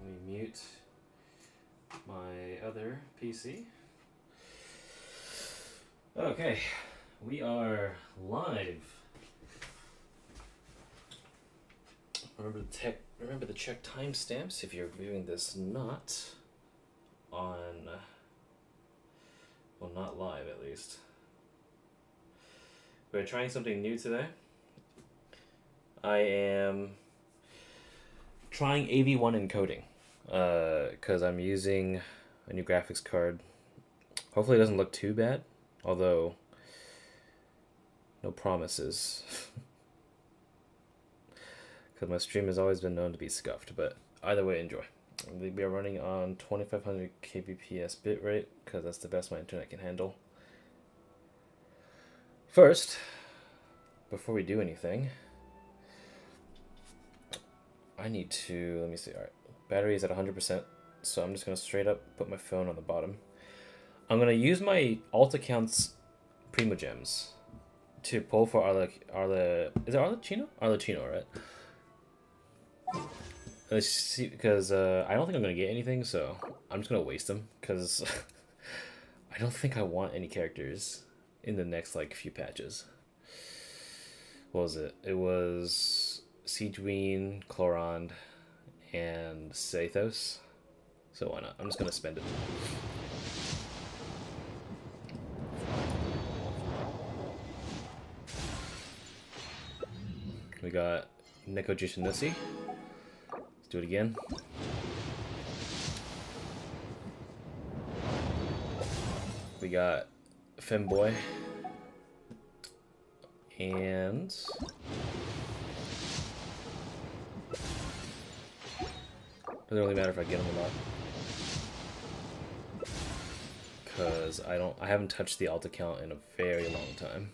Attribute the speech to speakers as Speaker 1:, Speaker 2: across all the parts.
Speaker 1: Let me mute my other PC. Okay, we are live. Remember to check timestamps if you're viewing this not on, well, not live at least. We're trying something new today. I am trying AV1 encoding because I'm using a new graphics card. Hopefully it doesn't look too bad, although no promises. Because my stream has always been known to be scuffed, but either way, enjoy. We are running on 2500 kbps bitrate because that's the best my internet can handle. First, before we do anything, I need to, let me see, alright, battery is at 100%, so I'm just going to straight up put my phone on the bottom. I'm going to use my alt account's Primo Gems to pull for is it Arlecchino? Arlecchino, right? Let's see, because I don't think I'm going to get anything, so I'm just going to waste them, because I don't think I want any characters in the next, like, few patches. What was it? It was Siegeween, Chlorond, and Sathos. So why not? I'm just going to spend it. We got Necojishinusi. Let's do it again. We got Femboy. And doesn't really matter if I get them or not, because I haven't touched the alt account in a very long time.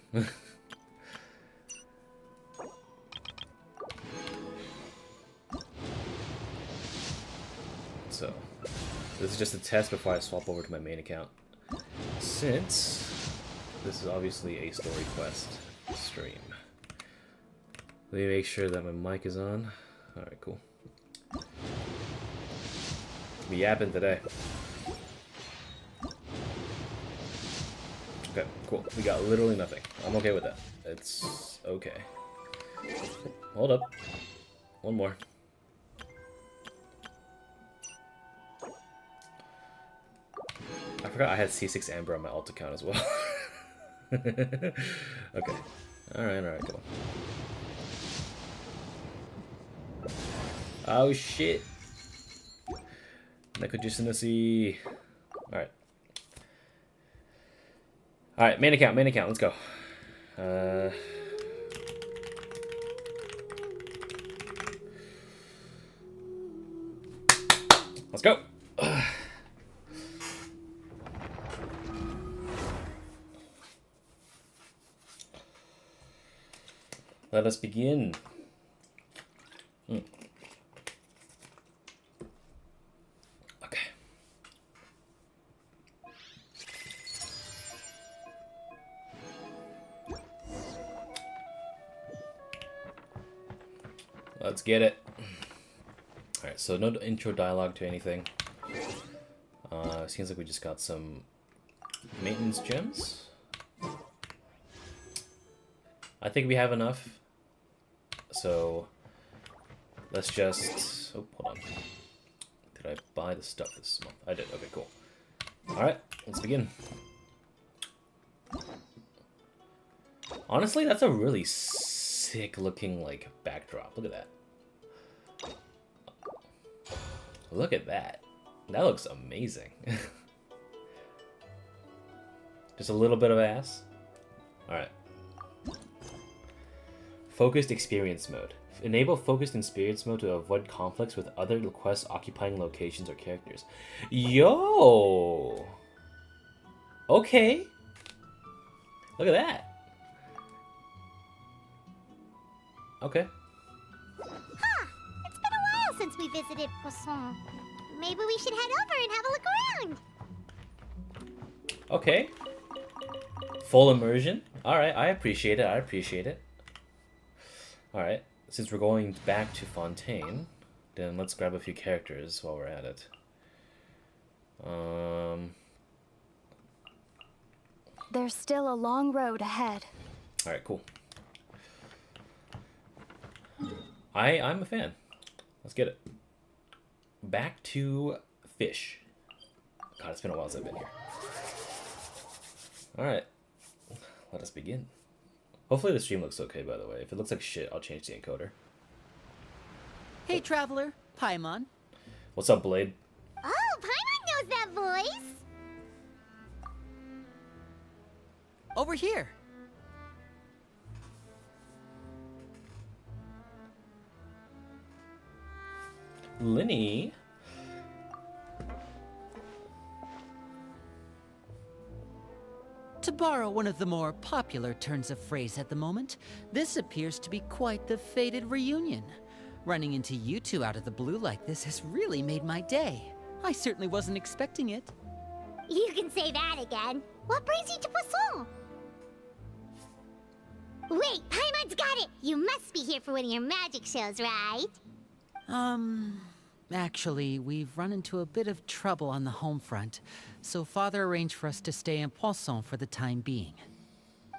Speaker 1: So this is just a test before I swap over to my main account, since this is obviously a story quest stream. Let me make sure that my mic is on. Alright, cool. We yapping today. Okay, cool. We got literally nothing. I'm okay with that. It's okay. Hold up. One more. I forgot I had C6 Amber on my alt account as well. Okay. Alright, cool. Oh shit. Necojishinusi. Alright. Alright, main account, let's go. Let's go. Let us begin. Okay. Let's get it. Alright, so no intro dialogue to anything. Seems like we just got some maintenance gems. I think we have enough. So let's just, oh, hold on. Did I buy the stuff this month? I did. Okay, cool. Alright, let's begin. Honestly, that's a really sick looking, like, backdrop. Look at that. Look at that. That looks amazing. Just a little bit of ass. Alright. Focused experience mode. Enable focused experience mode to avoid conflicts with other quests occupying locations or characters. Yo! Okay. Look at that. Okay.
Speaker 2: Huh. It's been a while since we visited Poisson. Maybe we should head over and have a look around.
Speaker 1: Okay. Full immersion. Alright, I appreciate it. Alright. Since we're going back to Fontaine, Then let's grab a few characters while we're at it.
Speaker 3: There's still a long road ahead.
Speaker 1: Alright, cool. I'm a fan. Let's get it. Back to fish. God, it's been a while since I've been here. Alright. Let us begin. Hopefully the stream looks okay, by the way. If it looks like shit, I'll change the encoder.
Speaker 4: Hey, traveler. Paimon.
Speaker 1: What's up, Blade?
Speaker 2: Oh, Paimon knows that voice!
Speaker 4: Over here.
Speaker 1: Linny?
Speaker 4: To borrow one of the more popular turns of phrase at the moment, this appears to be quite the fated reunion. Running into you two out of the blue like this has really made my day. I certainly wasn't expecting it.
Speaker 2: You can say that again. What brings you to Poisson? Wait, Paimon's got it! You must be here for one of your magic shows, right?
Speaker 4: Actually, we've run into a bit of trouble on the home front, so Father arranged for us to stay in Poisson for the time being.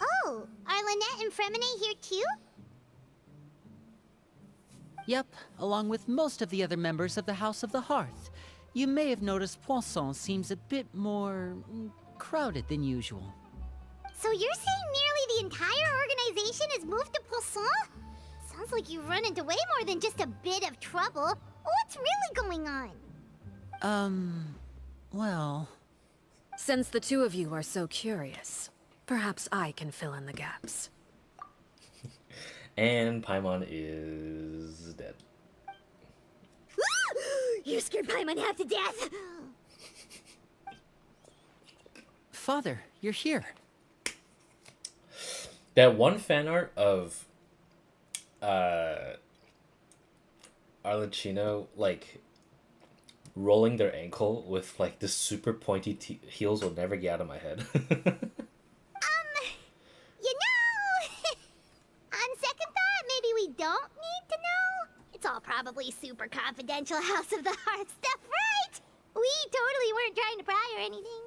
Speaker 2: Oh, are Lynette and Freminet here too?
Speaker 4: Yep, along with most of the other members of the House of the Hearth. You may have noticed Poisson seems a bit more crowded than usual.
Speaker 2: So you're saying nearly the entire organization has moved to Poisson? Sounds like you've run into way more than just a bit of trouble. What's really going on?
Speaker 4: Well...
Speaker 3: Since the two of you are so curious, perhaps I can fill in the gaps.
Speaker 1: And Paimon is dead.
Speaker 2: You scared Paimon half to death!
Speaker 4: Father, you're here.
Speaker 1: That one fan art of Arlecchino, like, rolling their ankle with, like, the super pointy heels will never get out of my head.
Speaker 2: You know, on second thought, maybe we don't need to know. It's all probably super confidential House of the Hearth stuff, right? We totally weren't trying to pry or anything.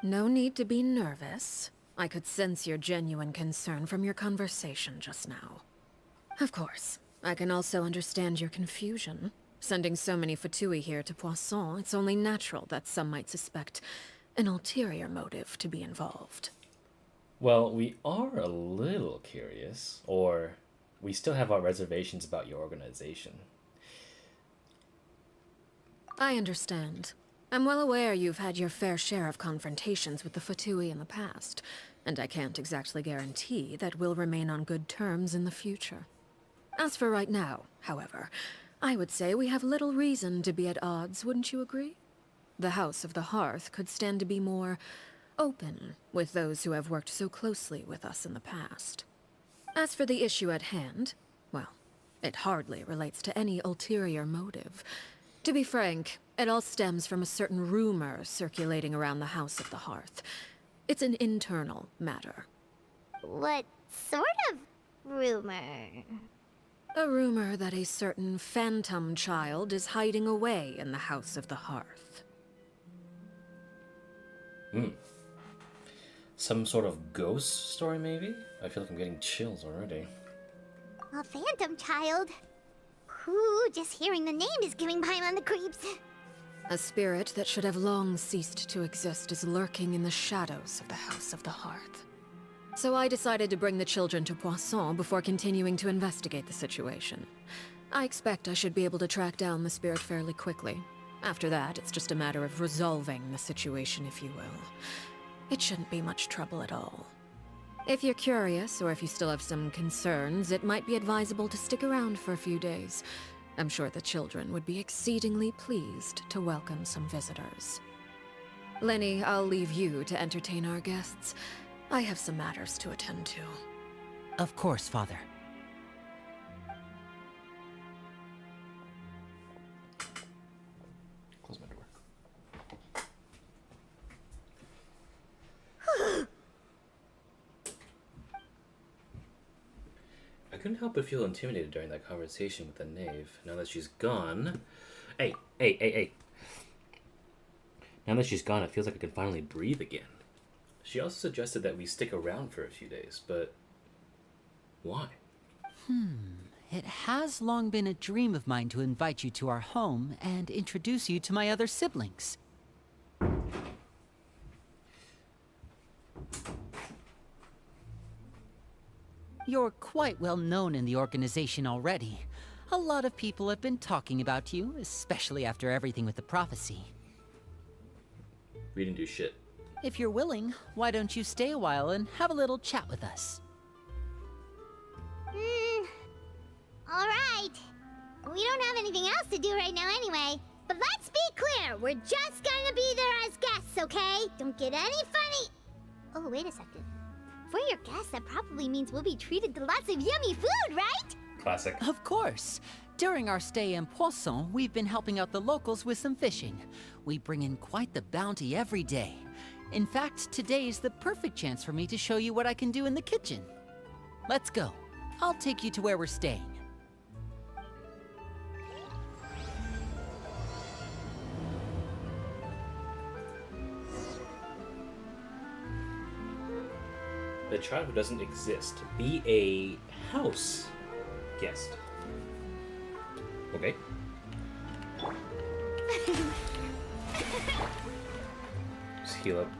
Speaker 3: No need to be nervous. I could sense your genuine concern from your conversation just now. Of course, I can also understand your confusion. Sending so many Fatui here to Poisson, it's only natural that some might suspect an ulterior motive to be involved.
Speaker 1: Well, we are a little curious, or we still have our reservations about your organization.
Speaker 3: I understand. I'm well aware you've had your fair share of confrontations with the Fatui in the past, and I can't exactly guarantee that we'll remain on good terms in the future. As for right now, however, I would say we have little reason to be at odds, wouldn't you agree? The House of the Hearth could stand to be more open with those who have worked so closely with us in the past. As for the issue at hand, well, it hardly relates to any ulterior motive. To be frank, it all stems from a certain rumor circulating around the House of the Hearth. It's an internal matter.
Speaker 2: What sort of rumor?
Speaker 3: A rumor that a certain phantom child is hiding away in the House of the Hearth.
Speaker 1: Some sort of ghost story, maybe? I feel like I'm getting chills already.
Speaker 2: A phantom child? Ooh, just hearing the name is giving Paimon the creeps.
Speaker 3: A spirit that should have long ceased to exist is lurking in the shadows of the House of the Hearth. So I decided to bring the children to Poisson before continuing to investigate the situation. I expect I should be able to track down the spirit fairly quickly. After that, it's just a matter of resolving the situation, if you will. It shouldn't be much trouble at all. If you're curious, or if you still have some concerns, it might be advisable to stick around for a few days. I'm sure the children would be exceedingly pleased to welcome some visitors. Lenny, I'll leave you to entertain our guests. I have some matters to attend to.
Speaker 4: Of course, Father.
Speaker 1: Close my door. I couldn't help but feel intimidated during that conversation with the Knave. Now that she's gone... Hey. Now that she's gone, it feels like I can finally breathe again. She also suggested that we stick around for a few days, but... why?
Speaker 4: It has long been a dream of mine to invite you to our home and introduce you to my other siblings. You're quite well known in the organization already. A lot of people have been talking about you, especially after everything with the prophecy.
Speaker 1: We didn't do shit.
Speaker 4: If you're willing, why don't you stay a while and have a little chat with us?
Speaker 2: Alright. We don't have anything else to do right now anyway. But let's be clear, we're just gonna be there as guests, okay? Don't get any funny... Oh, wait a second. For your guests, that probably means we'll be treated to lots of yummy food, right?
Speaker 1: Classic.
Speaker 4: Of course. During our stay in Poisson, we've been helping out the locals with some fishing. We bring in quite the bounty every day. In fact, today's the perfect chance for me to show you what I can do in the kitchen. Let's go. I'll take you to where we're staying.
Speaker 1: The child who doesn't exist. Be a house guest. Okay. Just heal up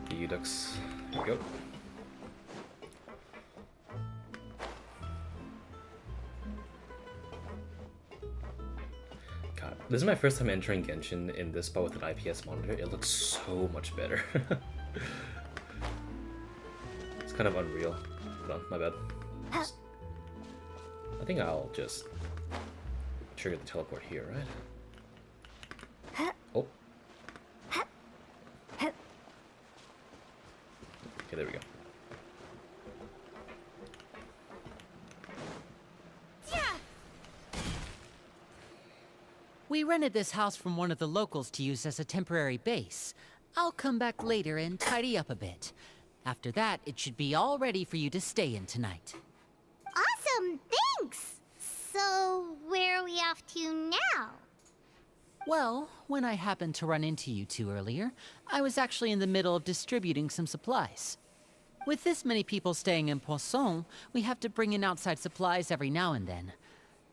Speaker 1: the Udux. There we go. God, this is my first time entering Genshin in this spot with an IPS monitor. It looks so much better. It's kind of unreal. Hold on, my bad. I think I'll just trigger the teleport here, right? Oh. Okay, there we go.
Speaker 4: We rented this house from one of the locals to use as a temporary base. I'll come back later and tidy up a bit. After that, it should be all ready for you to stay in tonight.
Speaker 2: Awesome, thanks! So, where are we off to now?
Speaker 4: Well, when I happened to run into you two earlier, I was actually in the middle of distributing some supplies. With this many people staying in Poisson, we have to bring in outside supplies every now and then.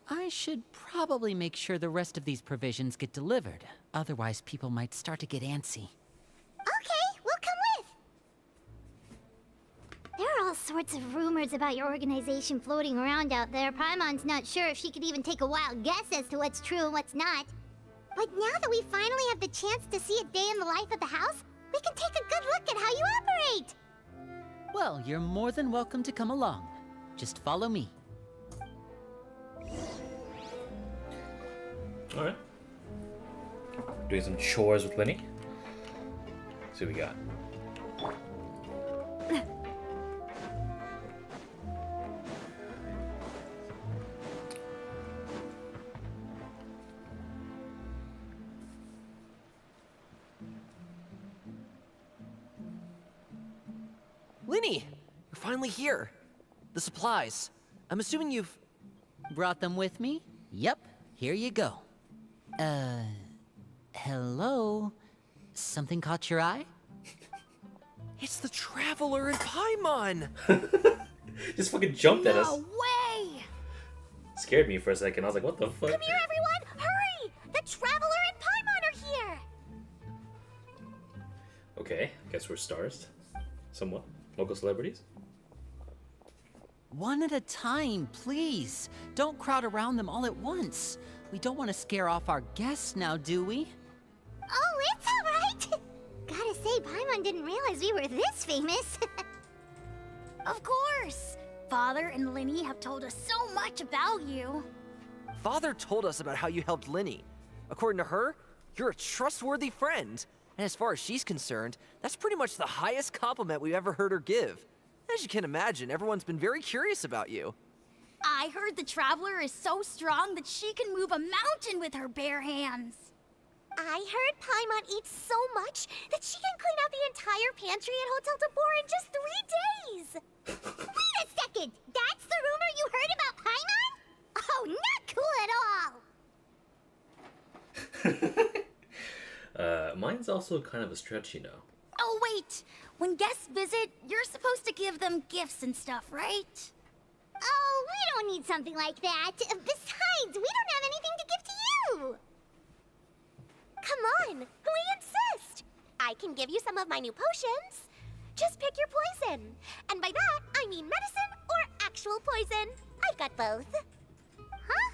Speaker 4: I should probably make sure the rest of these provisions get delivered. Otherwise, people might start to get antsy.
Speaker 2: Okay, we'll come with! There are all sorts of rumors about your organization floating around out there. Paimon's not sure if she could even take a wild guess as to what's true and what's not. But now that we finally have the chance to see a day in the life of the house, we can take a good look at how you operate!
Speaker 4: Well, you're more than welcome to come along. Just follow me.
Speaker 1: Alright. Doing some chores with Lenny. See what we got.
Speaker 5: Lenny! You're finally here. The supplies. I'm assuming you've...
Speaker 4: Brought them with me? Yep, here you go. Hello? Something caught your eye?
Speaker 5: It's the Traveler in Paimon!
Speaker 1: Just fucking jumped at us.
Speaker 2: No way!
Speaker 1: Scared me for a second. I was like, what the fuck?
Speaker 2: Come here, everyone! Hurry! The Traveler and Paimon are here!
Speaker 1: Okay, guess we're stars. Somewhat. Local celebrities.
Speaker 4: One at a time, please. Don't crowd around them all at once. We don't want to scare off our guests now, do we?
Speaker 2: Oh, it's alright! Gotta say, Paimon didn't realize we were this famous.
Speaker 6: Of course! Father and Lenny have told us so much about you.
Speaker 5: Father told us about how you helped Lenny. According to her, you're a trustworthy friend. And as far as she's concerned, that's pretty much the highest compliment we've ever heard her give. As you can imagine, everyone's been very curious about you.
Speaker 6: I heard the Traveler is so strong that she can move a mountain with her bare hands.
Speaker 2: I heard Paimon eats so much that she can clean out the entire pantry at Hotel de Boer in just 3 days. Wait a second! That's the rumor you heard about Paimon? Oh, not cool at all!
Speaker 1: Mine's also kind of a stretch, you know.
Speaker 6: Oh, wait. When guests visit, you're supposed to give them gifts and stuff, right?
Speaker 2: Oh, we don't need something like that. Besides, we don't have anything to give to you. Come on, we insist. I can give you some of my new potions. Just pick your poison. And by that, I mean medicine or actual poison. I've got both. Huh?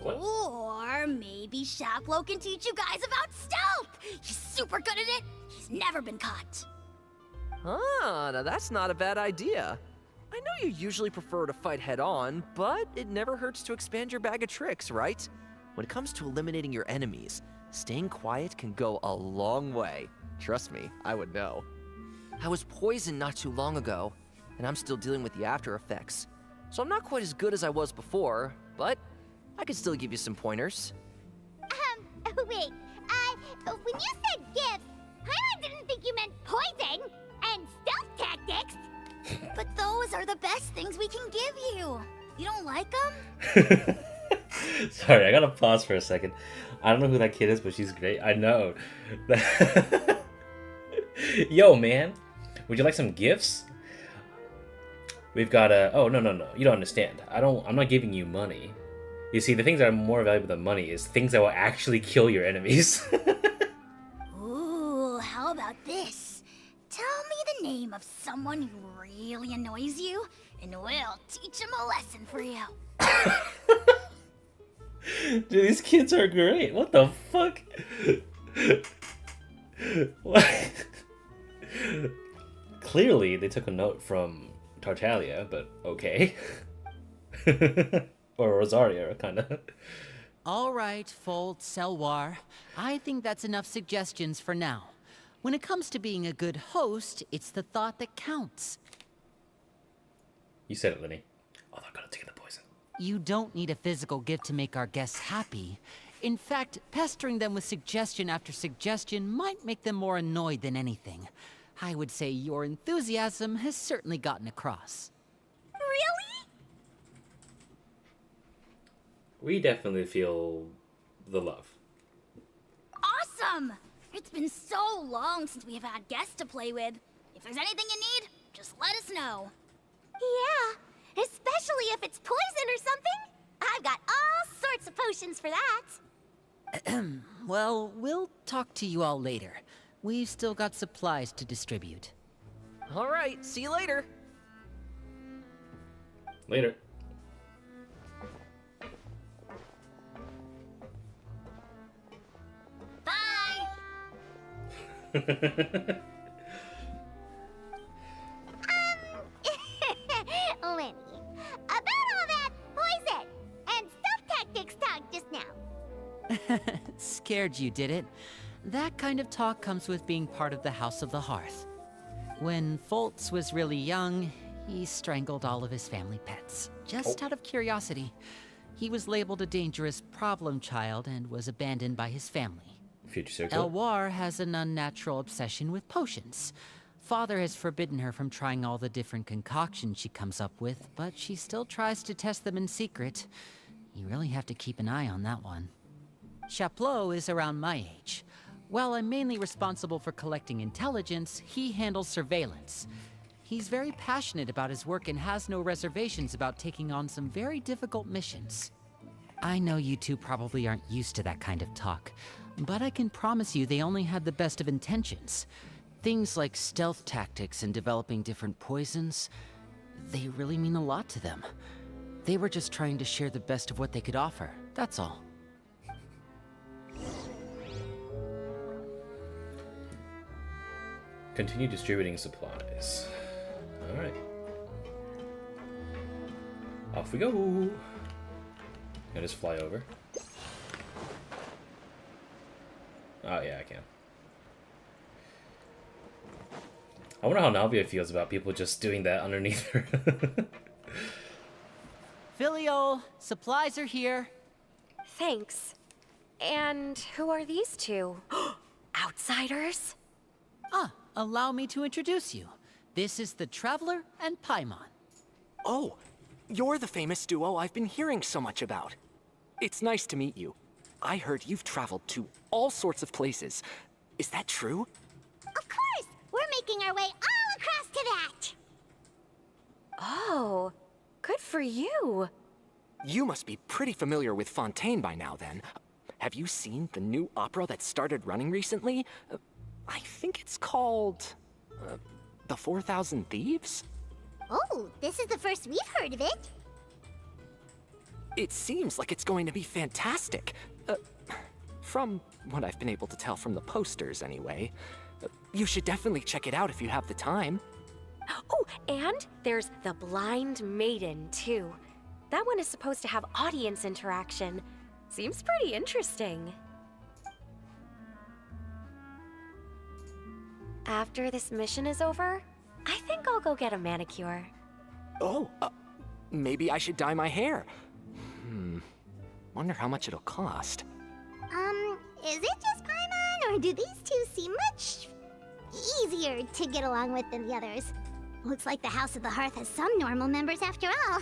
Speaker 1: What?
Speaker 6: Or maybe Shaplo can teach you guys about stealth. He's super good at it. He's never been caught.
Speaker 5: Ah, now that's not a bad idea. I know you usually prefer to fight head-on, but it never hurts to expand your bag of tricks, right? When it comes to eliminating your enemies, staying quiet can go a long way. Trust me, I would know. I was poisoned not too long ago, and I'm still dealing with the after effects. So I'm not quite as good as I was before, but I can still give you some pointers.
Speaker 2: Wait, when you said gifts, Paimon didn't think you meant poison and stealth tactics.
Speaker 6: But those are the best things we can give you. You don't like them?
Speaker 1: Sorry, I gotta pause for a second. I don't know who that kid is, but she's great. I know. Yo, man, would you like some gifts? We've got a. Oh, no. You don't understand. I'm not giving you money. You see, the things that are more valuable than money is things that will actually kill your enemies.
Speaker 6: Ooh, how about this? Tell me the name of someone who really annoys you, and we'll teach him a lesson for you.
Speaker 1: Dude, these kids are great. What the fuck? What? Clearly, they took a note from Tartaglia, but okay. Or Rosario, kind of.
Speaker 4: All right, Fold, Selwar. I think that's enough suggestions for now. When it comes to being a good host, it's the thought that counts.
Speaker 1: You said it, Lenny. Oh, they're gonna take the poison.
Speaker 4: You don't need a physical gift to make our guests happy. In fact, pestering them with suggestion after suggestion might make them more annoyed than anything. I would say your enthusiasm has certainly gotten across.
Speaker 2: Really?
Speaker 1: We definitely feel the love.
Speaker 6: Awesome! It's been so long since we have had guests to play with. If there's anything you need, just let us know.
Speaker 2: Yeah, especially if it's poison or something. I've got all sorts of potions for that.
Speaker 4: Well, we'll talk to you all later. We've still got supplies to distribute.
Speaker 5: All right, see you later.
Speaker 1: Later.
Speaker 6: Bye!
Speaker 2: Lenny, about all that poison and stealth tactics talk just now.
Speaker 4: Scared you, did it? That kind of talk comes with being part of the House of the Hearth. When Foltz was really young, he strangled all of his family pets, just out of curiosity. He was labeled a dangerous problem child and was abandoned by his family.
Speaker 1: Future circle.
Speaker 4: Elwar has an unnatural obsession with potions. Father has forbidden her from trying all the different concoctions she comes up with, but she still tries to test them in secret. You really have to keep an eye on that one. Chaplot is around my age. While I'm mainly responsible for collecting intelligence, he handles surveillance. He's very passionate about his work and has no reservations about taking on some very difficult missions. I know you two probably aren't used to that kind of talk, but I can promise you they only had the best of intentions. Things like stealth tactics and developing different poisons, they really mean a lot to them. They were just trying to share the best of what they could offer, that's all.
Speaker 1: Continue distributing supplies. Alright. Off we go. I just fly over. Oh yeah, I can. I wonder how Navia feels about people just doing that underneath her.
Speaker 4: Filial, supplies are here.
Speaker 7: Thanks. And who are these two? Outsiders?
Speaker 4: Ah, allow me to introduce you. This is the Traveler and Paimon.
Speaker 8: Oh, you're the famous duo I've been hearing so much about. It's nice to meet you. I heard you've traveled to all sorts of places. Is that true?
Speaker 2: Of course! We're making our way all across to that!
Speaker 7: Oh, good for you.
Speaker 8: You must be pretty familiar with Fontaine by now, then. Have you seen the new opera that started running recently? I think it's called... The 4,000 Thieves?
Speaker 2: Oh, this is the first we've heard of it.
Speaker 8: It seems like it's going to be fantastic. From what I've been able to tell from the posters, anyway. You should definitely check it out if you have the time.
Speaker 7: Oh, and there's the Blind Maiden, too. That one is supposed to have audience interaction. Seems pretty interesting. After this mission is over, I think I'll go get a manicure.
Speaker 8: Oh, maybe I should dye my hair. Wonder how much it'll cost.
Speaker 2: Is it just Paimon, or do these two seem much easier to get along with than the others? Looks like the House of the Hearth has some normal members after all.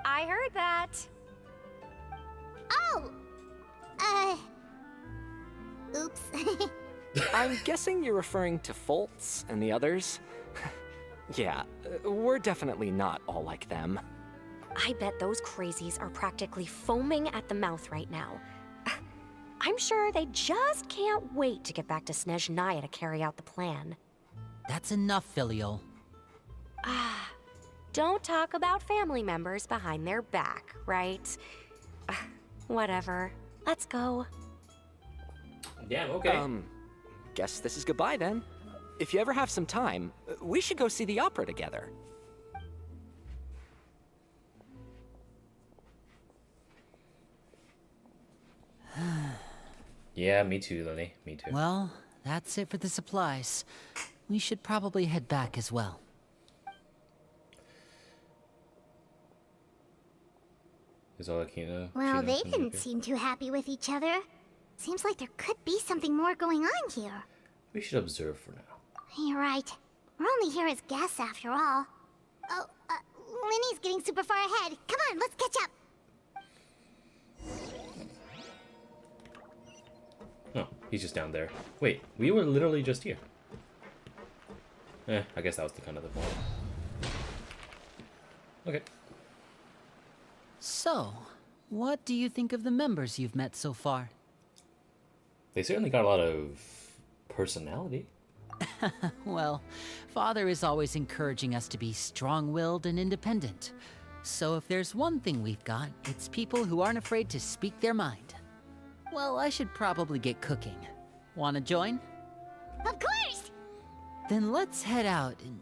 Speaker 7: I heard that.
Speaker 2: Oh! Oops.
Speaker 8: I'm guessing you're referring to Foltz and the others? Yeah, we're definitely not all like them.
Speaker 7: I bet those crazies are practically foaming at the mouth right now. I'm sure they just can't wait to get back to Snezhnaya to carry out the plan.
Speaker 4: That's enough, Filial.
Speaker 7: Don't talk about family members behind their back, right? Whatever. Let's go.
Speaker 1: Damn, okay.
Speaker 8: Guess this is goodbye then. If you ever have some time, we should go see the opera together.
Speaker 1: Yeah, me too, Lily. Me too.
Speaker 4: Well, that's it for the supplies. We should probably head back as well.
Speaker 1: Is Arlecchino?
Speaker 2: Well, they didn't seem too happy with each other. Seems like there could be something more going on here.
Speaker 1: We should observe for now.
Speaker 2: You're right. We're only here as guests after all. Oh, Linny's getting super far ahead. Come on, let's catch up.
Speaker 1: Oh, he's just down there. Wait, we were literally just here. I guess that was the kind of the point. Okay.
Speaker 4: So, what do you think of the members you've met so far?
Speaker 1: They certainly got a lot of personality.
Speaker 4: Well, Father is always encouraging us to be strong-willed and independent. So if there's one thing we've got, it's people who aren't afraid to speak their mind. Well, I should probably get cooking. Wanna join?
Speaker 2: Of course!
Speaker 4: Then let's head out and...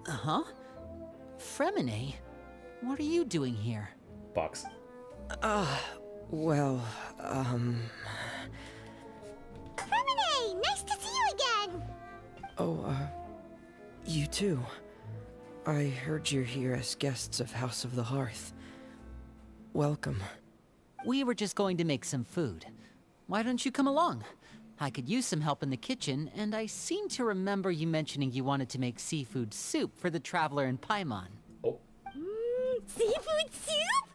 Speaker 4: Huh? Freminet? What are you doing here?
Speaker 1: Box.
Speaker 2: Freminet, nice to see you again!
Speaker 9: You too. I heard you're here as guests of House of the Hearth. Welcome.
Speaker 4: We were just going to make some food. Why don't you come along? I could use some help in the kitchen, and I seem to remember you mentioning you wanted to make seafood soup for the Traveler and Paimon.
Speaker 1: Oh.
Speaker 2: Seafood soup?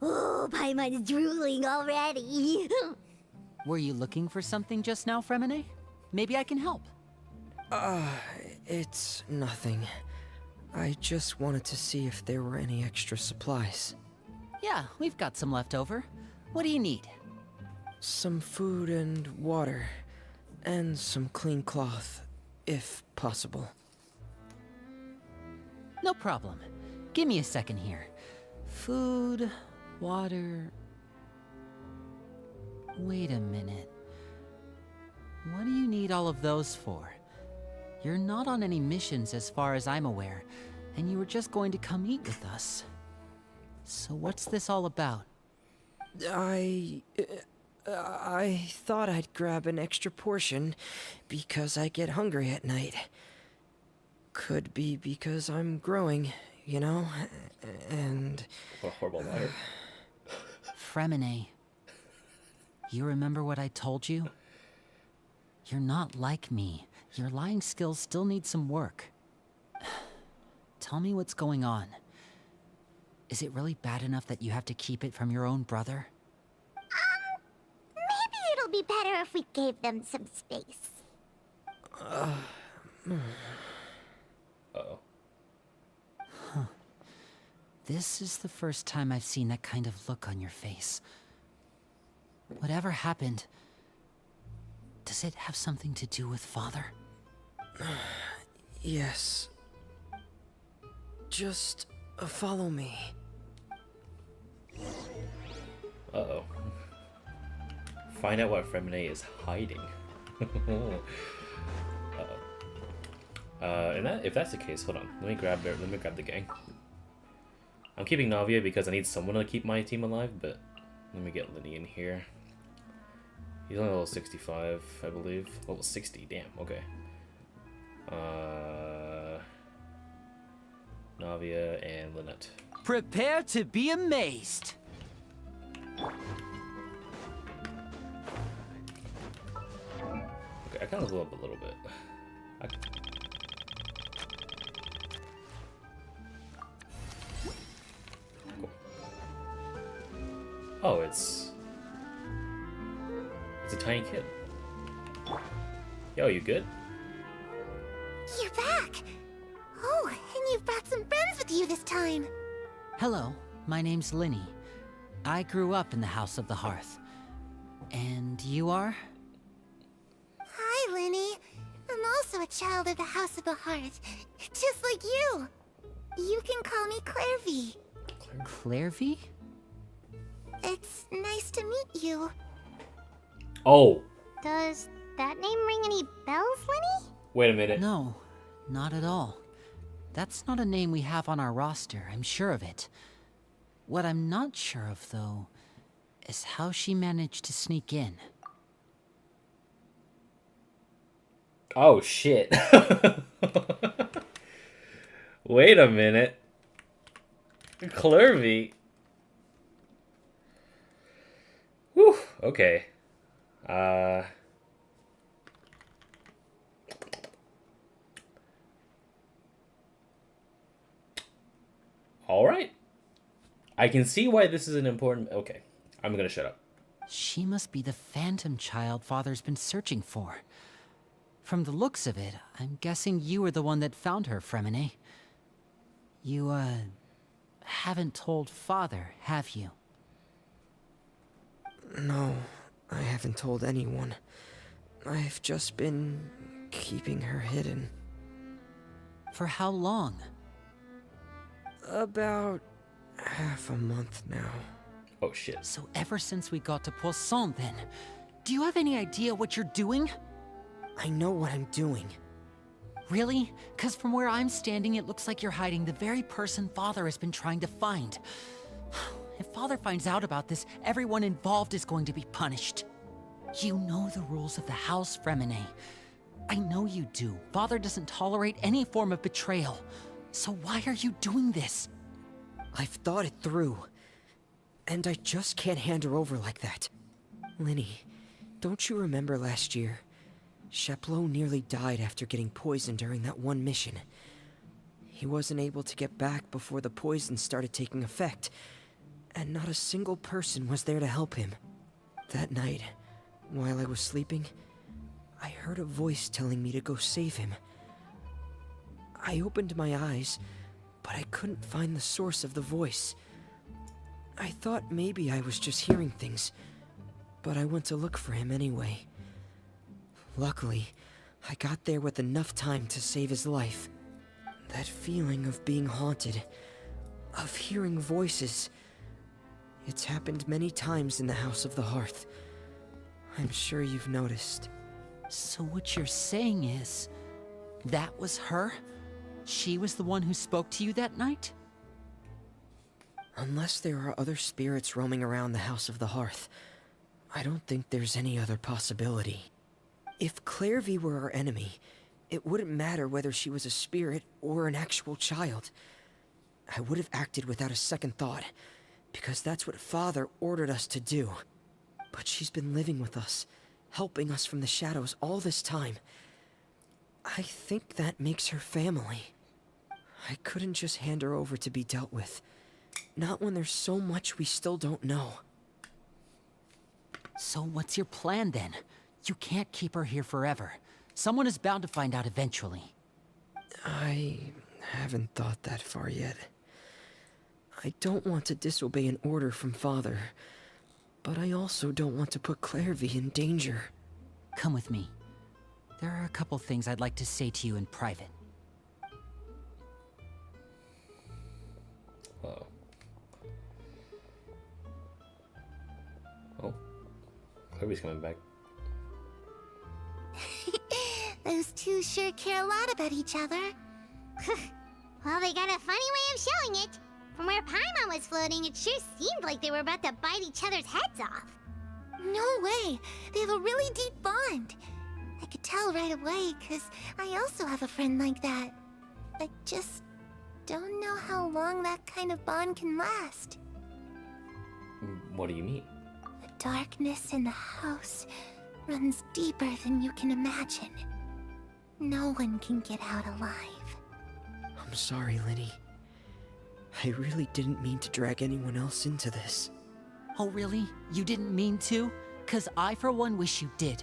Speaker 2: Oh, Paimon's drooling already.
Speaker 4: Were you looking for something just now, Freminet? Maybe I can help.
Speaker 9: It's nothing. I just wanted to see if there were any extra supplies.
Speaker 4: Yeah, we've got some left over. What do you need?
Speaker 9: Some food and water. And some clean cloth, if possible.
Speaker 4: No problem. Give me a second here. Food, water... Wait a minute. What do you need all of those for? You're not on any missions as far as I'm aware, and you were just going to come eat with us. So what's this all about?
Speaker 9: I thought I'd grab an extra portion because I get hungry at night. Could be because I'm growing, you know, and...
Speaker 1: What a horrible liar.
Speaker 4: Freminet. You remember what I told you? You're not like me. Your lying skills still need some work. Tell me what's going on. Is it really bad enough that you have to keep it from your own brother?
Speaker 2: Maybe it'll be better if we gave them some space.
Speaker 1: Uh-oh.
Speaker 4: This is the first time I've seen that kind of look on your face. Whatever happened, does it have something to do with Father?
Speaker 9: Yes. Just follow me.
Speaker 1: Uh-oh. Find out what Freminet is hiding. Uh-oh. If that's the case, hold on. Let me grab the gang. I'm keeping Navia because I need someone to keep my team alive, but let me get Lenny in here. He's only level 65, I believe. Level 60, damn, okay. Navia and Lynette.
Speaker 4: Prepare to be amazed.
Speaker 1: Okay, I kind of blew up a little bit. Cool. Oh, it's a tiny kid. Yo, you good?
Speaker 2: You're back! Oh, and you've brought some friends with you this time.
Speaker 4: Hello, my name's Linny. I grew up in the House of the Hearth. And you are?
Speaker 2: Hi, Linny. I'm also a child of the House of the Hearth, just like you. You can call me Clairy.
Speaker 4: Clairvy?
Speaker 2: It's nice to meet you.
Speaker 1: Oh,
Speaker 2: Does that name ring any bells, Linny?
Speaker 1: wait a minute.
Speaker 4: No, not at all. That's not a name we have on our roster, I'm sure of it. What I'm not sure of, though, is how she managed to sneak in.
Speaker 1: Oh, shit. Wait a minute. Clairvy. Whew, okay. Alright. I can see why this is an important... Okay, I'm gonna shut up.
Speaker 4: She must be the phantom child Father's been searching for. From the looks of it, I'm guessing you were the one that found her, Freminet. You, haven't told Father, have you?
Speaker 9: No, I haven't told anyone. I've just been keeping her hidden.
Speaker 4: For how long?
Speaker 9: About half a month now.
Speaker 1: Oh, shit.
Speaker 4: So ever since we got to Poisson, then, do you have any idea what you're doing?
Speaker 9: I know what I'm doing.
Speaker 4: Really? 'Cause from where I'm standing, it looks like you're hiding the very person Father has been trying to find. If Father finds out about this, everyone involved is going to be punished. You know the rules of the house, Freminet. I know you do. Father doesn't tolerate any form of betrayal. So why are you doing this?
Speaker 9: I've thought it through. And I just can't hand her over like that. Linny, don't you remember last year? Chapleau nearly died after getting poisoned during that one mission. He wasn't able to get back before the poison started taking effect, and not a single person was there to help him. That night, while I was sleeping, I heard a voice telling me to go save him. I opened my eyes, but I couldn't find the source of the voice. I thought maybe I was just hearing things, but I went to look for him anyway. Luckily, I got there with enough time to save his life. That feeling of being haunted, of hearing voices, it's happened many times in the House of the Hearth. I'm sure you've noticed.
Speaker 4: So what you're saying is, that was her? She was the one who spoke to you that night?
Speaker 9: Unless there are other spirits roaming around the House of the Hearth, I don't think there's any other possibility. If Clairvy were our enemy, it wouldn't matter whether she was a spirit or an actual child. I would have acted without a second thought, because that's what Father ordered us to do. But she's been living with us, helping us from the shadows all this time. I think that makes her family. I couldn't just hand her over to be dealt with. Not when there's so much we still don't know.
Speaker 4: So what's your plan then? You can't keep her here forever. Someone is bound to find out eventually.
Speaker 9: I haven't thought that far yet. I don't want to disobey an order from Father, but I also don't want to put Clairvy in danger.
Speaker 4: Come with me. There are a couple things I'd like to say to you in private.
Speaker 1: Uh-oh. Oh. Clairy's coming back.
Speaker 2: Those two sure care a lot about each other. Well, they got a funny way of showing it. From where Paimon was floating, it sure seemed like they were about to bite each other's heads off.
Speaker 6: No way! They have a really deep bond. I could tell right away, because I also have a friend like that. I just don't know how long that kind of bond can last.
Speaker 1: What do you mean?
Speaker 6: The darkness in the house runs deeper than you can imagine. No one can get out alive.
Speaker 9: I'm sorry, Linny. I really didn't mean to drag anyone else into this.
Speaker 4: Oh really? You didn't mean to? 'Cause I for one wish you did.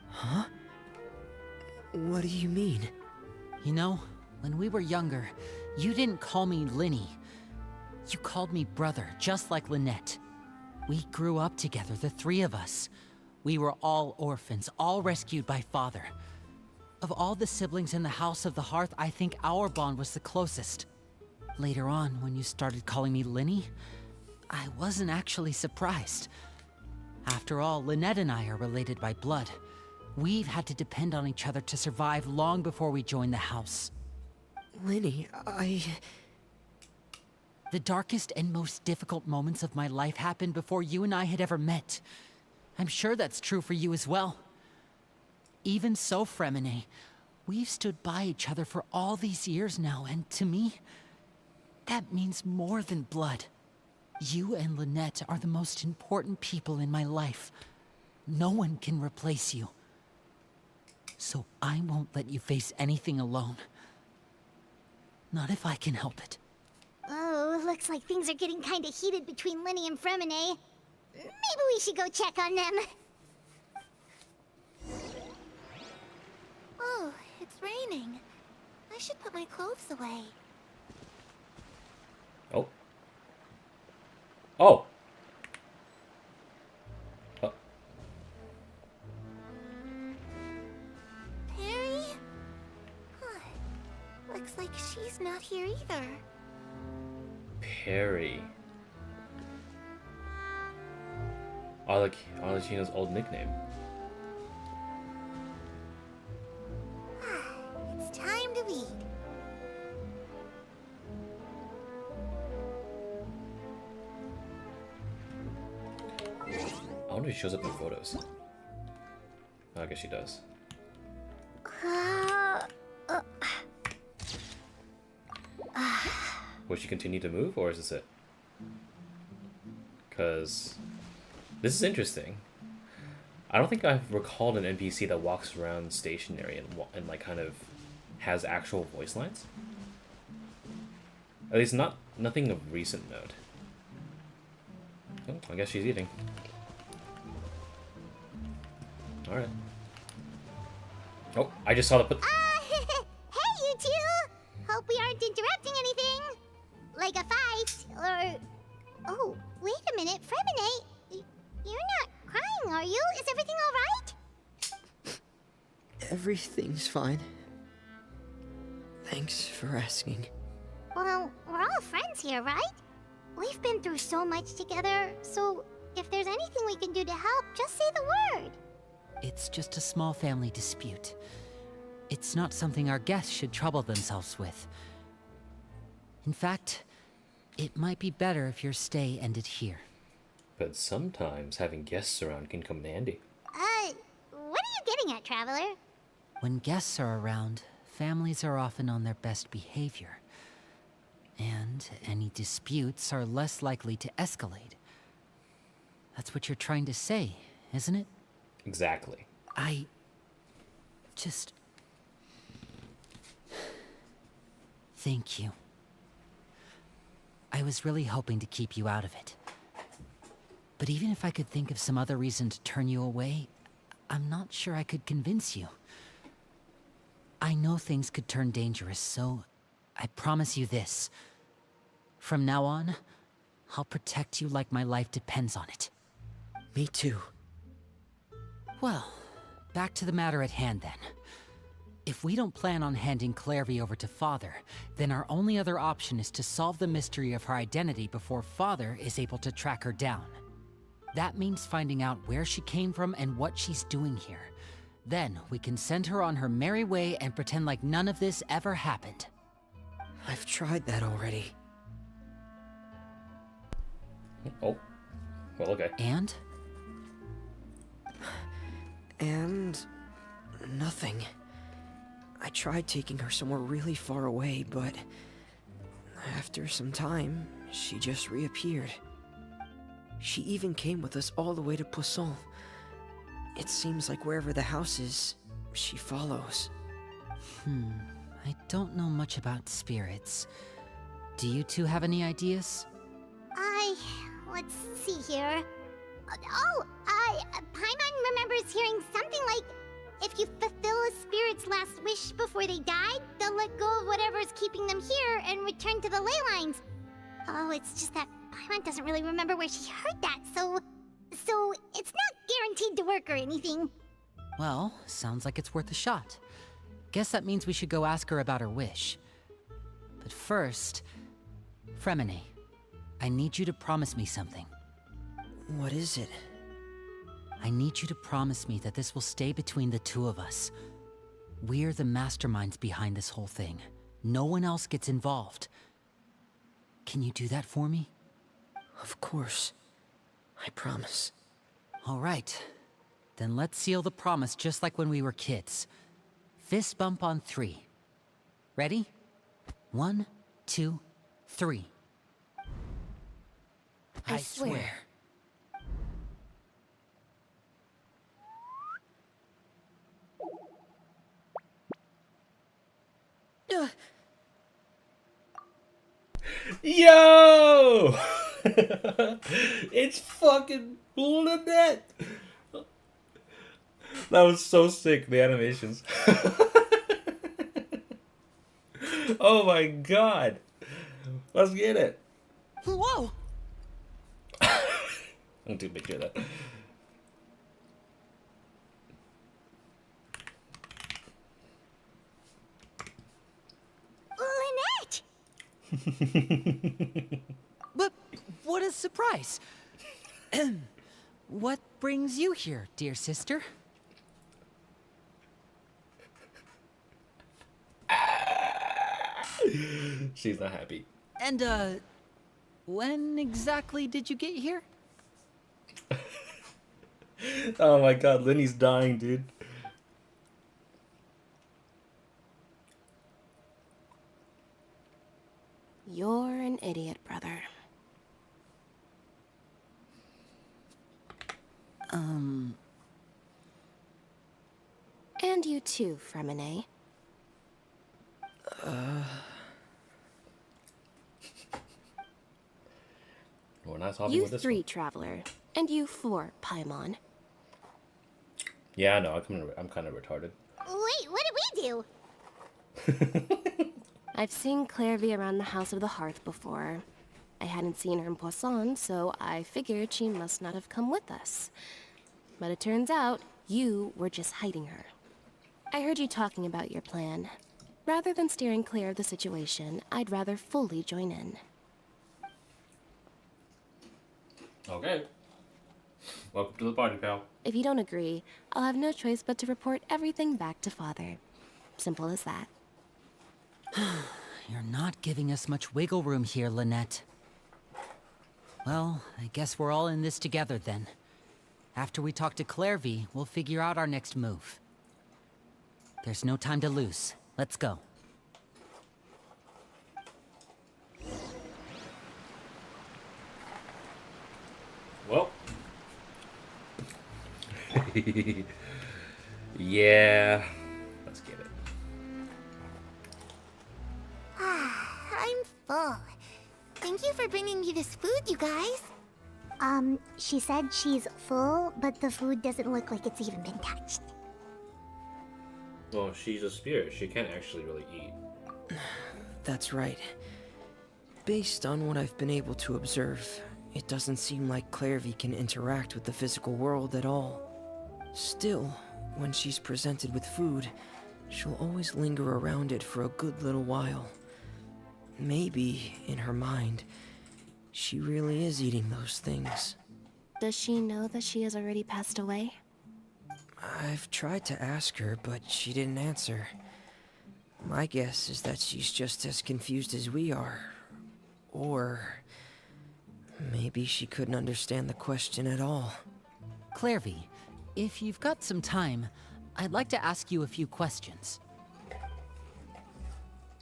Speaker 9: Huh? What do you mean?
Speaker 4: You know, when we were younger, you didn't call me Linny. You called me brother, just like Lynette. We grew up together, the three of us. We were all orphans, all rescued by Father. Of all the siblings in the House of the Hearth, I think our bond was the closest. Later on, when you started calling me Linny, I wasn't actually surprised. After all, Lynette and I are related by blood. We've had to depend on each other to survive long before we joined the house.
Speaker 9: Linny,
Speaker 4: The darkest and most difficult moments of my life happened before you and I had ever met. I'm sure that's true for you as well. Even so, Freminet, we've stood by each other for all these years now, and to me, that means more than blood. You and Lynette are the most important people in my life. No one can replace you. So I won't let you face anything alone. Not if I can help it.
Speaker 2: Oh, looks like things are getting kinda heated between Linny and Freminet. Maybe we should go check on them.
Speaker 6: Oh, it's raining. I should put my clothes away.
Speaker 1: Oh. Oh!
Speaker 6: Perry? Huh. Looks like she's not here either.
Speaker 1: Perry. Arlecchino's old nickname.
Speaker 6: It's time to eat.
Speaker 1: I wonder if she shows up in photos. Oh, I guess she does. Will she continue to move, or is this it? Because this is interesting. I don't think I've recalled an NPC that walks around stationary and like kind of has actual voice lines. At least nothing of recent note. Oh, I guess she's eating. All right. Oh, I just saw the.
Speaker 2: Hey, you two! Hope we aren't interrupting anything. Like a fight, or... Oh, wait a minute, Freminet. You're not crying, are you? Is everything alright?
Speaker 9: Everything's fine. Thanks for asking.
Speaker 2: Well, we're all friends here, right? We've been through so much together, so if there's anything we can do to help, just say the word.
Speaker 4: It's just a small family dispute. It's not something our guests should trouble themselves with. In fact, it might be better if your stay ended here.
Speaker 1: But sometimes having guests around can come in handy.
Speaker 2: What are you getting at, Traveler?
Speaker 4: When guests are around, families are often on their best behavior. And any disputes are less likely to escalate. That's what you're trying to say, isn't it?
Speaker 1: Exactly.
Speaker 4: I just... Thank you. I was really hoping to keep you out of it. But even if I could think of some other reason to turn you away, I'm not sure I could convince you. I know things could turn dangerous, so I promise you this. From now on, I'll protect you like my life depends on it.
Speaker 9: Me too.
Speaker 4: Well, back to the matter at hand then. If we don't plan on handing Clairy over to Father, then our only other option is to solve the mystery of her identity before Father is able to track her down. That means finding out where she came from and what she's doing here. Then we can send her on her merry way and pretend like none of this ever happened.
Speaker 9: I've tried that already.
Speaker 1: Oh. Well, okay.
Speaker 4: And?
Speaker 9: And... nothing. I tried taking her somewhere really far away, but... after some time, she just reappeared. She even came with us all the way to Poisson. It seems like wherever the house is, she follows.
Speaker 4: I don't know much about spirits. Do you two have any ideas?
Speaker 2: Let's see here. Paimon remembers hearing something like, if you fulfill a spirit's last wish before they died, they'll let go of whatever's keeping them here and return to the ley lines. Oh, it's just that Paimon doesn't really remember where she heard that, so it's not guaranteed to work or anything.
Speaker 4: Well, sounds like it's worth a shot. Guess that means we should go ask her about her wish. But first, Freminet, I need you to promise me something.
Speaker 9: What is it?
Speaker 4: I need you to promise me that this will stay between the two of us. We're the masterminds behind this whole thing. No one else gets involved. Can you do that for me?
Speaker 9: Of course. I promise.
Speaker 4: All right. Then let's seal the promise just like when we were kids. Fist bump on 3. Ready? 1, 2, 3.
Speaker 7: I swear.
Speaker 1: Yo! It's fucking Lynette! That was so sick, the animations. Oh my god. Let's get it.
Speaker 4: Whoa!
Speaker 1: I'm too big to do that.
Speaker 2: Lynette!
Speaker 4: But what a surprise! What brings you here, dear sister?
Speaker 1: She's not happy.
Speaker 4: And, when exactly did you get here?
Speaker 1: Oh my god, Lenny's dying, dude.
Speaker 7: You're an idiot, brother. And you too, Freminet.
Speaker 1: We're not talking
Speaker 7: You
Speaker 1: about this
Speaker 7: 3,
Speaker 1: one.
Speaker 7: Traveler. And you 4, Paimon.
Speaker 1: Yeah, I know. I'm kind of retarded.
Speaker 2: Wait, what did we do?
Speaker 7: I've seen Clairy around the House of the Hearth before. I hadn't seen her in Poisson, so I figured she must not have come with us. But it turns out, you were just hiding her. I heard you talking about your plan. Rather than steering clear of the situation, I'd rather fully join in.
Speaker 1: Okay. Welcome to the party, pal.
Speaker 7: If you don't agree, I'll have no choice but to report everything back to Father. Simple as that.
Speaker 4: You're not giving us much wiggle room here, Lynette. Well, I guess we're all in this together then. After we talk to Clairy, we'll figure out our next move. There's no time to lose. Let's go.
Speaker 1: Well, Yeah. Let's get it.
Speaker 6: I'm full. Thank you for bringing me this food, you guys.
Speaker 2: She said she's full, but the food doesn't look like it's even been touched.
Speaker 1: Well, she's a spirit. She can't actually really eat.
Speaker 9: That's right. Based on what I've been able to observe, it doesn't seem like Clairvy can interact with the physical world at all. Still, when she's presented with food, she'll always linger around it for a good little while. Maybe, in her mind, she really is eating those things.
Speaker 7: Does she know that she has already passed away?
Speaker 9: I've tried to ask her, but she didn't answer. My guess is that she's just as confused as we are. Or maybe she couldn't understand the question at all.
Speaker 4: Clairvy, if you've got some time, I'd like to ask you a few questions.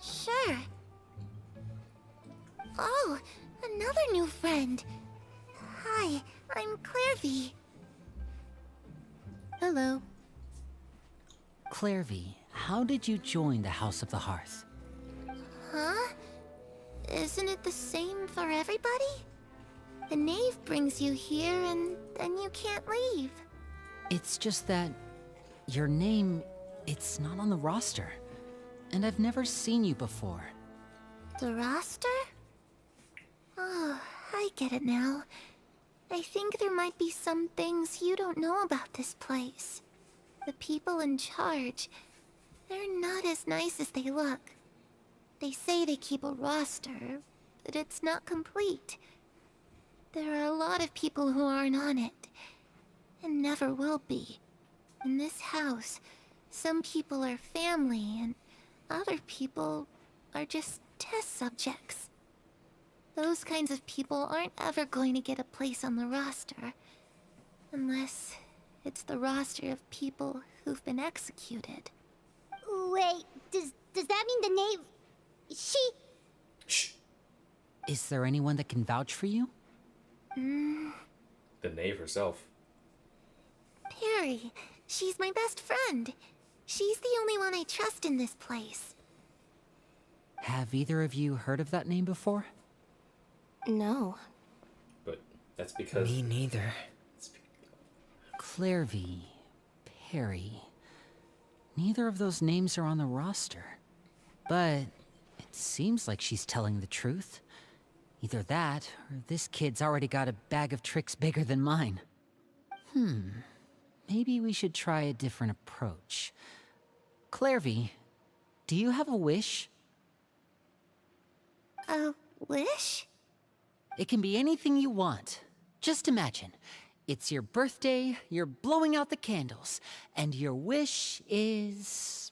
Speaker 6: Sure. Oh, another new friend. Hi, I'm Clairvy.
Speaker 7: Hello.
Speaker 4: Clairvy, how did you join the House of the Hearth?
Speaker 6: Huh? Isn't it the same for everybody? The Nave brings you here and then you can't leave.
Speaker 4: It's just that your name, it's not on the roster. And I've never seen you before.
Speaker 6: The roster? Oh, I get it now. I think there might be some things you don't know about this place. The people in charge, they're not as nice as they look. They say they keep a roster, but it's not complete. There are a lot of people who aren't on it, and never will be. In this house, some people are family, and other people are just test subjects. Those kinds of people aren't ever going to get a place on the roster. Unless it's the roster of people who've been executed.
Speaker 2: Wait, does that mean the Nave...
Speaker 1: Shh.
Speaker 4: Is there anyone that can vouch for you?
Speaker 1: The Knave herself.
Speaker 6: Perry. She's my best friend. She's the only one I trust in this place.
Speaker 4: Have either of you heard of that name before?
Speaker 7: No.
Speaker 1: But that's because...
Speaker 9: Me neither.
Speaker 4: Clairvy, Perry. Neither of those names are on the roster. But it seems like she's telling the truth. Either that, or this kid's already got a bag of tricks bigger than mine. Maybe we should try a different approach. Clairvy, do you have a wish?
Speaker 6: A wish?
Speaker 4: It can be anything you want. Just imagine. It's your birthday, you're blowing out the candles, and your wish is...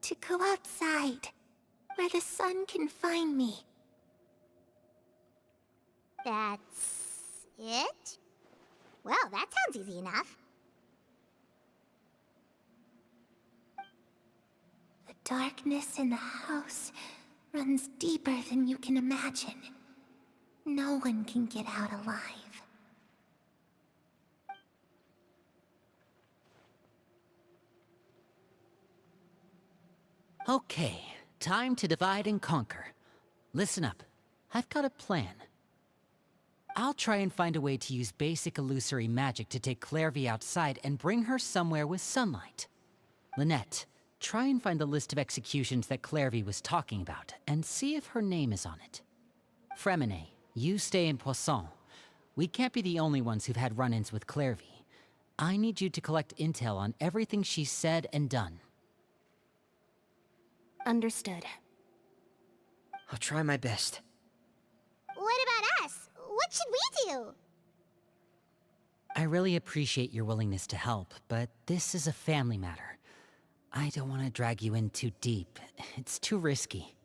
Speaker 6: To go outside, where the sun can find me.
Speaker 2: That's... it? Well, that sounds easy enough.
Speaker 6: The darkness in the house runs deeper than you can imagine. No one can get out alive.
Speaker 4: Okay, time to divide and conquer. Listen up, I've got a plan. I'll try and find a way to use basic illusory magic to take Clairvy outside and bring her somewhere with sunlight. Lynette, try and find the list of executions that Clairvy was talking about, and see if her name is on it. Freminet, you stay in Poisson. We can't be the only ones who've had run-ins with Clairvy. I need you to collect intel on everything she's said and done.
Speaker 7: Understood.
Speaker 9: I'll try my best.
Speaker 2: What about us? What should we do?
Speaker 4: I really appreciate your willingness to help, but this is a family matter. I don't want to drag you in too deep. It's too risky.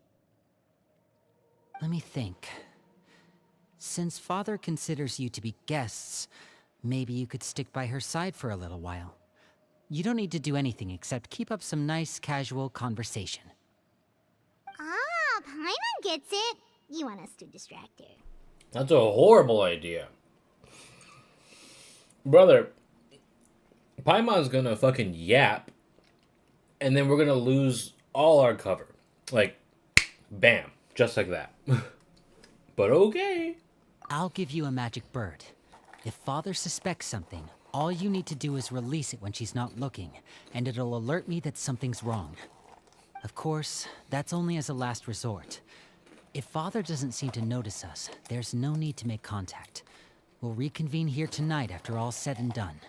Speaker 4: Let me think. Since Father considers you to be guests, maybe you could stick by her side for a little while. You don't need to do anything except keep up some nice, casual conversation.
Speaker 2: Ah, Paimon gets it. You want us to distract her.
Speaker 1: That's a horrible idea. Brother, Paimon's gonna fucking yap, and then we're gonna lose all our cover. Like, bam. Just like that. But okay.
Speaker 4: I'll give you a magic bird. If Father suspects something, all you need to do is release it when she's not looking, and it'll alert me that something's wrong. Of course, that's only as a last resort. If Father doesn't seem to notice us, there's no need to make contact. We'll reconvene here tonight after all's said and done.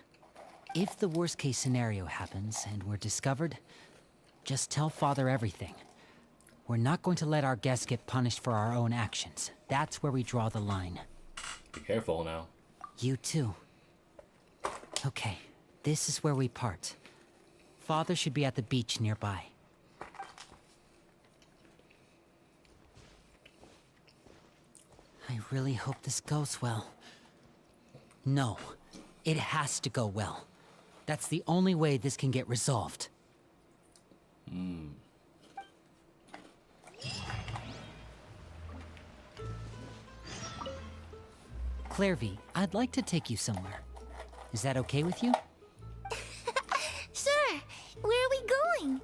Speaker 4: If the worst-case scenario happens and we're discovered, just tell Father everything. We're not going to let our guests get punished for our own actions. That's where we draw the line.
Speaker 1: Be careful now.
Speaker 4: You too. Okay, this is where we part. Father should be at the beach nearby. I really hope this goes well. No, it has to go well. That's the only way this can get resolved. Clairy, I'd like to take you somewhere. Is that okay with you?
Speaker 6: Sure. Where are we going?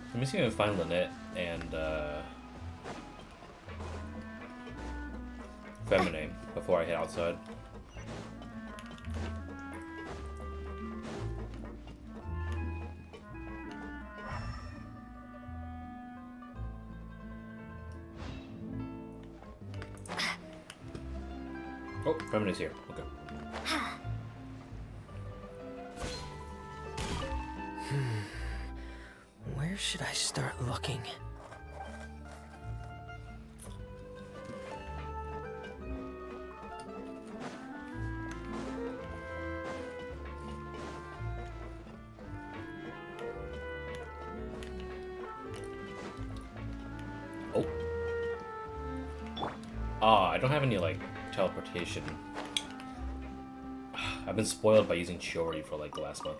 Speaker 1: Let me see if I can find Lynette and Freminet before I head outside. Oh, Freminet's here. Okay.
Speaker 9: Where should I start looking?
Speaker 1: Oh. I don't have any, like, teleportation. I've been spoiled by using Chiori for, like, the last month.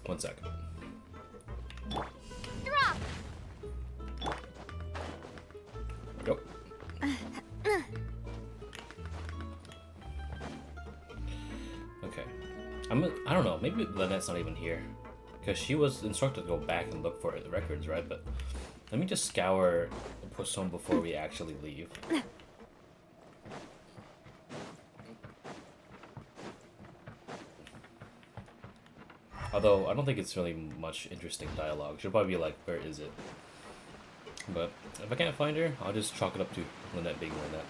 Speaker 1: 1 second.
Speaker 2: Drop!
Speaker 1: Go. Okay. I don't know, maybe Lynette's not even here. Because she was instructed to go back and look for the records, right? But let me just scour the Poisson before we actually leave. Although, I don't think it's really much interesting dialogue. She'll probably be like, where is it? But if I can't find her, I'll just chalk it up to Lynette being Lynette.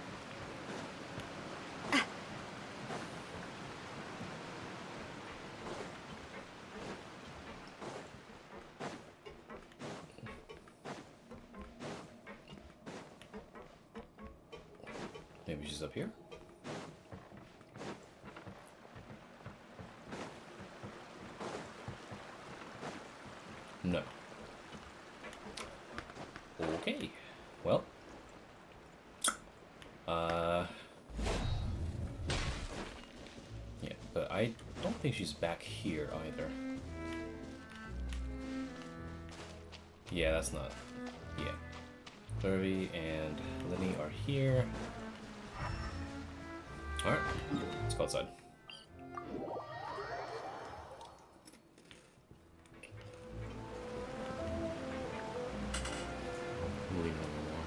Speaker 1: Maybe she's up here? No. Okay. Well. Yeah, but I don't think she's back here either. Yeah, that's not. Yeah. Clairy and Lenny are here. Alright, let's go outside. Moving on more.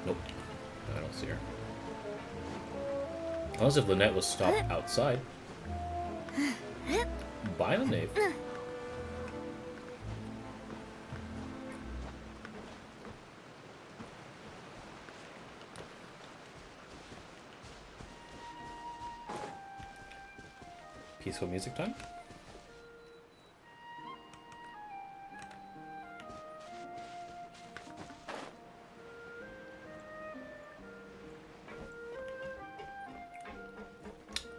Speaker 1: Nope, I don't see her. Unless if Lynette was stopped outside. By the Nave. Peaceful music time?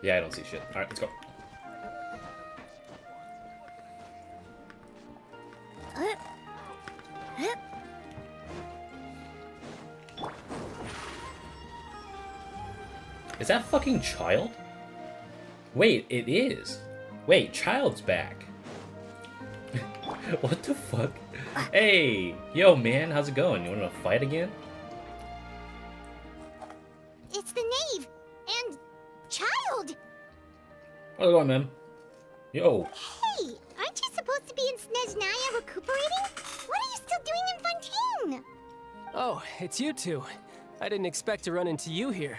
Speaker 1: Yeah, I don't see shit. Alright, let's go. Is that fucking Childe? Wait, it is. Wait, Childe's back. What the fuck? Hey, yo man, how's it going? You wanna fight again?
Speaker 2: It's the Nave and Childe.
Speaker 1: How's it going, man? Yo.
Speaker 2: Hey, aren't you supposed to be in Snezhnaya recuperating? What are you still doing in Fontaine?
Speaker 10: Oh, it's you two. I didn't expect to run into you here.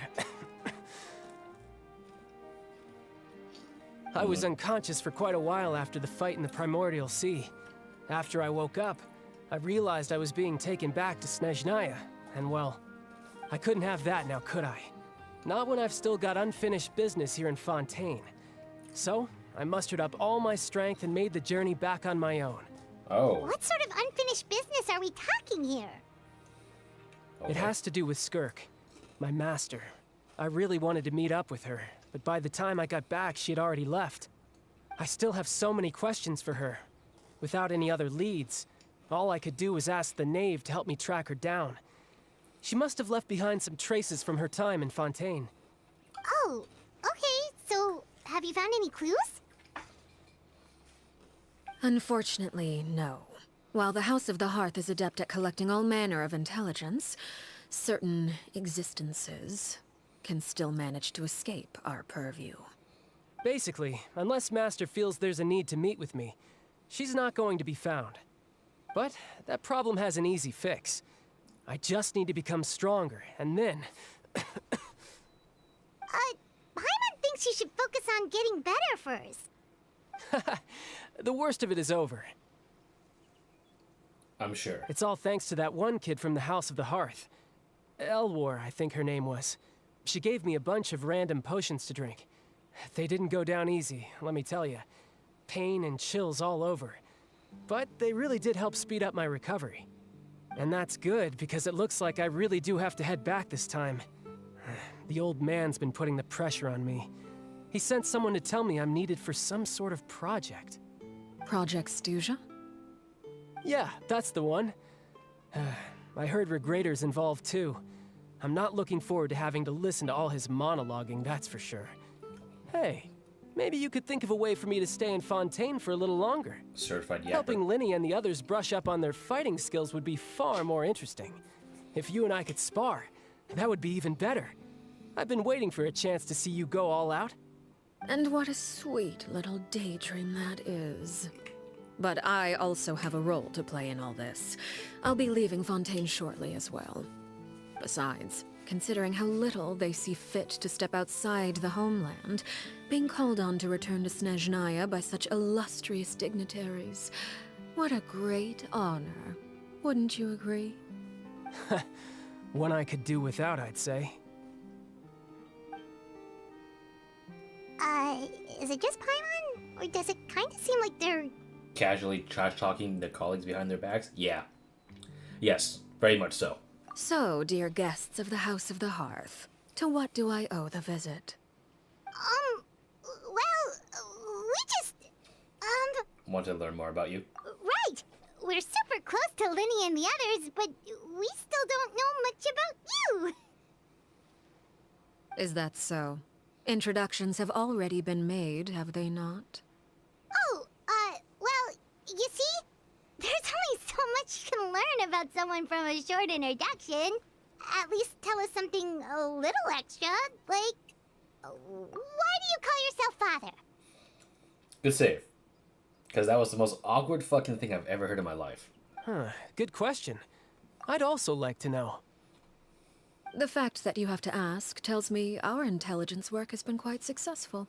Speaker 10: I was unconscious for quite a while after the fight in the Primordial Sea. After I woke up, I realized I was being taken back to Snezhnaya, and well, I couldn't have that now, could I? Not when I've still got unfinished business here in Fontaine. So, I mustered up all my strength and made the journey back on my own.
Speaker 1: Oh.
Speaker 2: What sort of unfinished business are we talking here?
Speaker 1: Okay.
Speaker 10: It has to do with Skirk, my master. I really wanted to meet up with her, but by the time I got back, she had already left. I still have so many questions for her. Without any other leads, all I could do was ask the Knave to help me track her down. She must have left behind some traces from her time in Fontaine.
Speaker 2: Oh, okay, so have you found any clues?
Speaker 3: Unfortunately, no. While the House of the Hearth is adept at collecting all manner of intelligence, certain existences can still manage to escape our purview.
Speaker 10: Basically, unless Master feels there's a need to meet with me, she's not going to be found. But that problem has an easy fix. I just need to become stronger, and then...
Speaker 2: Paimon thinks you should focus on getting better first.
Speaker 10: The worst of it is over.
Speaker 1: I'm sure.
Speaker 10: It's all thanks to that one kid from the House of the Hearth. Elwar, I think her name was. She gave me a bunch of random potions to drink. They didn't go down easy, let me tell you. Pain and chills all over. But they really did help speed up my recovery. And that's good, because it looks like I really do have to head back this time. The old man's been putting the pressure on me. He sent someone to tell me I'm needed for some sort of project.
Speaker 3: Project Stuja?
Speaker 10: Yeah, that's the one. I heard Regrader's involved too. I'm not looking forward to having to listen to all his monologuing, that's for sure. Hey, maybe you could think of a way for me to stay in Fontaine for a little longer.
Speaker 1: Certified yapper.
Speaker 10: Helping Linny and the others brush up on their fighting skills would be far more interesting. If you and I could spar, that would be even better. I've been waiting for a chance to see you go all out.
Speaker 3: And what a sweet little daydream that is. But I also have a role to play in all this. I'll be leaving Fontaine shortly as well. Besides, considering how little they see fit to step outside the homeland, being called on to return to Snezhnaya by such illustrious dignitaries, what a great honor. Wouldn't you agree?
Speaker 10: One I could do without, I'd say.
Speaker 2: Is it just Paimon? Or does it kind of seem like they're...
Speaker 1: Casually trash-talking their colleagues behind their backs? Yeah. Yes, very much so.
Speaker 3: So, dear guests of the House of the Hearth, to what do I owe the visit?
Speaker 2: Well, we just,
Speaker 1: Want to learn more about you?
Speaker 2: right. We're super close to Linny and the others, but we still don't know much about you.
Speaker 3: Is that so? Introductions have already been made, have they not?
Speaker 2: Oh, well, you see, there's only so much you can learn about someone from a short introduction. At least tell us something a little extra, like, why do you call yourself father?
Speaker 1: Good save. Because that was the most awkward fucking thing I've ever heard in my life.
Speaker 10: Huh, good question. I'd also like to know.
Speaker 3: The fact that you have to ask tells me our intelligence work has been quite successful.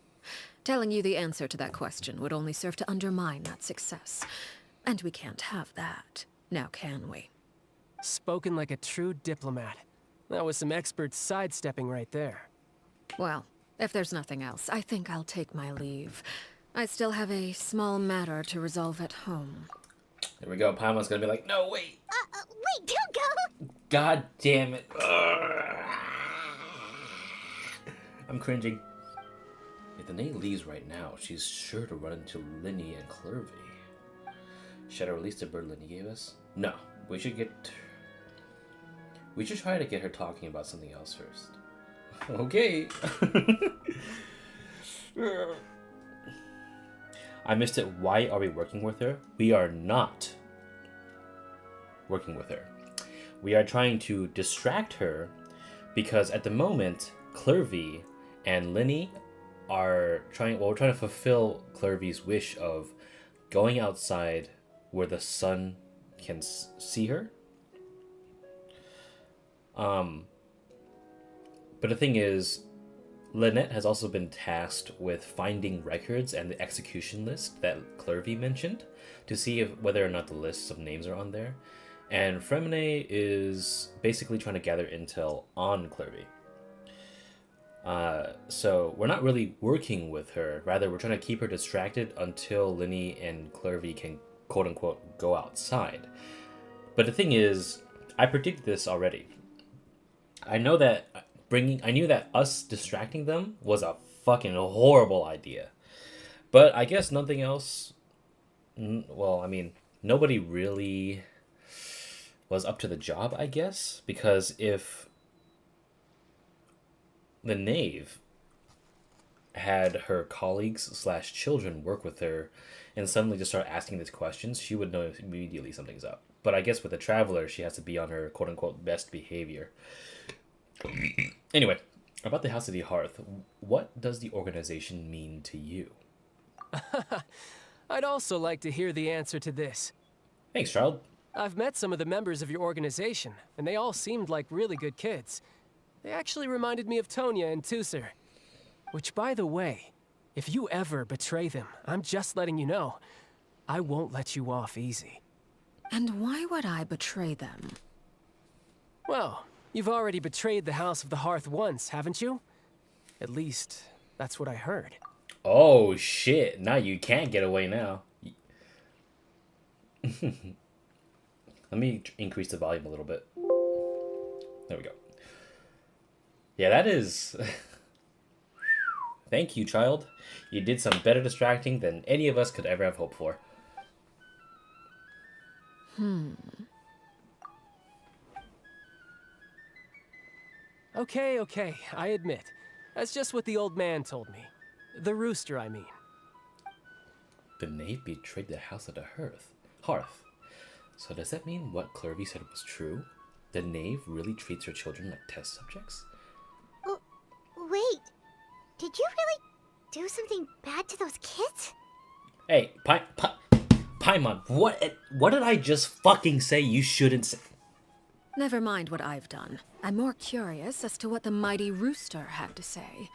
Speaker 3: Telling you the answer to that question would only serve to undermine that success. And we can't have that, now can we?
Speaker 10: Spoken like a true diplomat. That was some expert sidestepping right there.
Speaker 3: Well, if there's nothing else, I think I'll take my leave. I still have a small matter to resolve at home.
Speaker 1: There we go. Paimon's gonna be like, no, wait.
Speaker 2: Wait, don't go!
Speaker 1: God damn it. I'm cringing. If the Nate leaves right now, she's sure to run into Linny and Clairy. Should I release the bird Linny gave us? No. We should try to get her talking about something else first. Okay. I missed it. Why are we working with her? We are not working with her. We are trying to distract her because at the moment, Clairy and Linny are trying. Well, we're trying to fulfill Clairy's wish of going outside where the sun can see her. But the thing is, Lynette has also been tasked with finding records and the execution list that Clairy mentioned to see whether or not the lists of names are on there. And Freminet is basically trying to gather intel on Clairy. So we're not really working with her. Rather, we're trying to keep her distracted until Linny and Clairy can quote-unquote go outside. But the thing is, I predicted this already. I knew that us distracting them was a fucking horrible idea. But I guess nothing else. Well, I mean, nobody really was up to the job, I guess, because if the Nave had her colleagues / children work with her and suddenly just start asking these questions, she would know immediately something's up. But I guess with the Traveler, she has to be on her quote-unquote best behavior. Anyway, about the House of the Hearth, what does the organization mean to you?
Speaker 10: I'd also like to hear the answer to this.
Speaker 1: Thanks, Childe.
Speaker 10: I've met some of the members of your organization, and they all seemed like really good kids. They actually reminded me of Tonya and Tusser. Which, by the way, if you ever betray them, I'm just letting you know, I won't let you off easy.
Speaker 3: And why would I betray them?
Speaker 10: Well, you've already betrayed the House of the Hearth once, haven't you? At least, that's what I heard.
Speaker 1: Oh, shit. Now you can't get away now. Let me increase the volume a little bit. There we go. Yeah, that is... Thank you, Childe. You did some better distracting than any of us could ever have hoped for.
Speaker 10: Okay, I admit. That's just what the old man told me. The rooster, I mean.
Speaker 1: The Knave betrayed the House of the Hearth. So does that mean what Clairy said was true? The Knave really treats her children like test subjects?
Speaker 2: Oh, wait. Did you really do something bad to those kids?
Speaker 1: Hey, Paimon, what did I just fucking say you shouldn't say?
Speaker 3: Never mind what I've done. I'm more curious as to what the mighty rooster had to say.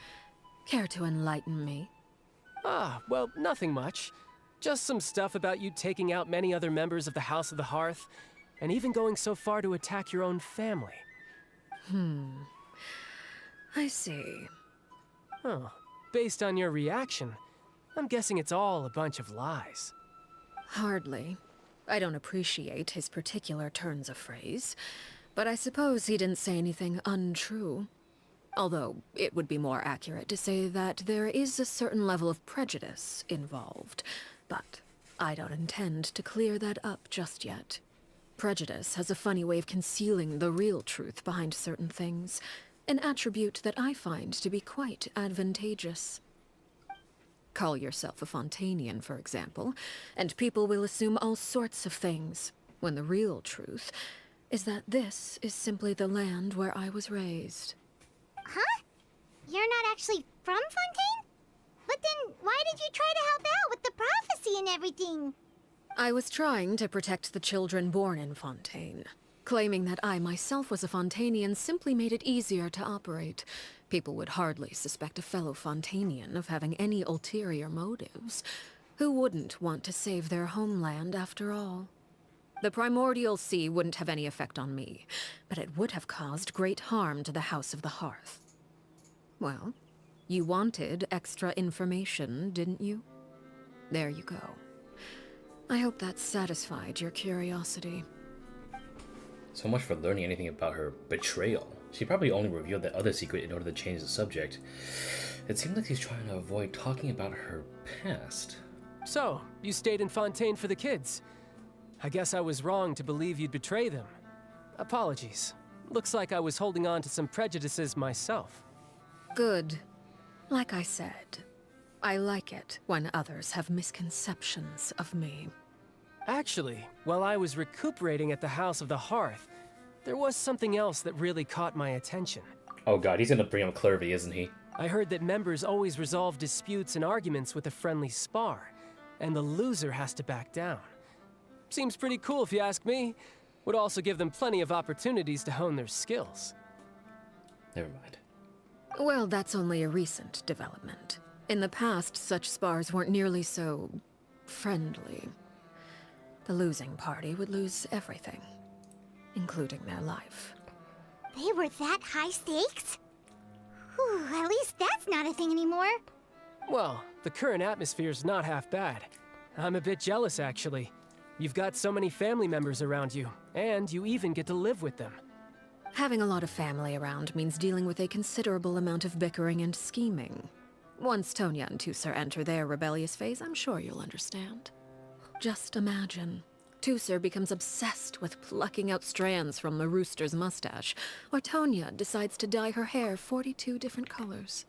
Speaker 3: Care to enlighten me?
Speaker 10: Well, nothing much. Just some stuff about you taking out many other members of the House of the Hearth, and even going so far to attack your own family.
Speaker 3: I see.
Speaker 10: Oh, based on your reaction, I'm guessing it's all a bunch of lies.
Speaker 3: Hardly. I don't appreciate his particular turns of phrase, but I suppose he didn't say anything untrue. Although, it would be more accurate to say that there is a certain level of prejudice involved, but I don't intend to clear that up just yet. Prejudice has a funny way of concealing the real truth behind certain things, an attribute that I find to be quite advantageous. Call yourself a Fontanian, for example, and people will assume all sorts of things, when the real truth is that this is simply the land where I was raised.
Speaker 2: Huh? You're not actually from Fontaine? But then why did you try to help out with the prophecy and everything?
Speaker 3: I was trying to protect the children born in Fontaine. Claiming that I myself was a Fontanian simply made it easier to operate. People would hardly suspect a fellow Fontanian of having any ulterior motives. Who wouldn't want to save their homeland after all? The primordial sea wouldn't have any effect on me, but it would have caused great harm to the House of the Hearth. Well, you wanted extra information, didn't you? There you go. I hope that satisfied your curiosity.
Speaker 1: So much for learning anything about her betrayal. She probably only revealed that other secret in order to change the subject. It seems like she's trying to avoid talking about her past.
Speaker 10: So, you stayed in Fontaine for the kids. I guess I was wrong to believe you'd betray them. Apologies. Looks like I was holding on to some prejudices myself.
Speaker 3: Good. Like I said, I like it when others have misconceptions of me.
Speaker 10: Actually, while I was recuperating at the House of the Hearth, there was something else that really caught my attention.
Speaker 1: Oh god, he's gonna bring up Clairy, isn't he?
Speaker 10: I heard that members always resolve disputes and arguments with a friendly spar, and the loser has to back down. Seems pretty cool if you ask me. Would also give them plenty of opportunities to hone their skills.
Speaker 1: Never mind.
Speaker 3: Well, that's only a recent development. In the past, such spars weren't nearly so friendly. The losing party would lose everything, including their life.
Speaker 2: They were that high stakes? Whew, at least that's not a thing anymore.
Speaker 10: Well, the current atmosphere's not half bad. I'm a bit jealous, actually. You've got so many family members around you, and you even get to live with them.
Speaker 3: Having a lot of family around means dealing with a considerable amount of bickering and scheming. Once Tonya and Tusser enter their rebellious phase, I'm sure you'll understand. Just imagine. Tusser becomes obsessed with plucking out strands from the rooster's mustache, or Tonya decides to dye her hair 42 different colors.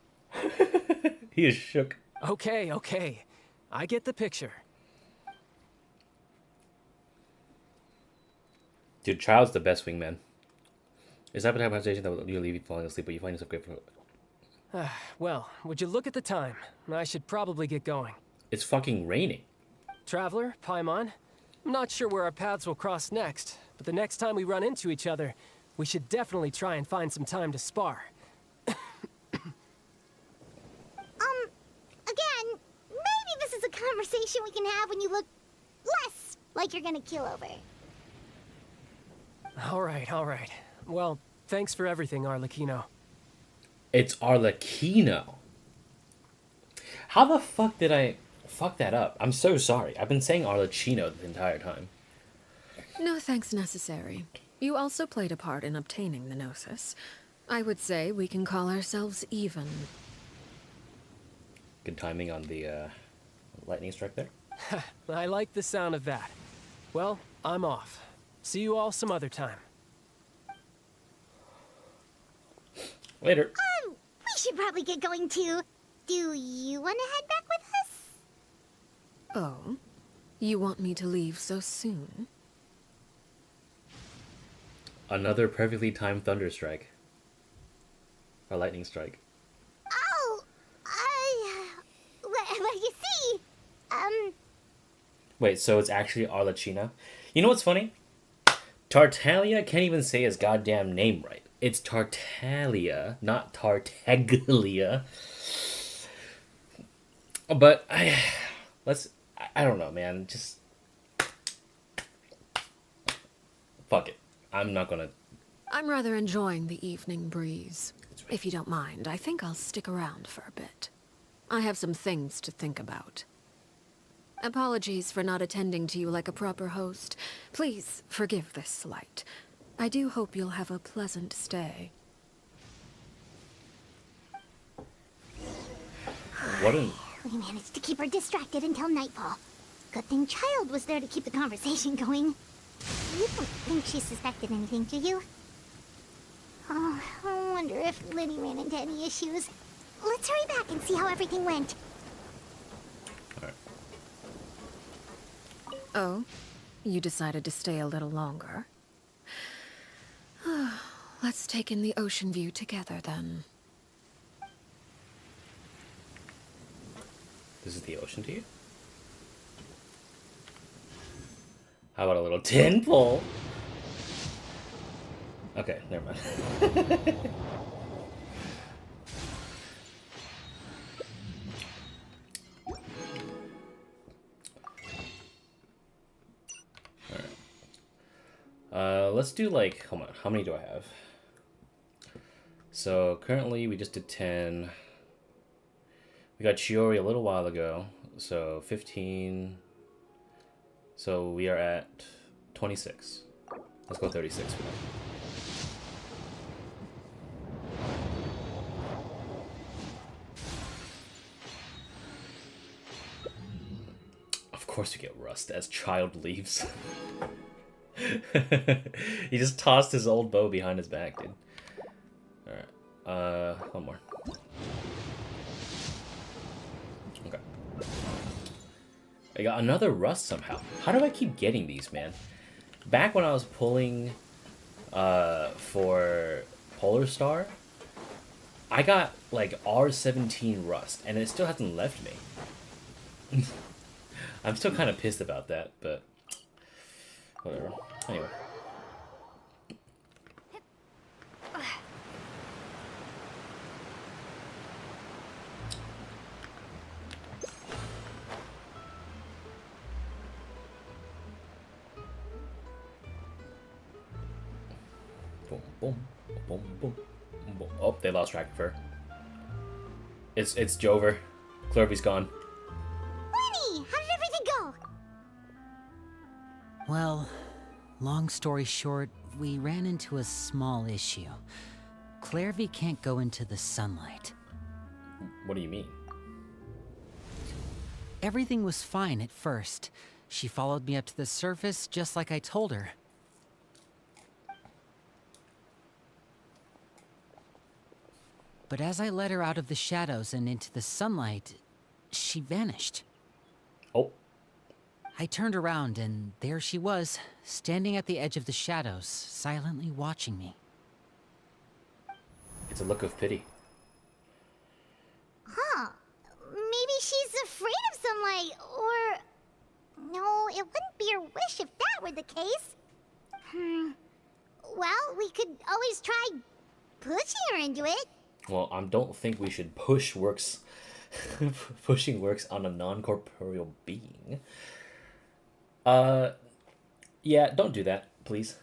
Speaker 1: He is shook.
Speaker 10: Okay. I get the picture.
Speaker 1: Dude, Child's the best wingman. Is that the type of conversation that will you leave you falling asleep, but you find yourself grateful?
Speaker 10: Well, would you look at the time? I should probably get going.
Speaker 1: It's fucking raining.
Speaker 10: Traveler, Paimon, I'm not sure where our paths will cross next, but the next time we run into each other, we should definitely try and find some time to spar.
Speaker 2: Again, maybe this is a conversation we can have when you look less like you're gonna kill over.
Speaker 10: All right. Well, thanks for everything, Arlecchino.
Speaker 1: It's Arlecchino. How the fuck did I fuck that up? I'm so sorry. I've been saying Arlecchino the entire time.
Speaker 3: No thanks necessary. You also played a part in obtaining the Gnosis. I would say we can call ourselves even.
Speaker 1: Good timing on the lightning strike there.
Speaker 10: I like the sound of that. Well, I'm off. See you all some other time.
Speaker 1: Later.
Speaker 2: We should probably get going too. Do you want to head back with us?
Speaker 3: Oh? You want me to leave so soon?
Speaker 1: Another perfectly timed thunder strike. Or lightning strike.
Speaker 2: Oh, well, you see,
Speaker 1: Wait, so it's actually Arlecchino? You know what's funny? Tartaglia can't even say his goddamn name right. It's Tartaglia, not Tartaglia. But I don't know, man. Just fuck it. I'm not gonna.
Speaker 3: I'm rather enjoying the evening breeze. If you don't mind, I think I'll stick around for a bit. I have some things to think about. Apologies for not attending to you like a proper host. Please forgive this slight. I do hope you'll have a pleasant stay.
Speaker 1: What an.
Speaker 2: we managed to keep her distracted until nightfall. Good thing Childe was there to keep the conversation going. You don't think she suspected anything, do you? Oh, I wonder if Liddy ran into any issues. Let's hurry back and see how everything went.
Speaker 3: Oh? You decided to stay a little longer? Let's take in the ocean view together, then.
Speaker 1: This is the ocean to you? How about a little tin pole? Okay, never mind. Let's do like, hold on, how many do I have? So currently we just did 10. We got Chiori a little while ago, so 15. So we are at 26. Let's go 36 for now. Of course we get Rust as Childe leaves. He just tossed his old bow behind his back, dude. Alright. One more. I got another rust somehow. How do I keep getting these, man? Back when I was pulling for Polar Star, I got like R17 rust, and it still hasn't left me. I'm still kind of pissed about that, but whatever. Anyway. Boom, boom, boom, boom, boom. Oh, they lost track of her. It's Jover. Clairy's gone.
Speaker 2: Lenny, how did everything go?
Speaker 4: Well, long story short, we ran into a small issue. Clairy can't go into the sunlight.
Speaker 1: What do you mean?
Speaker 4: Everything was fine at first. She followed me up to the surface just like I told her. But as I led her out of the shadows and into the sunlight, she vanished.
Speaker 1: Oh.
Speaker 4: I turned around and there she was, standing at the edge of the shadows, silently watching me.
Speaker 1: It's a look of pity.
Speaker 2: Huh. Maybe she's afraid of sunlight, or... No, it wouldn't be her wish if that were the case. Well, we could always try pushing her into it.
Speaker 1: Well, I don't think we should push works... pushing works on a non-corporeal being. Yeah, don't do that, please.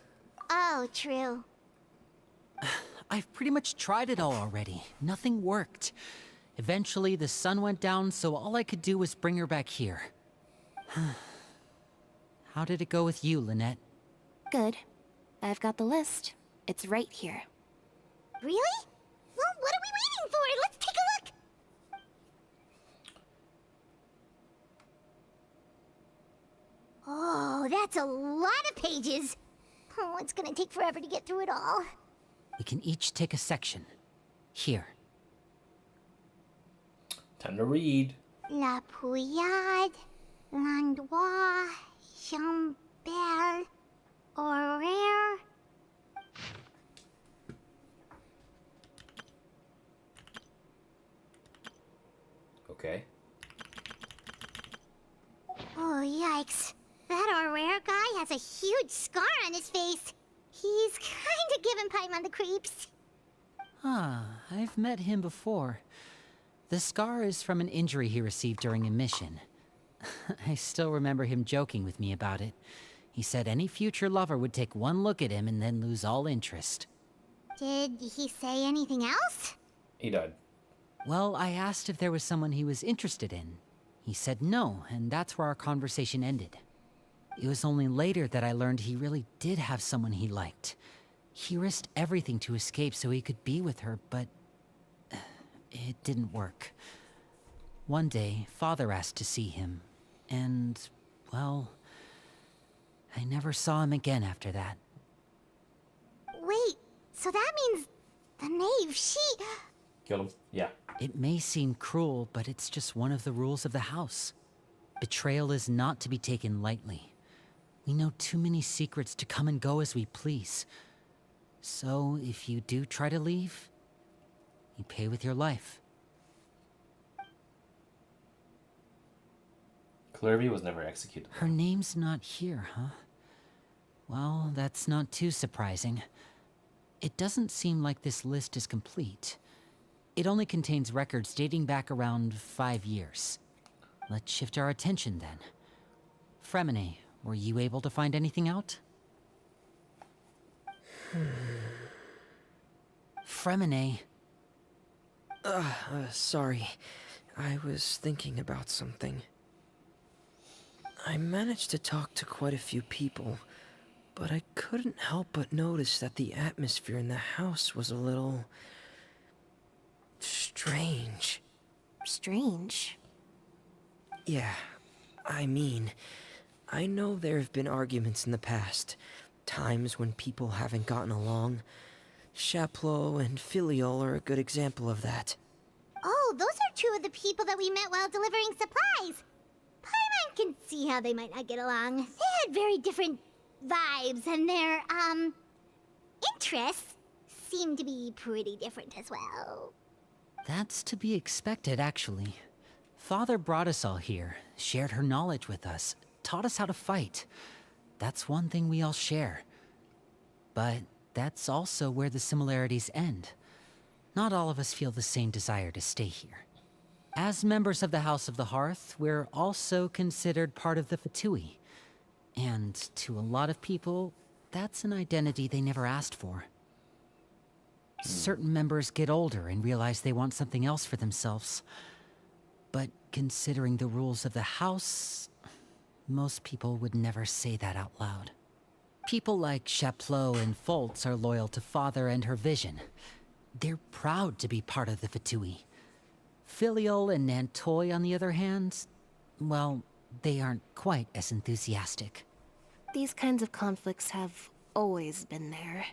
Speaker 2: Oh, true.
Speaker 4: I've pretty much tried it all already. Nothing worked. Eventually, the sun went down, so all I could do was bring her back here. How did it go with you, Lynette?
Speaker 7: Good. I've got the list. It's right here.
Speaker 2: Really? Well, what are we waiting for? Let's take a look! Oh, that's a lot of pages. Oh, it's gonna take forever to get through it all.
Speaker 4: We can each take a section. Here.
Speaker 1: Time to read.
Speaker 2: La Pouillade, l'endroit, Chambel, horaire.
Speaker 1: Okay.
Speaker 2: Oh, yikes. That horaire guy has a huge scar on his face. He's kinda giving Paimon the creeps.
Speaker 4: I've met him before. The scar is from an injury he received during a mission. I still remember him joking with me about it. He said any future lover would take one look at him and then lose all interest.
Speaker 2: Did he say anything else?
Speaker 1: He died.
Speaker 4: Well, I asked if there was someone he was interested in. He said no, and that's where our conversation ended. It was only later that I learned he really did have someone he liked. He risked everything to escape so he could be with her, but it didn't work. One day, Father asked to see him, and, well, I never saw him again after that.
Speaker 2: Wait, so that means the Knave, she...
Speaker 1: Killed him? Yeah.
Speaker 4: It may seem cruel, but it's just one of the rules of the house. Betrayal is not to be taken lightly. We know too many secrets to come and go as we please. So, if you do try to leave, you pay with your life.
Speaker 1: Clairy was never executed.
Speaker 4: Her name's not here, huh? Well, that's not too surprising. It doesn't seem like this list is complete. It only contains records dating back around 5 years. Let's shift our attention then. Freminet, were you able to find anything out? Freminet.
Speaker 9: Sorry. I was thinking about something. I managed to talk to quite a few people, but I couldn't help but notice that the atmosphere in the house was a little... strange.
Speaker 7: Strange.
Speaker 9: Yeah, I mean, I know there have been arguments in the past, times when people haven't gotten along. Chaplot and Filial are a good example of that.
Speaker 2: Oh, those are two of the people that we met while delivering supplies. Paimon can see how they might not get along. They had very different vibes, and their, interests seem to be pretty different as well.
Speaker 4: That's to be expected, actually. Father brought us all here, shared her knowledge with us, taught us how to fight. That's one thing we all share. But that's also where the similarities end. Not all of us feel the same desire to stay here. As members of the House of the Hearth, we're also considered part of the Fatui. And to a lot of people, that's an identity they never asked for. Certain members get older and realize they want something else for themselves. But considering the rules of the House, most people would never say that out loud. People like Chaplot and Foltz are loyal to Father and her vision. They're proud to be part of the Fatui. Filial and Nantoy, on the other hand, well, they aren't quite as enthusiastic.
Speaker 7: These kinds of conflicts have always been there.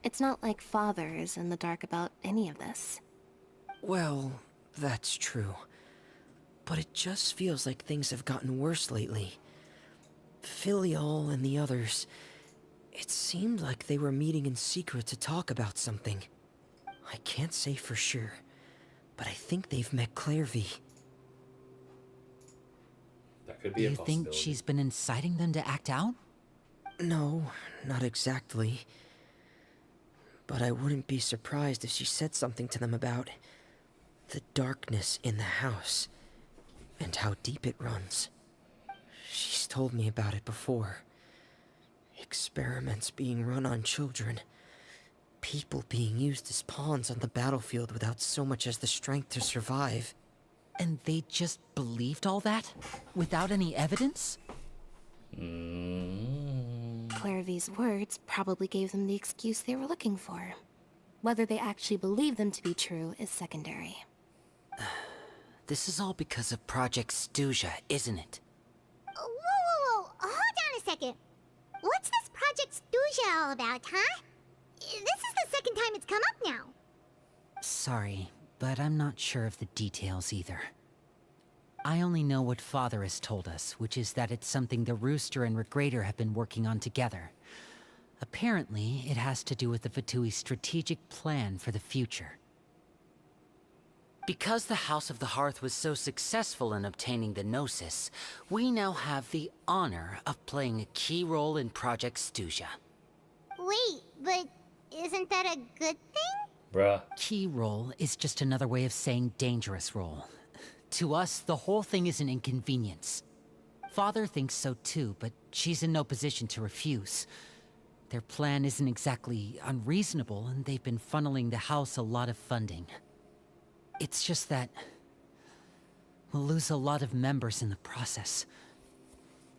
Speaker 7: It's not like Father is in the dark about any of this.
Speaker 9: Well, that's true. But it just feels like things have gotten worse lately. Filial and the others, it seemed like they were meeting in secret to talk about something. I can't say for sure, but I think they've met Clairy.
Speaker 1: That could
Speaker 4: Do
Speaker 1: be a
Speaker 4: you think
Speaker 1: possibility.
Speaker 4: she's been inciting them to act out?
Speaker 9: No, not exactly. But I wouldn't be surprised if she said something to them about the darkness in the house and how deep it runs. She's told me about it before. Experiments being run on children. People being used as pawns on the battlefield without so much as the strength to survive.
Speaker 4: And they just believed all that? Without any evidence?
Speaker 7: Clairvy's words probably gave them the excuse they were looking for. Whether they actually believe them to be true is secondary.
Speaker 4: This is all because of Project Stuja, isn't it?
Speaker 2: Whoa. Hold on a second. What's this Project Stuja all about, huh? This is the second time it's come up now.
Speaker 4: Sorry, but I'm not sure of the details either. I only know what Father has told us, which is that it's something the Rooster and Regrader have been working on together. Apparently, it has to do with the Fatui's strategic plan for the future. Because the House of the Hearth was so successful in obtaining the Gnosis, we now have the honor of playing a key role in Project Stuja.
Speaker 2: Wait, but isn't that a good thing?
Speaker 1: Bruh.
Speaker 4: Key role is just another way of saying dangerous role. To us, the whole thing is an inconvenience. Father thinks so too, but she's in no position to refuse. Their plan isn't exactly unreasonable, and they've been funneling the house a lot of funding. It's just that we'll lose a lot of members in the process.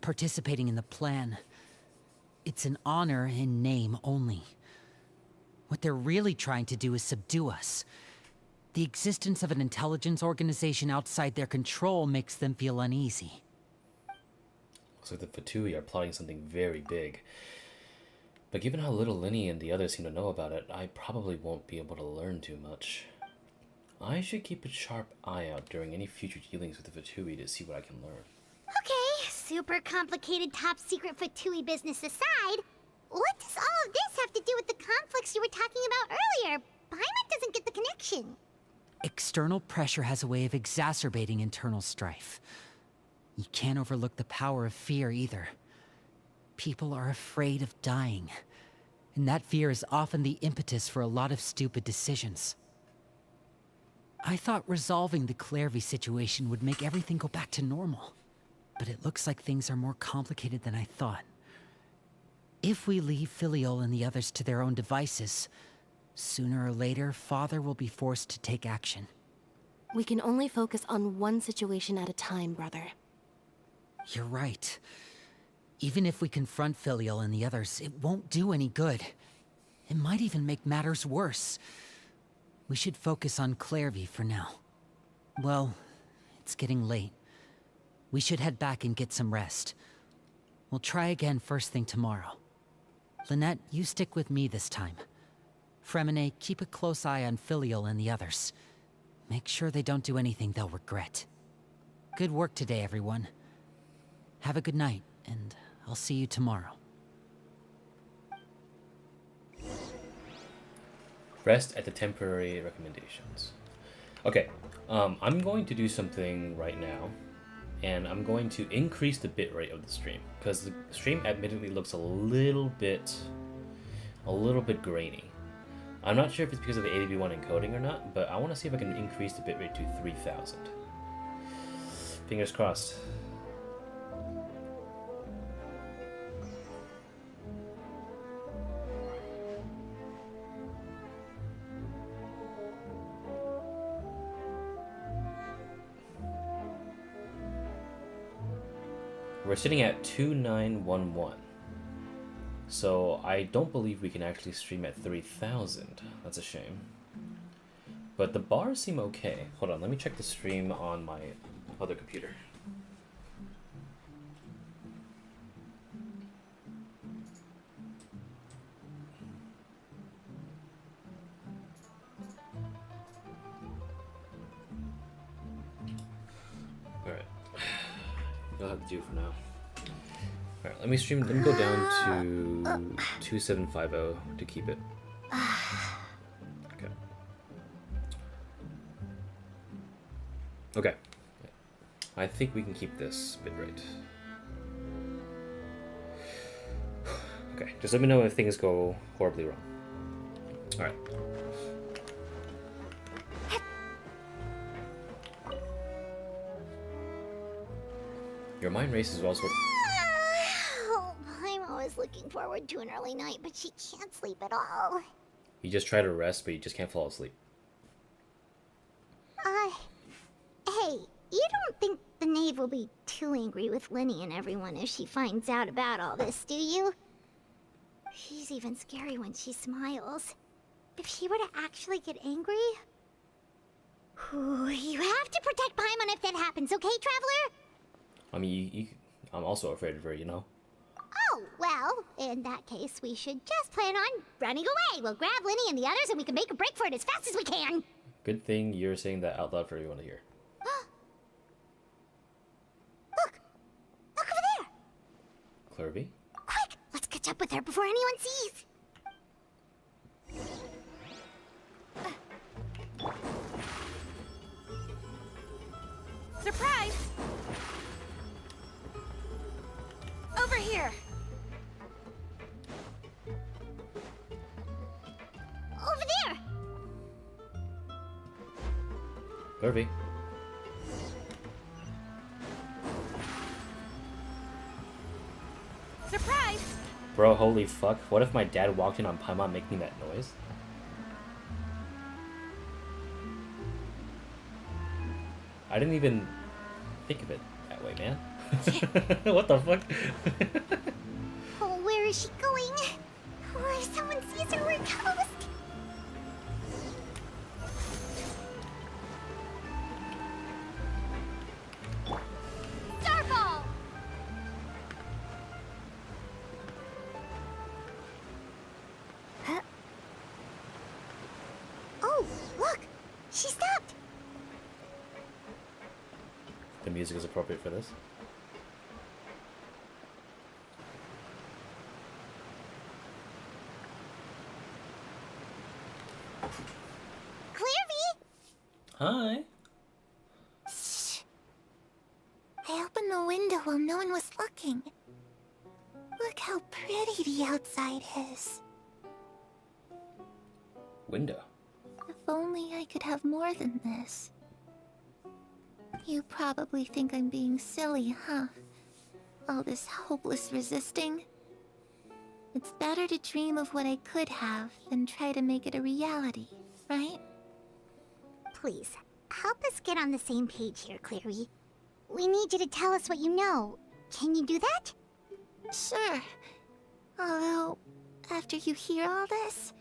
Speaker 4: Participating in the plan, it's an honor in name only. What they're really trying to do is subdue us. The existence of an intelligence organization outside their control makes them feel uneasy.
Speaker 1: Looks like the Fatui are plotting something very big. But given how little Linny and the others seem to know about it, I probably won't be able to learn too much. I should keep a sharp eye out during any future dealings with the Fatui to see what I can learn.
Speaker 2: Okay, super complicated top secret Fatui business aside, what does all of this have to do with the conflicts you were talking about earlier? Paimon doesn't get the connection.
Speaker 4: External pressure has a way of exacerbating internal strife. You can't overlook the power of fear either. People are afraid of dying, and that fear is often the impetus for a lot of stupid decisions. I thought resolving the Clairvy situation would make everything go back to normal, but it looks like things are more complicated than I thought. If we leave Filial and the others to their own devices, sooner or later, Father will be forced to take action.
Speaker 7: We can only focus on one situation at a time, brother.
Speaker 4: You're right. Even if we confront Filial and the others, it won't do any good. It might even make matters worse. We should focus on Clairvy for now. Well, it's getting late. We should head back and get some rest. We'll try again first thing tomorrow. Lynette, you stick with me this time. Freminet, keep a close eye on Filial and the others. Make sure they don't do anything they'll regret. Good work today, everyone. Have a good night, and I'll see you tomorrow.
Speaker 1: Rest at the temporary recommendations. Okay, I'm going to do something right now, and I'm going to increase the bitrate of the stream, because the stream admittedly looks a little bit grainy. I'm not sure if it's because of the ADB1 encoding or not, but I want to see if I can increase the bitrate to 3000. Fingers crossed. We're sitting at 2911. So I don't believe we can actually stream at 3000. That's a shame. But the bars seem okay. Hold on, let me check the stream on my other computer. Alright. You'll have to do for now. Alright, let me go down to 2750 to keep it. Okay. Okay. I think we can keep this bitrate. Okay, just let me know if things go horribly wrong. Alright. Your mind races also.
Speaker 2: I'm always looking forward to an early night, but she can't sleep at all.
Speaker 1: You just try to rest, but you just can't fall asleep.
Speaker 2: Hey, you don't think the Nave will be too angry with Lenny and everyone if she finds out about all this, do you? She's even scary when she smiles. If she were to actually get angry... You have to protect Paimon if that happens, okay, Traveler?
Speaker 1: I mean, I'm also afraid of her, you know?
Speaker 2: Oh, well, in that case, we should just plan on running away. We'll grab Lenny and the others and we can make a break for it as fast as we can.
Speaker 1: Good thing you're saying that out loud for everyone to hear.
Speaker 2: Look! Look over there!
Speaker 1: Clairy?
Speaker 2: Quick! Let's catch up with her before anyone sees! Surprise! Over here! Over there!
Speaker 1: Clairy?
Speaker 2: Surprise!
Speaker 1: Bro, holy fuck. What if my dad walked in on Paimon making that noise? I didn't even think of it that way, man. What the fuck?
Speaker 2: Oh, where is she going? Oh, if someone sees her, we're toast! Starball! Huh? Oh, look! She stopped!
Speaker 1: The music is appropriate for this.
Speaker 2: Clairy!
Speaker 1: Hi.
Speaker 6: Shh. I opened the window while no one was looking. Look how pretty the outside is.
Speaker 1: Window.
Speaker 6: If only I could have more than this. You probably think I'm being silly, huh? All this hopeless resisting. It's better to dream of what I could have than try to make it a reality, right?
Speaker 2: Please, help us get on the same page here, Clairy. We need you to tell us what you know. Can you do that?
Speaker 6: Sure. Although, after you hear all this,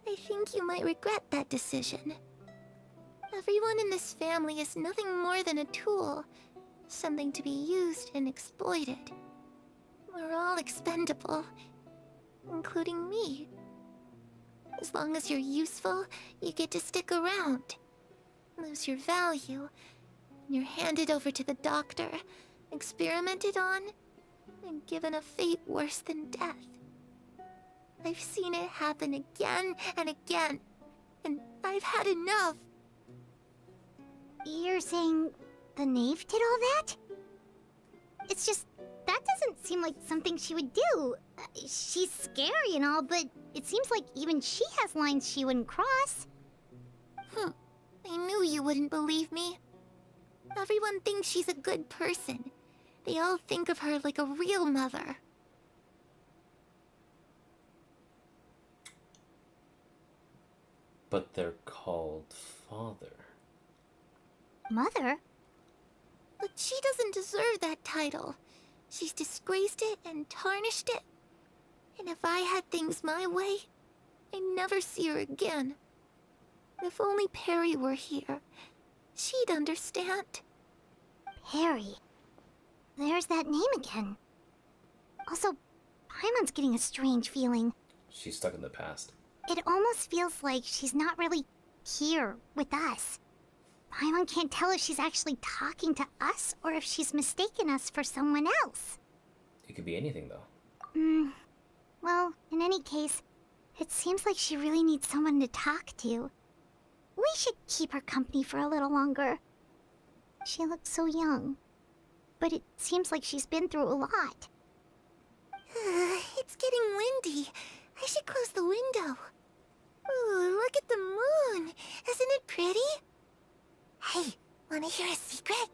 Speaker 6: I think you might regret that decision. Everyone in this family is nothing more than a tool. Something to be used and exploited. We're all expendable. Including me. As long as you're useful, you get to stick around. Lose your value, and you're handed over to the doctor, experimented on, and given a fate worse than death. I've seen it happen again and again, and I've had enough.
Speaker 2: You're saying the Knave did all that? It's just, that doesn't seem like something she would do. She's scary and all, but it seems like even she has lines she wouldn't cross.
Speaker 6: I knew you wouldn't believe me. Everyone thinks she's a good person. They all think of her like a real mother.
Speaker 1: But they're called father.
Speaker 2: Mother?
Speaker 6: But she doesn't deserve that title. She's disgraced it and tarnished it. And if I had things my way, I'd never see her again. If only Perry were here, she'd understand.
Speaker 2: Perry. There's that name again. Also, Paimon's getting a strange feeling.
Speaker 1: She's stuck in the past.
Speaker 2: It almost feels like she's not really here with us. Paimon can't tell if she's actually talking to us or if she's mistaken us for someone else.
Speaker 1: It could be anything, though.
Speaker 2: Well, in any case, it seems like she really needs someone to talk to. We should keep her company for a little longer. She looks so young, but it seems like she's been through a lot.
Speaker 6: It's getting windy. I should close the window. Ooh, look at the moon. Isn't it pretty? Hey, wanna hear a secret?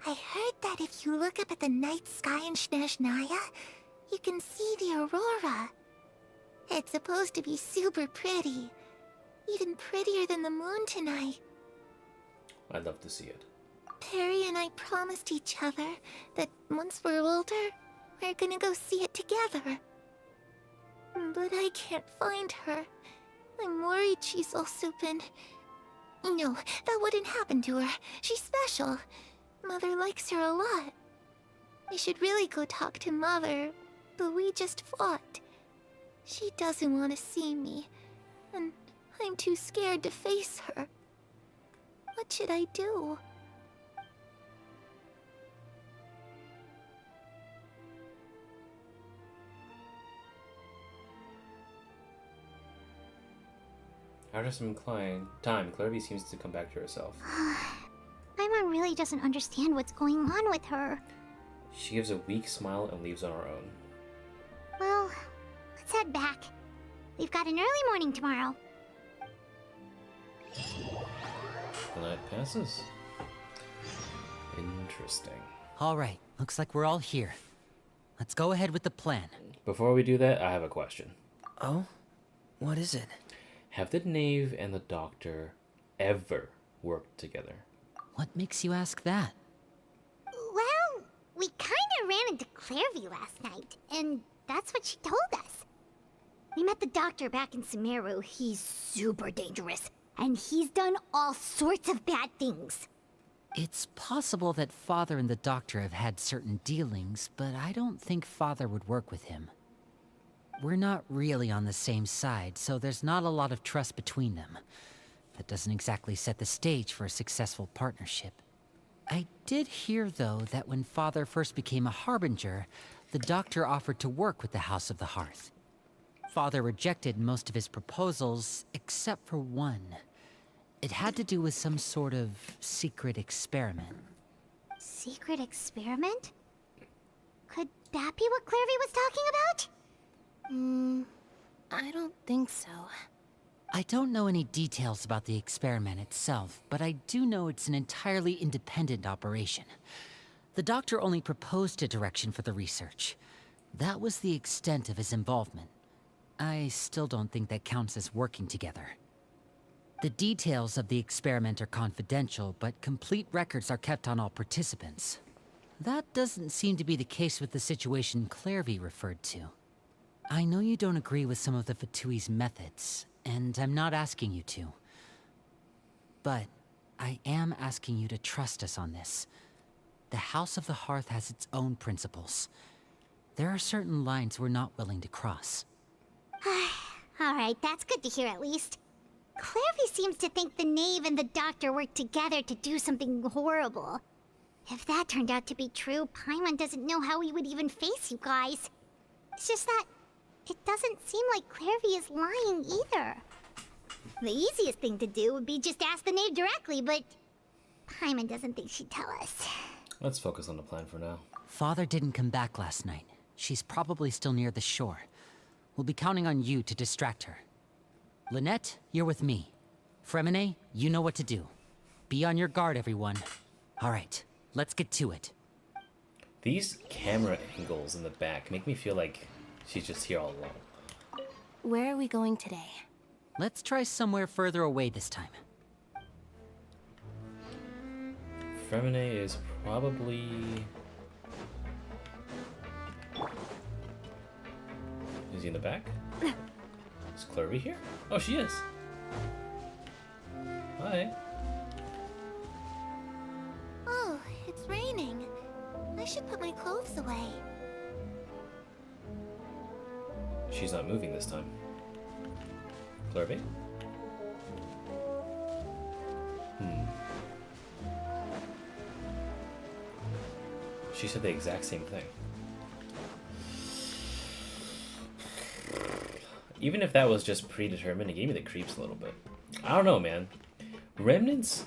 Speaker 6: I heard that if you look up at the night sky in Snezhnaya, you can see the aurora. It's supposed to be super pretty. Even prettier than the moon tonight.
Speaker 1: I'd love to see it.
Speaker 6: Perry and I promised each other that once we're older, we're gonna go see it together. But I can't find her. I'm worried she's also been... No, that wouldn't happen to her. She's special. Mother likes her a lot. I should really go talk to Mother, but we just fought. She doesn't want to see me, and I'm too scared to face her. What should I do?
Speaker 1: After some time, Clairy seems to come back to herself.
Speaker 2: Paimon really doesn't understand what's going on with her.
Speaker 1: She gives a weak smile and leaves on her own.
Speaker 2: Well, let's head back. We've got an early morning tomorrow.
Speaker 1: The night passes. Interesting.
Speaker 4: All right, looks like we're all here. Let's go ahead with the plan.
Speaker 1: Before we do that, I have a question.
Speaker 9: Oh? What is it?
Speaker 1: Have the Knave and the Doctor ever worked together?
Speaker 4: What makes you ask that?
Speaker 2: Well, we kinda ran into Clairvy last night, and that's what she told us. We met the Doctor back in Sumeru. He's super dangerous, and he's done all sorts of bad things.
Speaker 4: It's possible that Father and the Doctor have had certain dealings, but I don't think Father would work with him. We're not really on the same side, so there's not a lot of trust between them. That doesn't exactly set the stage for a successful partnership. I did hear, though, that when Father first became a Harbinger, the Doctor offered to work with the House of the Hearth. Father rejected most of his proposals, except for one. It had to do with some sort of secret experiment.
Speaker 2: Secret experiment? Could that be what Clairvy was talking about?
Speaker 7: I don't think so.
Speaker 4: I don't know any details about the experiment itself, but I do know it's an entirely independent operation. The Doctor only proposed a direction for the research. That was the extent of his involvement. I still don't think that counts as working together. The details of the experiment are confidential, but complete records are kept on all participants. That doesn't seem to be the case with the situation Clairvy referred to. I know you don't agree with some of the Fatui's methods, and I'm not asking you to. But I am asking you to trust us on this. The House of the Hearth has its own principles. There are certain lines we're not willing to cross.
Speaker 2: Alright, that's good to hear at least. Clairvy seems to think the Knave and the Doctor worked together to do something horrible. If that turned out to be true, Paimon doesn't know how he would even face you guys. It's just that it doesn't seem like Clairy is lying either. The easiest thing to do would be just ask the Knave directly, but Paimon doesn't think she'd tell us.
Speaker 1: Let's focus on the plan for now.
Speaker 4: Father didn't come back last night. She's probably still near the shore. We'll be counting on you to distract her. Lynette, you're with me. Freminet, you know what to do. Be on your guard, everyone. All right, let's get to it.
Speaker 1: These camera angles in the back make me feel like she's just here all along.
Speaker 7: Where are we going today?
Speaker 4: Let's try somewhere further away this time.
Speaker 1: Freminet is probably... Is he in the back? Is Clairy here? Oh, she is. Hi.
Speaker 6: Oh, it's raining. I should put my clothes away.
Speaker 1: She's not moving this time. Clairy? She said the exact same thing. Even if that was just predetermined, it gave me the creeps a little bit. I don't know, man. Remnants,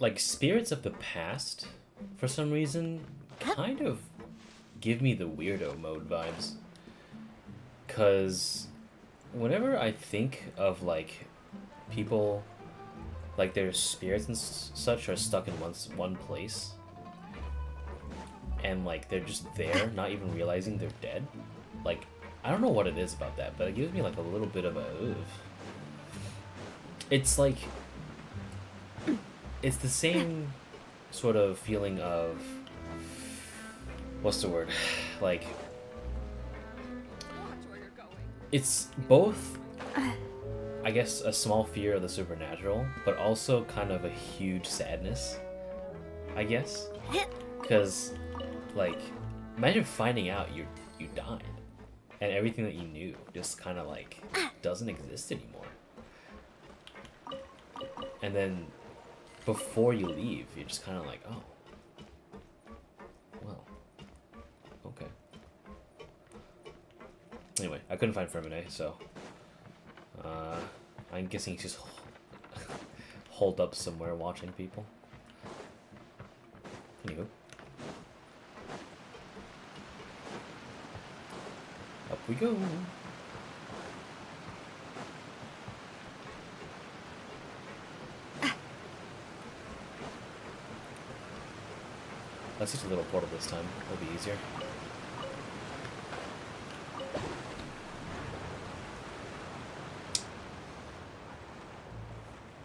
Speaker 1: like spirits of the past, for some reason, kind of give me the weirdo mode vibes. Cause whenever I think of like people, like their spirits and such are stuck in one place, and like they're just there, not even realizing they're dead. Like, I don't know what it is about that, but it gives me like a little bit of a ugh. It's like, it's the same sort of feeling of, what's the word? Like, it's both, I guess, a small fear of the supernatural, but also kind of a huge sadness, I guess. Because, like, imagine finding out you died, and everything that you knew just kind of like doesn't exist anymore. And then before you leave, you're just kind of like, oh, well, okay. Anyway, I couldn't find Freminet, so I'm guessing he's just holed up somewhere watching people. Anywho. Up we go. Let's use a little portal this time. It'll be easier.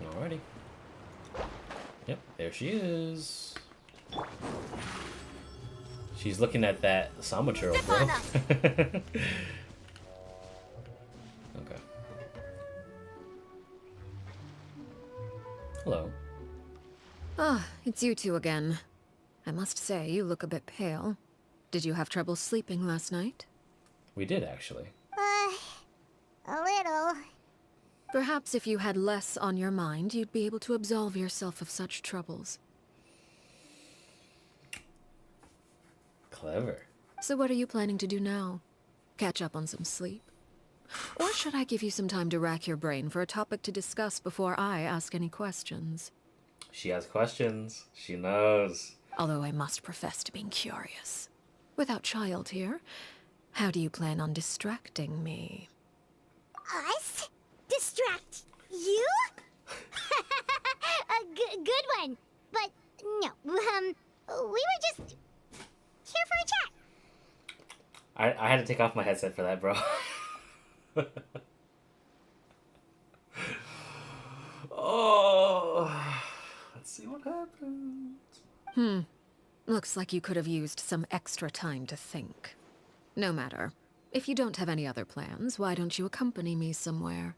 Speaker 1: Alrighty. Yep, there she is. She's looking at that Sama churl, bro. Okay. Hello.
Speaker 3: Ah, it's you two again. I must say, you look a bit pale. Did you have trouble sleeping last night?
Speaker 1: We did, actually.
Speaker 2: A little.
Speaker 3: Perhaps if you had less on your mind, you'd be able to absolve yourself of such troubles.
Speaker 1: Clever.
Speaker 3: So what are you planning to do now? Catch up on some sleep? Or should I give you some time to rack your brain for a topic to discuss before I ask any questions?
Speaker 1: She has questions. She knows.
Speaker 3: Although I must profess to being curious. Without Childe here, how do you plan on distracting me?
Speaker 2: Us? Distract you? Good one. But no, we were just here for a chat.
Speaker 1: I had to take off my headset for that, bro. Oh, let's see what happens.
Speaker 3: Looks like you could have used some extra time to think. No matter. If you don't have any other plans, why don't you accompany me somewhere?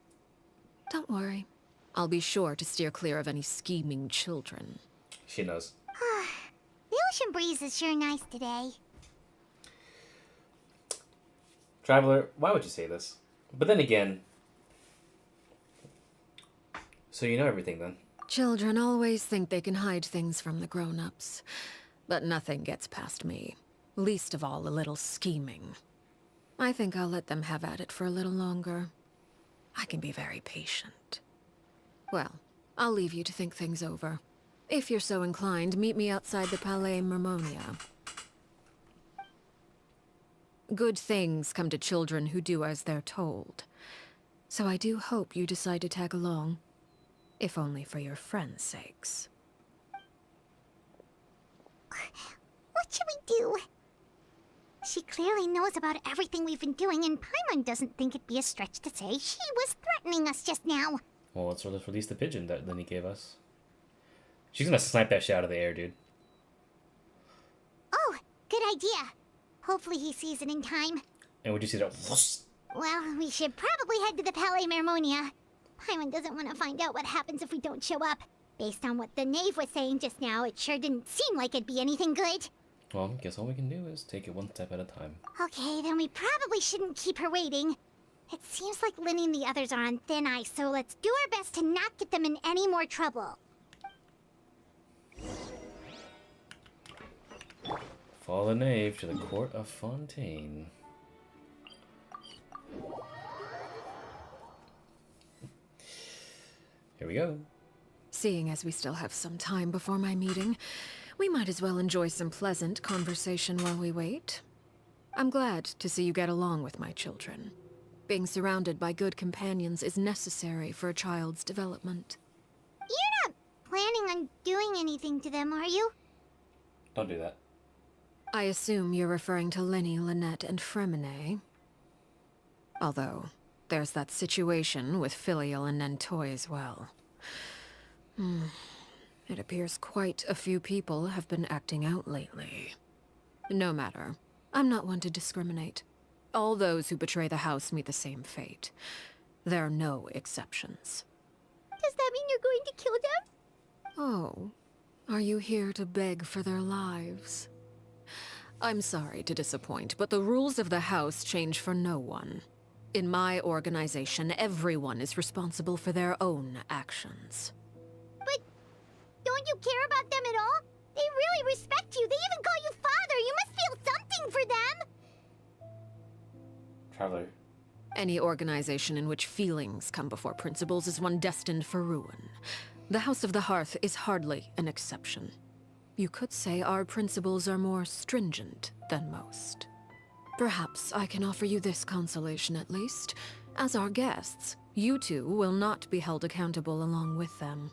Speaker 3: Don't worry. I'll be sure to steer clear of any scheming children.
Speaker 1: She knows.
Speaker 2: The ocean breeze is sure nice today.
Speaker 1: Traveler, why would you say this? But then again... So you know everything then?
Speaker 3: Children always think they can hide things from the grown-ups. But nothing gets past me. Least of all, a little scheming. I think I'll let them have at it for a little longer. I can be very patient. Well, I'll leave you to think things over. If you're so inclined, meet me outside the Palais Mermonia. Good things come to children who do as they're told. So I do hope you decide to tag along. If only for your friends' sakes.
Speaker 2: What should we do? She clearly knows about everything we've been doing, and Paimon doesn't think it'd be a stretch to say she was threatening us just now.
Speaker 1: Well, let's release the pigeon that Lenny gave us. She's gonna snipe that shit out of the air, dude.
Speaker 2: Oh, good idea. Hopefully he sees it in time.
Speaker 1: And would you see that?
Speaker 2: Well, we should probably head to the Palais Mermonia. Paimon doesn't want to find out what happens if we don't show up. Based on what the Knave was saying just now, it sure didn't seem like it'd be anything good.
Speaker 1: Well, guess all we can do is take it one step at a time.
Speaker 2: Okay, then we probably shouldn't keep her waiting. It seems like Linny and the others are on thin ice, so let's do our best to not get them in any more trouble.
Speaker 1: Follow the Knave to the court of Fontaine. Here we go.
Speaker 3: Seeing as we still have some time before my meeting, we might as well enjoy some pleasant conversation while we wait. I'm glad to see you get along with my children. Being surrounded by good companions is necessary for a child's development.
Speaker 2: You're not planning on doing anything to them, are you?
Speaker 1: Don't do that.
Speaker 3: I assume you're referring to Lenny, Lynette, and Freminet. Although, there's that situation with Filial and Nentoy as well. It appears quite a few people have been acting out lately. No matter. I'm not one to discriminate. All those who betray the house meet the same fate. There are no exceptions.
Speaker 2: Does that mean you're going to kill them?
Speaker 3: Oh, are you here to beg for their lives? I'm sorry to disappoint, but the rules of the house change for no one. In my organization, everyone is responsible for their own actions.
Speaker 2: But don't you care about them at all? They really respect you. They even call you father. You must feel something for them.
Speaker 1: Traveler.
Speaker 3: Any organization in which feelings come before principles is one destined for ruin. The House of the Hearth is hardly an exception. You could say our principles are more stringent than most. Perhaps I can offer you this consolation at least. As our guests, you two will not be held accountable along with them.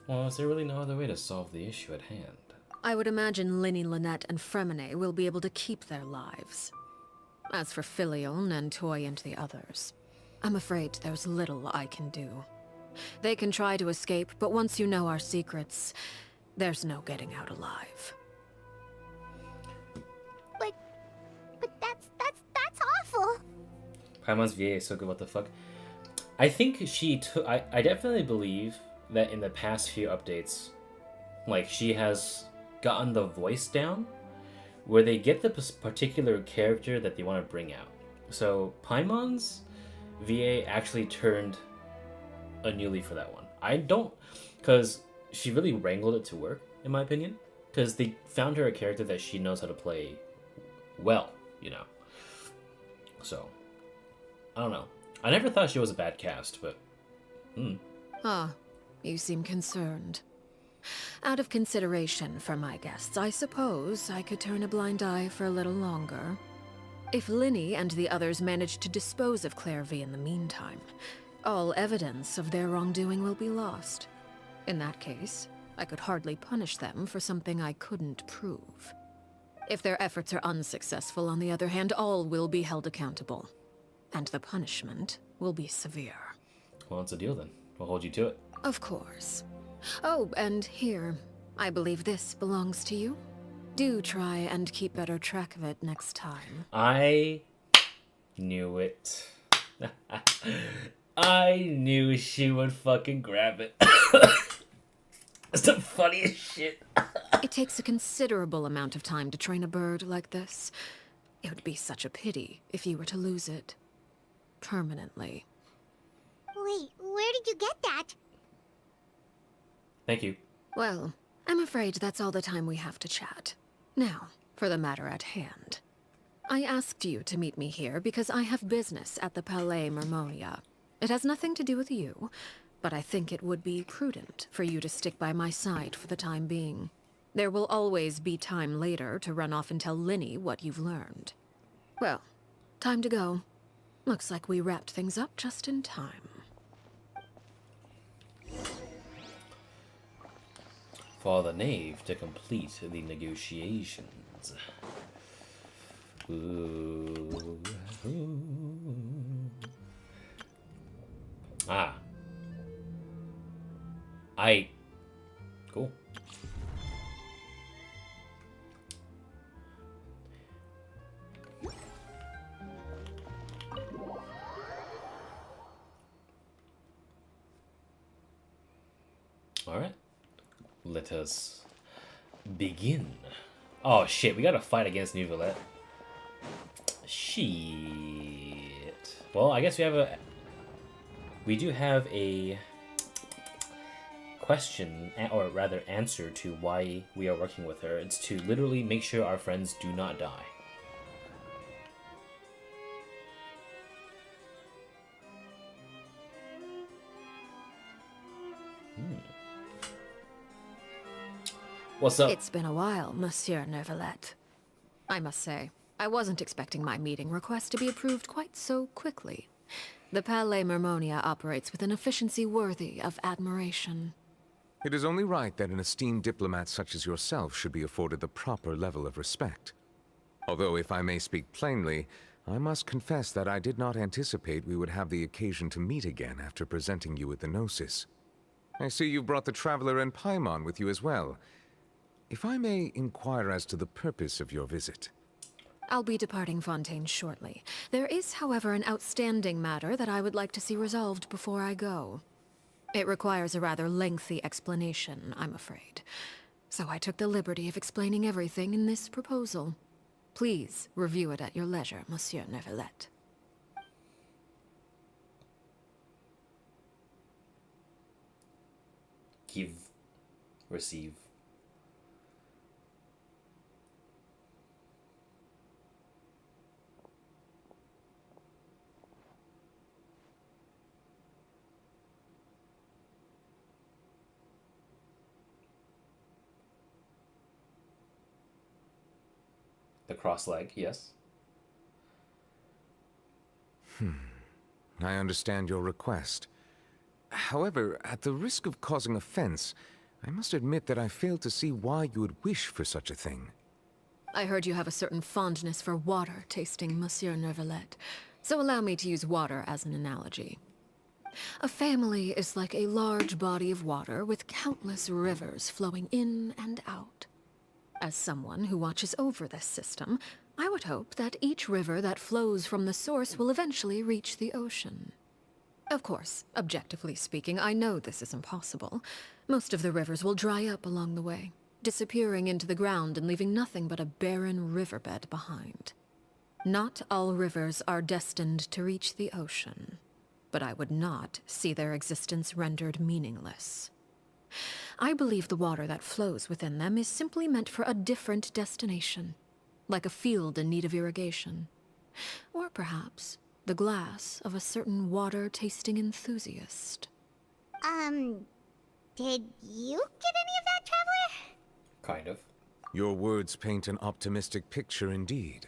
Speaker 1: Well, is there really no other way to solve the issue at hand?
Speaker 3: I would imagine Linny, Lynette, and Freminet will be able to keep their lives. As for Filial, Nentoy, and the others, I'm afraid there's little I can do. They can try to escape, but once you know our secrets, there's no getting out alive.
Speaker 2: But that's awful.
Speaker 1: Paimon's VA is so good, what the fuck? I think she took... I definitely believe that in the past few updates, like, she has gotten the voice down, where they get the particular character that they want to bring out. So, Paimon's VA actually turned a new leaf for that one. I don't... Because she really wrangled it to work, in my opinion. Because they found her a character that she knows how to play well, you know. So, I don't know. I never thought she was a bad cast, but...
Speaker 3: Ah, you seem concerned. Out of consideration for my guests, I suppose I could turn a blind eye for a little longer. If Linny and the others manage to dispose of Clairy in the meantime, all evidence of their wrongdoing will be lost. In that case, I could hardly punish them for something I couldn't prove. If their efforts are unsuccessful, on the other hand, all will be held accountable. And the punishment will be severe.
Speaker 1: Well, it's a deal then. We'll hold you to it.
Speaker 3: Of course. Oh, and here, I believe this belongs to you. Do try and keep better track of it next time.
Speaker 1: I knew it. I knew she would fucking grab it. It's the funniest shit.
Speaker 3: It takes a considerable amount of time to train a bird like this. It would be such a pity if you were to lose it. Permanently.
Speaker 2: Wait, where did you get that?
Speaker 1: Thank you.
Speaker 3: Well, I'm afraid that's all the time we have to chat. Now, for the matter at hand. I asked you to meet me here because I have business at the Palais Mermonia. It has nothing to do with you, but I think it would be prudent for you to stick by my side for the time being. There will always be time later to run off and tell Linny what you've learned. Well, time to go. Looks like we wrapped things up just in time.
Speaker 1: For the Knave to complete the negotiations. Ooh. Ah. Cool. All right. Let us begin. Oh shit, we gotta fight against Neuvillette. Shit. Well, I guess we do have a question, or rather answer to why we are working with her. It's to literally make sure our friends do not die. What's up?
Speaker 3: It's been a while, Monsieur Neuvillette. I must say, I wasn't expecting my meeting request to be approved quite so quickly. The Palais Mermonia operates with an efficiency worthy of admiration.
Speaker 11: It is only right that an esteemed diplomat such as yourself should be afforded the proper level of respect. Although, if I may speak plainly, I must confess that I did not anticipate we would have the occasion to meet again after presenting you with the Gnosis. I see you've brought the Traveler and Paimon with you as well. If I may inquire as to the purpose of your visit.
Speaker 3: I'll be departing Fontaine shortly. There is, however, an outstanding matter that I would like to see resolved before I go. It requires a rather lengthy explanation, I'm afraid. So I took the liberty of explaining everything in this proposal. Please review it at your leisure, Monsieur Neuvillette.
Speaker 1: Give, receive. The cross leg, yes.
Speaker 11: I understand your request. However, at the risk of causing offense, I must admit that I fail to see why you would wish for such a thing.
Speaker 3: I heard you have a certain fondness for water tasting, Monsieur Neuvillette, so allow me to use water as an analogy. A family is like a large body of water with countless rivers flowing in and out. As someone who watches over this system, I would hope that each river that flows from the source will eventually reach the ocean. Of course, objectively speaking, I know this is impossible. Most of the rivers will dry up along the way, disappearing into the ground and leaving nothing but a barren riverbed behind. Not all rivers are destined to reach the ocean, but I would not see their existence rendered meaningless. I believe the water that flows within them is simply meant for a different destination, like a field in need of irrigation. Or perhaps the glass of a certain water-tasting enthusiast.
Speaker 2: Did you get any of that, Traveler?
Speaker 1: Kind of.
Speaker 11: Your words paint an optimistic picture indeed.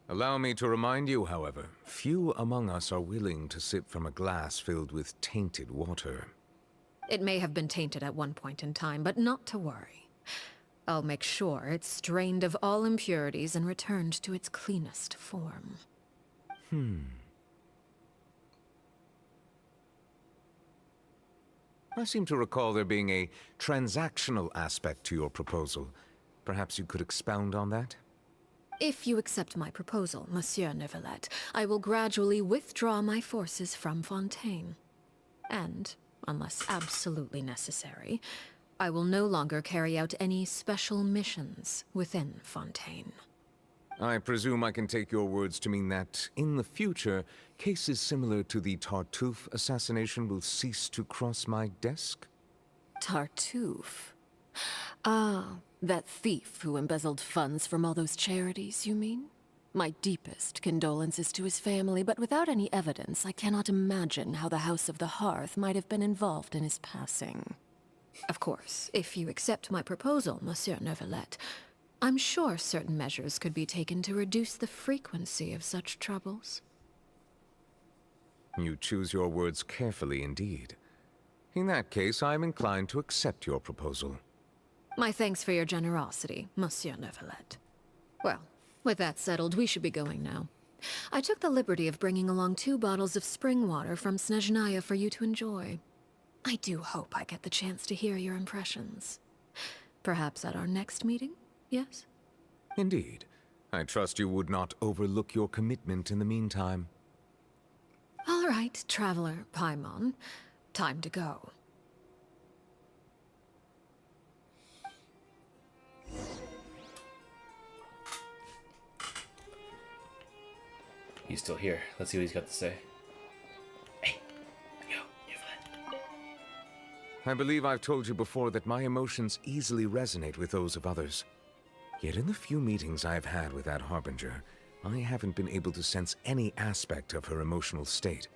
Speaker 11: Allow me to remind you, however, few among us are willing to sip from a glass filled with tainted water.
Speaker 3: It may have been tainted at one point in time, but not to worry. I'll make sure it's strained of all impurities and returned to its cleanest form.
Speaker 11: I seem to recall there being a transactional aspect to your proposal. Perhaps you could expound on that?
Speaker 3: If you accept my proposal, Monsieur Neuvillette, I will gradually withdraw my forces from Fontaine. And, unless absolutely necessary, I will no longer carry out any special missions within Fontaine.
Speaker 11: I presume I can take your words to mean that, in the future, cases similar to the Tartuffe assassination will cease to cross my desk?
Speaker 3: Tartuffe? Ah, that thief who embezzled funds from all those charities, you mean? My deepest condolences to his family, but without any evidence, I cannot imagine how the House of the Hearth might have been involved in his passing. Of course, if you accept my proposal, Monsieur Neuvillette, I'm sure certain measures could be taken to reduce the frequency of such troubles.
Speaker 11: You choose your words carefully indeed. In that case, I am inclined to accept your proposal.
Speaker 3: My thanks for your generosity, Monsieur Neuvillette. Well, with that settled, we should be going now. I took the liberty of bringing along 2 bottles of spring water from Snezhnaya for you to enjoy. I do hope I get the chance to hear your impressions. Perhaps at our next meeting, yes?
Speaker 11: Indeed. I trust you would not overlook your commitment in the meantime.
Speaker 3: All right, Traveler Paimon. Time to go.
Speaker 1: He's still here. Let's see what he's got to say. Hey, yo, Neuvillette.
Speaker 11: I believe I've told you before that my emotions easily resonate with those of others. Yet in the few meetings I've had with that Harbinger, I haven't been able to sense any aspect of her emotional state.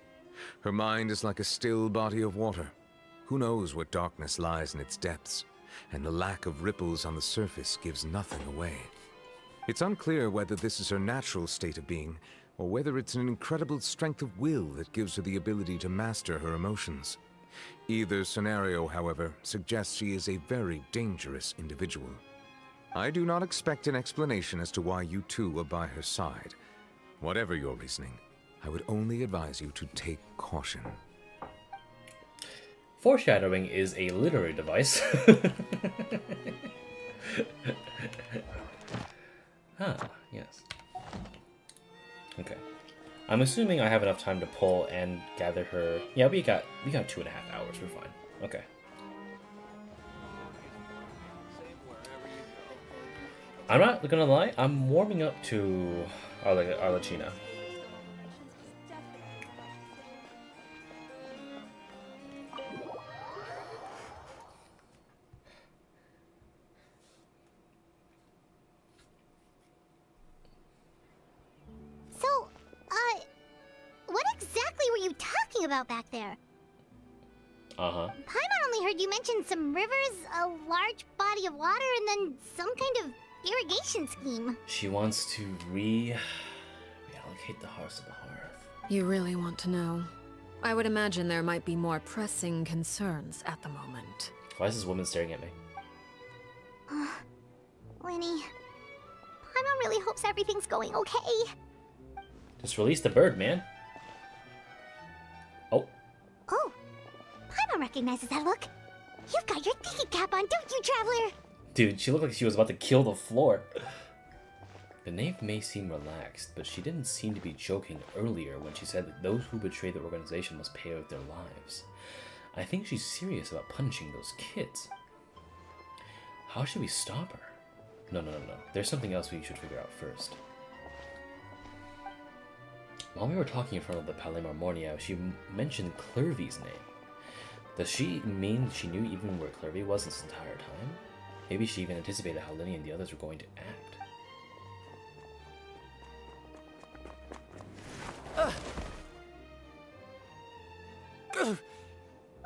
Speaker 11: Her mind is like a still body of water. Who knows what darkness lies in its depths, and the lack of ripples on the surface gives nothing away. It's unclear whether this is her natural state of being, or whether it's an incredible strength of will that gives her the ability to master her emotions. Either scenario, however, suggests she is a very dangerous individual. I do not expect an explanation as to why you two are by her side. Whatever your reasoning, I would only advise you to take caution.
Speaker 1: Foreshadowing is a literary device. Ah, yes. Okay. I'm assuming I have enough time to pull and gather her. Yeah, we got 2.5 hours. We're fine. Okay. I'm not gonna lie. I'm warming up to Arlecchino.
Speaker 2: So, what exactly were you talking about back there?
Speaker 1: Uh-huh.
Speaker 2: Paimon only heard you mention some rivers, a large body of water, and then some kind of irrigation scheme.
Speaker 1: She wants to reallocate the Hearth of the Hearth.
Speaker 3: You really want to know? I would imagine there might be more pressing concerns at the moment.
Speaker 1: Why is this woman staring at me?
Speaker 2: Lenny, Paimon really hopes everything's going okay.
Speaker 1: Just release the bird, man. Oh.
Speaker 2: Oh, Paimon recognizes that look. You've got your thinking cap on, don't you, Traveler?
Speaker 1: Dude, she looked like she was about to kill the floor. The Knave may seem relaxed, but she didn't seem to be joking earlier when she said that those who betray the organization must pay with their lives. I think she's serious about punishing those kids. How should we stop her? No. There's something else we should figure out first. While we were talking in front of the Palais Marmonia, she mentioned Clervy's name. Does she mean she knew even where Clairy was this entire time? Maybe she even anticipated how Lenny and the others were going to act.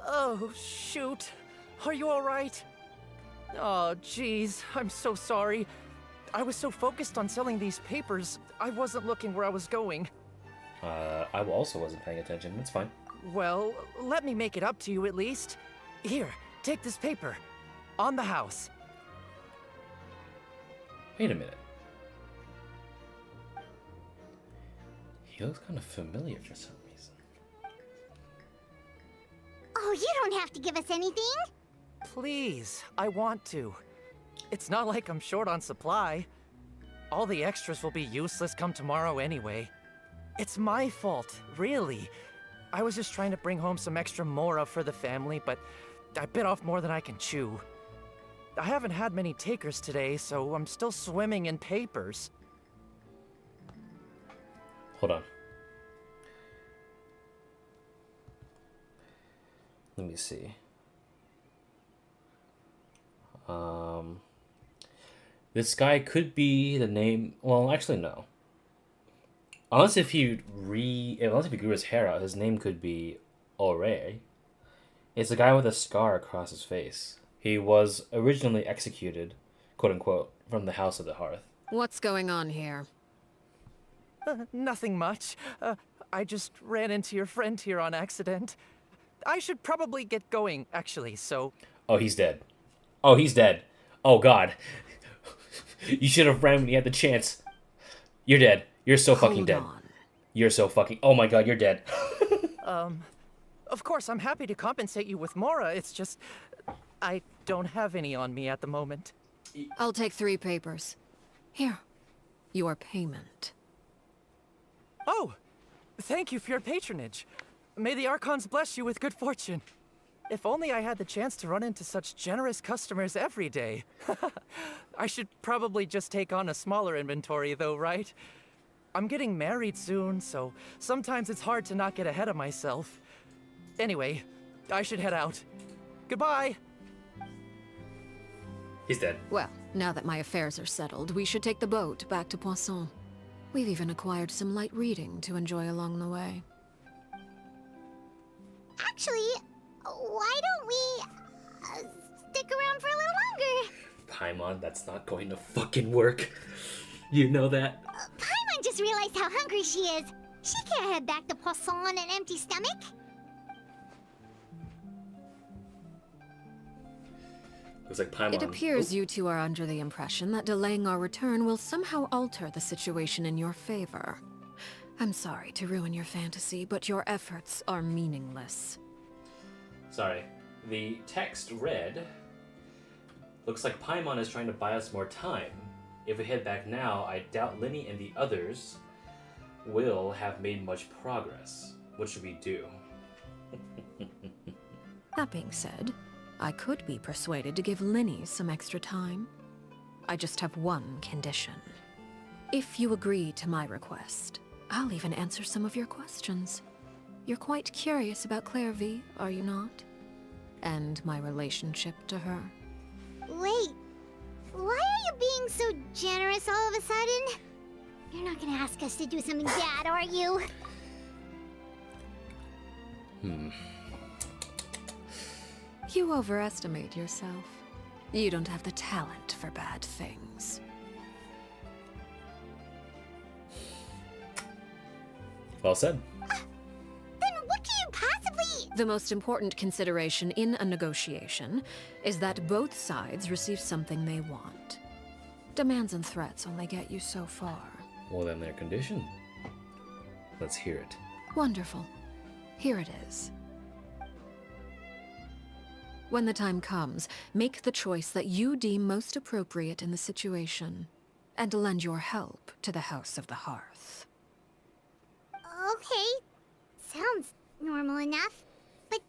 Speaker 5: Oh, shoot. Are you alright? Oh, jeez. I'm so sorry. I was so focused on selling these papers, I wasn't looking where I was going.
Speaker 1: I also wasn't paying attention. It's fine.
Speaker 5: Well, let me make it up to you at least. Here, take this paper. On the house.
Speaker 1: Wait a minute. He looks kind of familiar for some reason.
Speaker 2: Oh, you don't have to give us anything.
Speaker 5: Please, I want to. It's not like I'm short on supply. All the extras will be useless come tomorrow anyway. It's my fault, really. I was just trying to bring home some extra mora for the family, but I bit off more than I can chew. I haven't had many takers today, so I'm still swimming in papers.
Speaker 1: Hold on. Let me see. This guy could be the name. Well, actually, no. Unless if he grew his hair out, his name could be Ore. It's a guy with a scar across his face. He was originally executed, quote unquote, from the House of the Hearth.
Speaker 3: What's going on here?
Speaker 12: Nothing much. I just ran into your friend here on accident. I should probably get going, actually, so...
Speaker 1: Oh, he's dead. Oh, he's dead. Oh, God. You should have ran when you had the chance. You're dead. You're so fucking dead.
Speaker 3: On.
Speaker 1: You're so fucking... Oh my God, you're dead.
Speaker 12: Of course, I'm happy to compensate you with Mora. It's just... I don't have any on me at the moment.
Speaker 3: I'll take 3 papers. Here. Your payment.
Speaker 12: Oh! Thank you for your patronage. May the Archons bless you with good fortune. If only I had the chance to run into such generous customers every day. I should probably just take on a smaller inventory though, right? I'm getting married soon, so sometimes it's hard to not get ahead of myself. Anyway, I should head out. Goodbye!
Speaker 1: He's dead.
Speaker 3: Well, now that my affairs are settled, we should take the boat back to Poisson. We've even acquired some light reading to enjoy along the way.
Speaker 2: Actually, why don't we stick around for a little longer?
Speaker 1: Paimon, that's not going to fucking work. You know that?
Speaker 2: Paimon just realized how hungry she is. She can't head back to Poisson on an empty stomach.
Speaker 1: Looks like Paimon...
Speaker 3: It appears you two are under the impression that delaying our return will somehow alter the situation in your favor. I'm sorry to ruin your fantasy, but your efforts are meaningless.
Speaker 1: Sorry. The text read... Looks like Paimon is trying to buy us more time. If we head back now, I doubt Linny and the others will have made much progress. What should we do?
Speaker 3: That being said, I could be persuaded to give Linny some extra time. I just have one condition. If you agree to my request, I'll even answer some of your questions. You're quite curious about Clairvy, are you not? And my relationship to her.
Speaker 2: Wait, why are you being so generous all of a sudden? You're not gonna ask us to do something bad, are you?
Speaker 3: You overestimate yourself. You don't have the talent for bad things.
Speaker 1: Well said.
Speaker 2: Then what do you possibly...
Speaker 3: The most important consideration in a negotiation is that both sides receive something they want. Demands and threats only get you so far.
Speaker 1: Well, then their condition. Let's hear it.
Speaker 3: Wonderful. Here it is. When the time comes, make the choice that you deem most appropriate in the situation, and lend your help to the House of the Hearth.
Speaker 2: Okay, sounds normal enough. But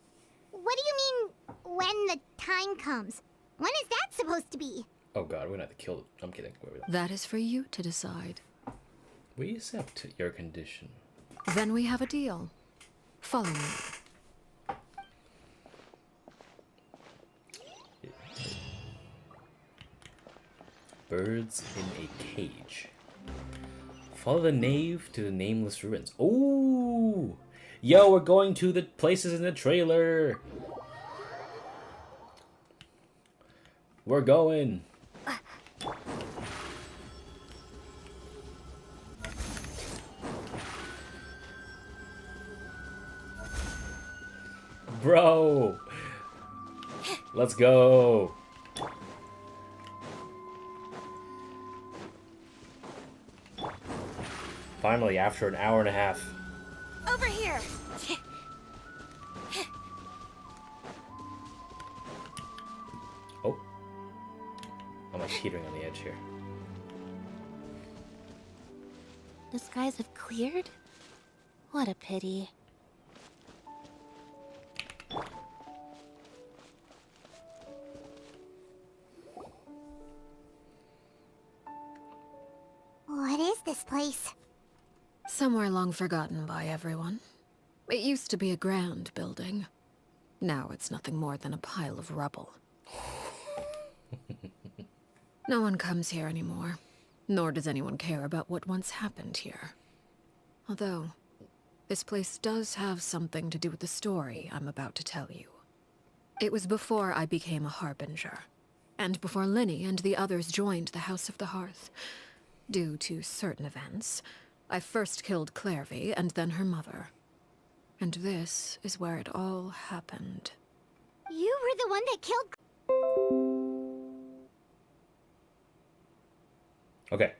Speaker 2: what do you mean, when the time comes? When is that supposed to be?
Speaker 1: Oh God, we're gonna have to kill it. I'm kidding.
Speaker 3: That is for you to decide.
Speaker 1: We accept your condition.
Speaker 3: Then we have a deal. Follow me.
Speaker 1: Birds in a cage. Follow the Nave to the nameless ruins. Oh, yo, we're going to the places in the trailer. We're going. Bro, let's go. Finally, after an hour and a half.
Speaker 2: Over here!
Speaker 1: Oh. I'm like teetering on the edge here.
Speaker 7: The skies have cleared? What a pity.
Speaker 2: What is this place?
Speaker 3: Somewhere long forgotten by everyone. It used to be a grand building. Now it's nothing more than a pile of rubble. No one comes here anymore, nor does anyone care about what once happened here. Although, this place does have something to do with the story I'm about to tell you. It was before I became a harbinger, and before Linny and the others joined the House of the Hearth. Due to certain events, I first killed Clairy and then her mother. And this is where it all happened.
Speaker 2: You were the one that killed...
Speaker 1: Okay.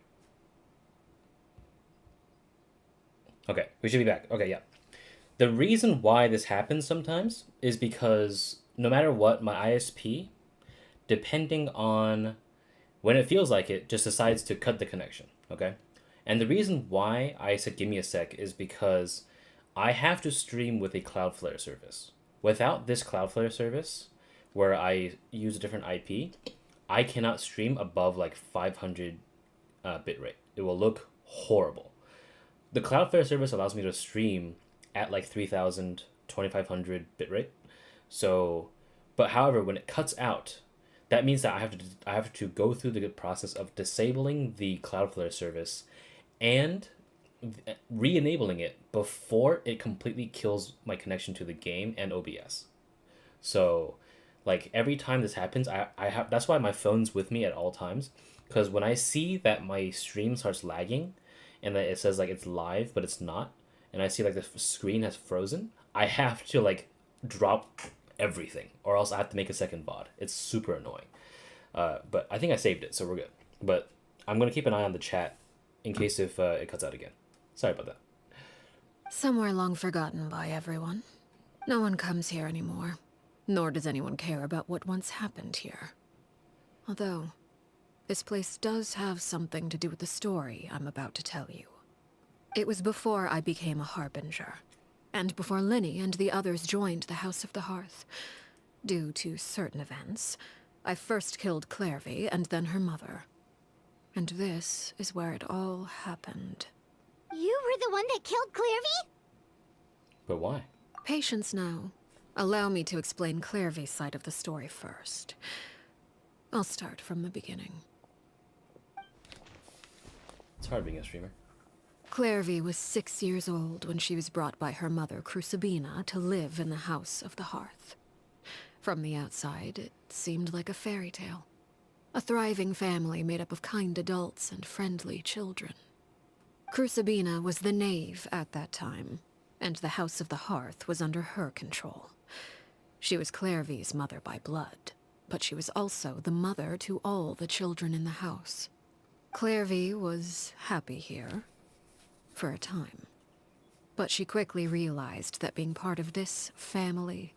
Speaker 1: Okay, we should be back. Okay, yeah. The reason why this happens sometimes is because no matter what, my ISP, depending on when it feels like it, just decides to cut the connection, okay? And the reason why I said give me a sec is because I have to stream with a Cloudflare service. Without this Cloudflare service, where I use a different IP, I cannot stream above like 500 bitrate. It will look horrible. The Cloudflare service allows me to stream at like 3000, 2500 bitrate. So, but however, when it cuts out, that means that I have to go through the process of disabling the Cloudflare service and re-enabling it before it completely kills my connection to the game and OBS. So, like every time this happens, I have, that's why my phone's with me at all times, because when I see that my stream starts lagging and that it says like it's live but it's not, and I see like the screen has frozen, I have to like drop everything or else I have to make a second VOD. It's super annoying. But I think I saved it, so we're good. But I'm gonna keep an eye on the chat in case if it cuts out again. Sorry about that.
Speaker 3: Somewhere long forgotten by everyone. No one comes here anymore, nor does anyone care about what once happened here. Although, this place does have something to do with the story I'm about to tell you. It was before I became a harbinger, and before Linny and the others joined the House of the Hearth. Due to certain events, I first killed Clairy and then her mother. And this is where it all happened.
Speaker 2: You were the one that killed Clairy?
Speaker 1: But why?
Speaker 3: Patience now. Allow me to explain Clairvy's side of the story first. I'll start from the beginning.
Speaker 1: It's hard being a streamer.
Speaker 3: Clairvy was 6 years old when she was brought by her mother, Crucibina, to live in the House of the Hearth. From the outside, it seemed like a fairy tale. A thriving family made up of kind adults and friendly children. Crucibina was the Knave at that time, and the House of the Hearth was under her control. She was Clairvy's mother by blood, but she was also the mother to all the children in the house. Clairvy was happy here, for a time. But she quickly realized that being part of this family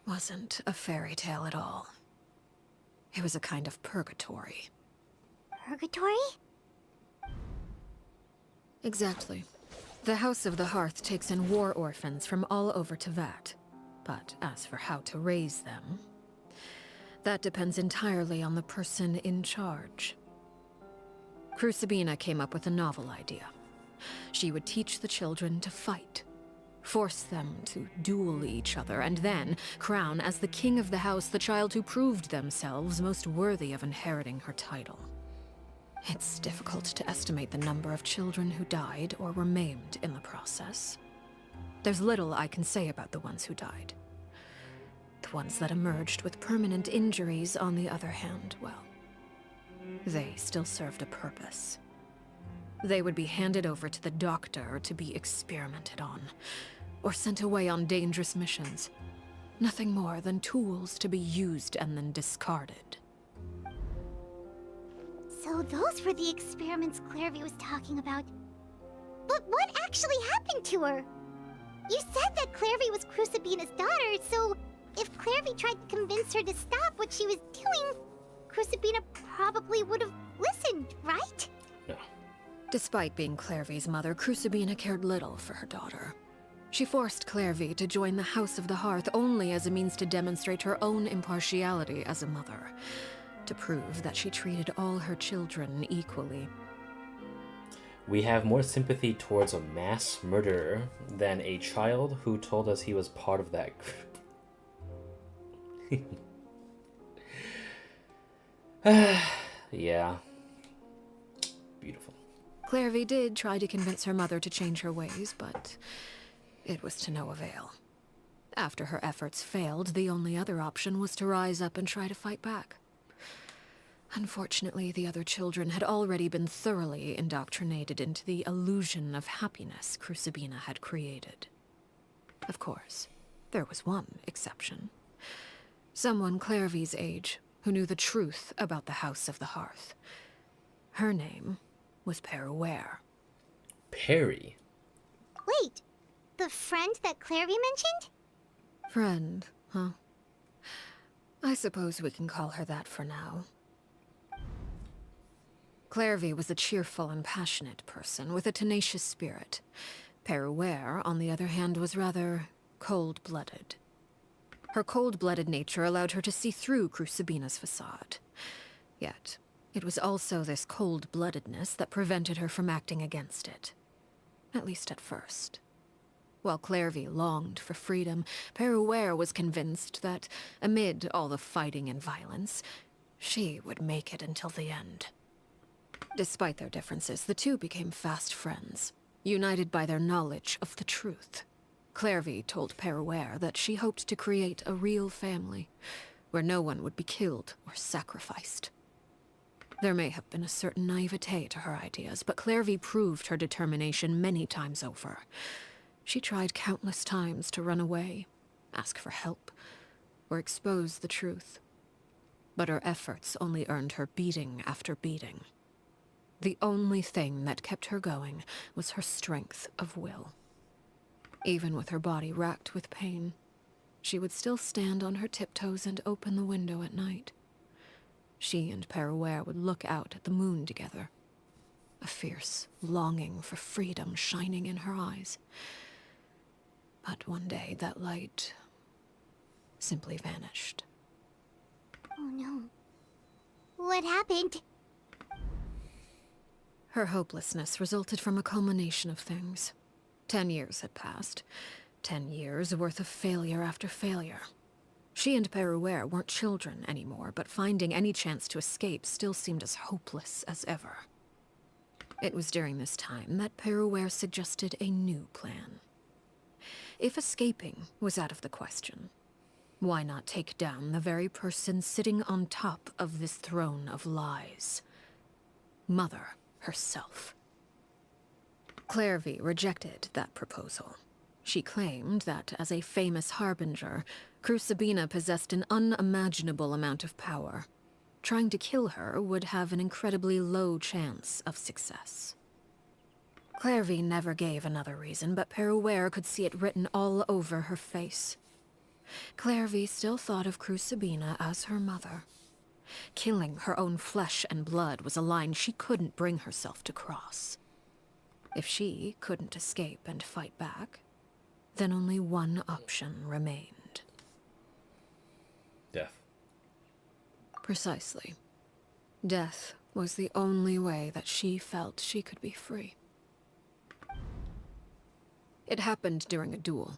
Speaker 3: wasn't a fairy tale at all. It was a kind of purgatory.
Speaker 2: Purgatory?
Speaker 3: Exactly. The House of the Hearth takes in war orphans from all over Tevat. But as for how to raise them, that depends entirely on the person in charge. Crucibina came up with a novel idea. She would teach the children to fight, force them to duel each other, and then crown as the king of the house the child who proved themselves most worthy of inheriting her title. It's difficult to estimate the number of children who died or were maimed in the process. There's little I can say about the ones who died. The ones that emerged with permanent injuries, on the other hand, well, they still served a purpose. They would be handed over to the doctor to be experimented on, or sent away on dangerous missions. Nothing more than tools to be used and then discarded.
Speaker 2: So those were the experiments Clairvy was talking about. But what actually happened to her? You said that Clairvy was Crucibina's daughter, so if Clairvy tried to convince her to stop what she was doing, Crucibina probably would have listened, right?
Speaker 1: No.
Speaker 3: Despite being Clairvy's mother, Crucibina cared little for her daughter. She forced Clairvy to join the House of the Hearth only as a means to demonstrate her own impartiality as a mother, to prove that she treated all her children equally.
Speaker 1: We have more sympathy towards a mass murderer than a child who told us he was part of that group. Yeah. Beautiful.
Speaker 3: Clairvy did try to convince her mother to change her ways, but it was to no avail. After her efforts failed, the only other option was to rise up and try to fight back. Unfortunately, the other children had already been thoroughly indoctrinated into the illusion of happiness Crucibina had created. Of course, there was one exception. Someone Clairvy's age who knew the truth about the House of the Hearth. Her name was Peruere.
Speaker 1: Perry?
Speaker 2: Wait, the friend that Clairy mentioned?
Speaker 3: Friend, huh? I suppose we can call her that for now. Clairvy was a cheerful and passionate person with a tenacious spirit. Peruere, on the other hand, was rather cold-blooded. Her cold-blooded nature allowed her to see through Crucibina's facade. Yet, it was also this cold-bloodedness that prevented her from acting against it. At least at first. While Clairvy longed for freedom, Peruere was convinced that, amid all the fighting and violence, she would make it until the end. Despite their differences, the two became fast friends, united by their knowledge of the truth. Clairvy told Peruere that she hoped to create a real family, where no one would be killed or sacrificed. There may have been a certain naivete to her ideas, but Clairvy proved her determination many times over. She tried countless times to run away, ask for help, or expose the truth. But her efforts only earned her beating after beating. The only thing that kept her going was her strength of will. Even with her body racked with pain, she would still stand on her tiptoes and open the window at night. She and Peruere would look out at the moon together, a fierce longing for freedom shining in her eyes. But one day that light simply vanished.
Speaker 2: Oh no. What happened?
Speaker 3: Her hopelessness resulted from a culmination of things. 10 years had passed. 10 years worth of failure after failure. She and Peruere weren't children anymore, but finding any chance to escape still seemed as hopeless as ever. It was during this time that Peruere suggested a new plan. If escaping was out of the question, why not take down the very person sitting on top of this throne of lies? Mother herself. Clairvy rejected that proposal. She claimed that, as a famous harbinger, Crucibina possessed an unimaginable amount of power. Trying to kill her would have an incredibly low chance of success. Clairvy never gave another reason, but Peruere could see it written all over her face. Clairvy still thought of Crucibina as her mother. Killing her own flesh and blood was a line she couldn't bring herself to cross. If she couldn't escape and fight back, then only one option remained.
Speaker 1: Death.
Speaker 3: Precisely. Death was the only way that she felt she could be free. It happened during a duel.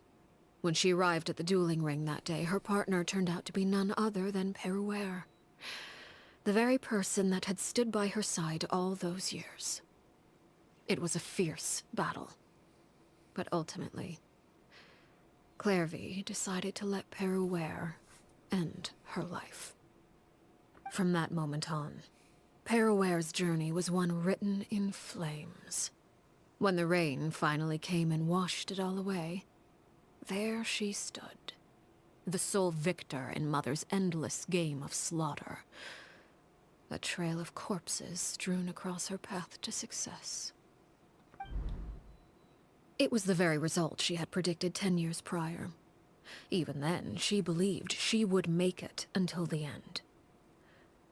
Speaker 3: When she arrived at the dueling ring that day, her partner turned out to be none other than Peruere. The very person that had stood by her side all those years. It was a fierce battle. But ultimately, Clairvy decided to let Peruere end her life. From that moment on, Peruere's journey was one written in flames. When the rain finally came and washed it all away, there she stood, the sole victor in Mother's endless game of slaughter. A trail of corpses strewn across her path to success. It was the very result she had predicted 10 years prior. Even then, she believed she would make it until the end.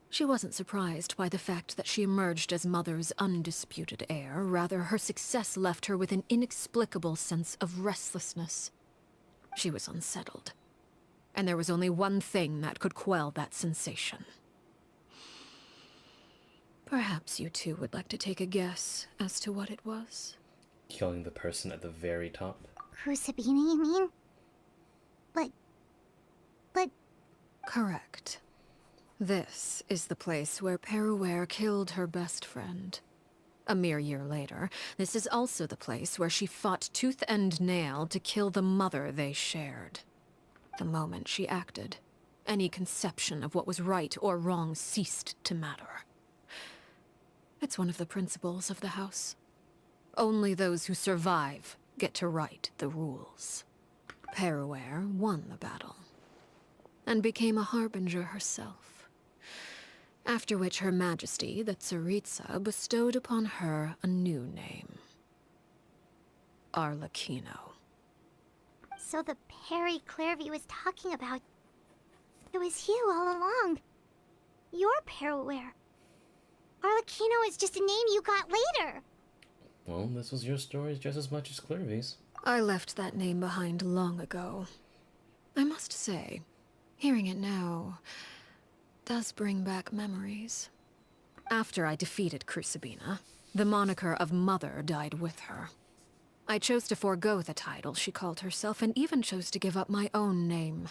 Speaker 3: She wasn't surprised by the fact that she emerged as Mother's undisputed heir. Rather, her success left her with an inexplicable sense of restlessness. She was unsettled, and there was only one thing that could quell that sensation. Perhaps you two would like to take a guess as to what it was?
Speaker 1: Killing the person at the very top.
Speaker 2: Crucibina, you mean? But...
Speaker 3: Correct. This is the place where Peruere killed her best friend. A mere year later, this is also the place where she fought tooth and nail to kill the mother they shared. The moment she acted, any conception of what was right or wrong ceased to matter. It's one of the principles of the house. Only those who survive get to write the rules. Peruere won the battle, and became a harbinger herself. After which Her Majesty, the Tsaritsa, bestowed upon her a new name. Arlecchino.
Speaker 2: So the Perry Clairvy was talking about... It was you all along. You're Peruere. Arlecchino is just a name you got later.
Speaker 1: Well, this was your story just as much as Clairvy's.
Speaker 3: I left that name behind long ago. I must say, hearing it now does bring back memories. After I defeated Crucibina, the moniker of Mother died with her. I chose to forego the title she called herself, and even chose to give up my own name.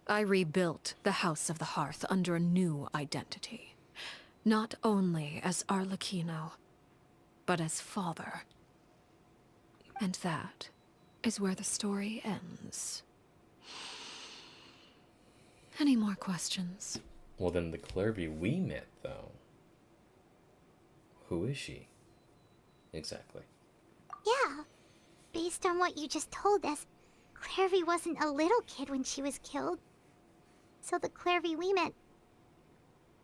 Speaker 3: I rebuilt the House of the Hearth under a new identity. Not only as Arlecchino, but as father. And that is where the story ends. Any more questions?
Speaker 1: Well, then the Clairvy we met, though. Who is she? Exactly.
Speaker 2: Yeah. Based on what you just told us, Clairvy wasn't a little kid when she was killed. So the Clairvy we met...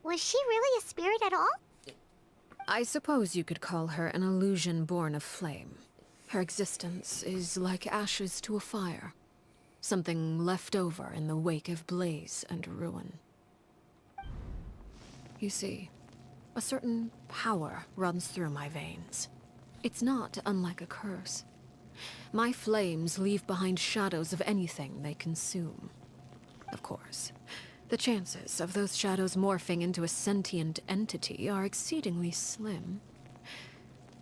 Speaker 2: Was she really a spirit at all?
Speaker 3: I suppose you could call her an illusion born of flame. Her existence is like ashes to a fire. Something left over in the wake of blaze and ruin. You see, a certain power runs through my veins. It's not unlike a curse. My flames leave behind shadows of anything they consume. Of course, the chances of those shadows morphing into a sentient entity are exceedingly slim.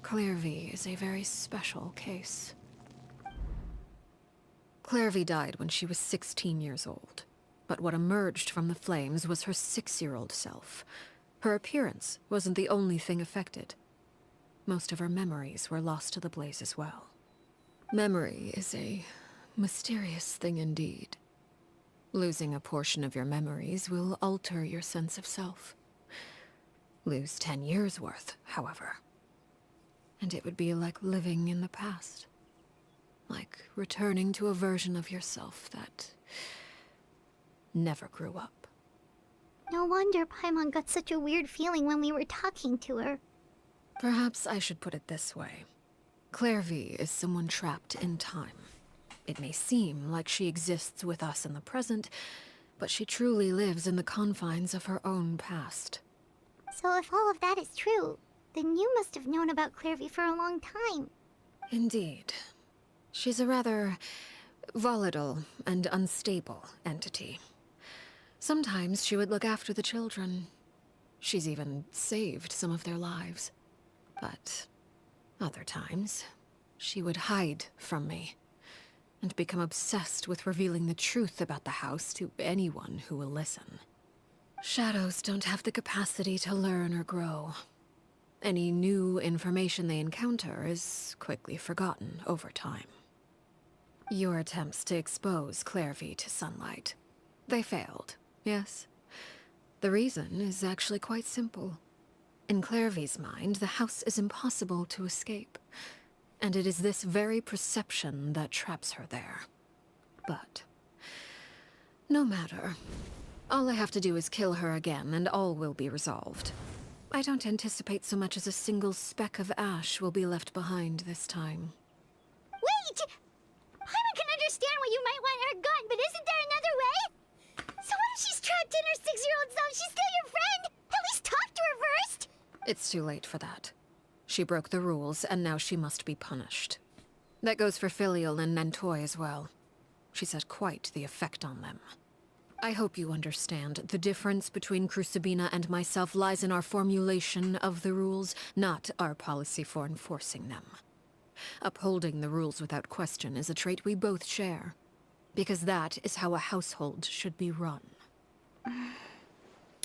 Speaker 3: Clairvy is a very special case. Clairvy died when she was 16 years old. But what emerged from the flames was her 6-year-old self. Her appearance wasn't the only thing affected. Most of her memories were lost to the blaze as well. Memory is a mysterious thing indeed. Losing a portion of your memories will alter your sense of self. Lose 10 years' worth, however, and it would be like living in the past. Like returning to a version of yourself that never grew up.
Speaker 2: No wonder Paimon got such a weird feeling when we were talking to her.
Speaker 3: Perhaps I should put it this way. Clairvy is someone trapped in time. It may seem like she exists with us in the present, but she truly lives in the confines of her own past.
Speaker 2: So if all of that is true, then you must have known about Clairvy for a long time.
Speaker 3: Indeed. She's a rather volatile and unstable entity. Sometimes she would look after the children. She's even saved some of their lives. But other times, she would hide from me and become obsessed with revealing the truth about the house to anyone who will listen. Shadows don't have the capacity to learn or grow. Any new information they encounter is quickly forgotten over time. Your attempts to expose Clairvy to sunlight. They failed, yes? The reason is actually quite simple. In Clairvy's mind, the house is impossible to escape, and it is this very perception that traps her there. But no matter. All I have to do is kill her again, and all will be resolved. I don't anticipate so much as a single speck of ash will be left behind this time.
Speaker 2: Wait! Paimon can understand why you might want her gone, but isn't there another way? So what if she's trapped in her 6-year-old self? She's still your friend! At least talk to her first!
Speaker 3: It's too late for that. She broke the rules, and now she must be punished. That goes for Filial and Nantoy as well. She's had quite the effect on them. I hope you understand. The difference between Crucibina and myself lies in our formulation of the rules, not our policy for enforcing them. Upholding the rules without question is a trait we both share, because that is how a household should be run.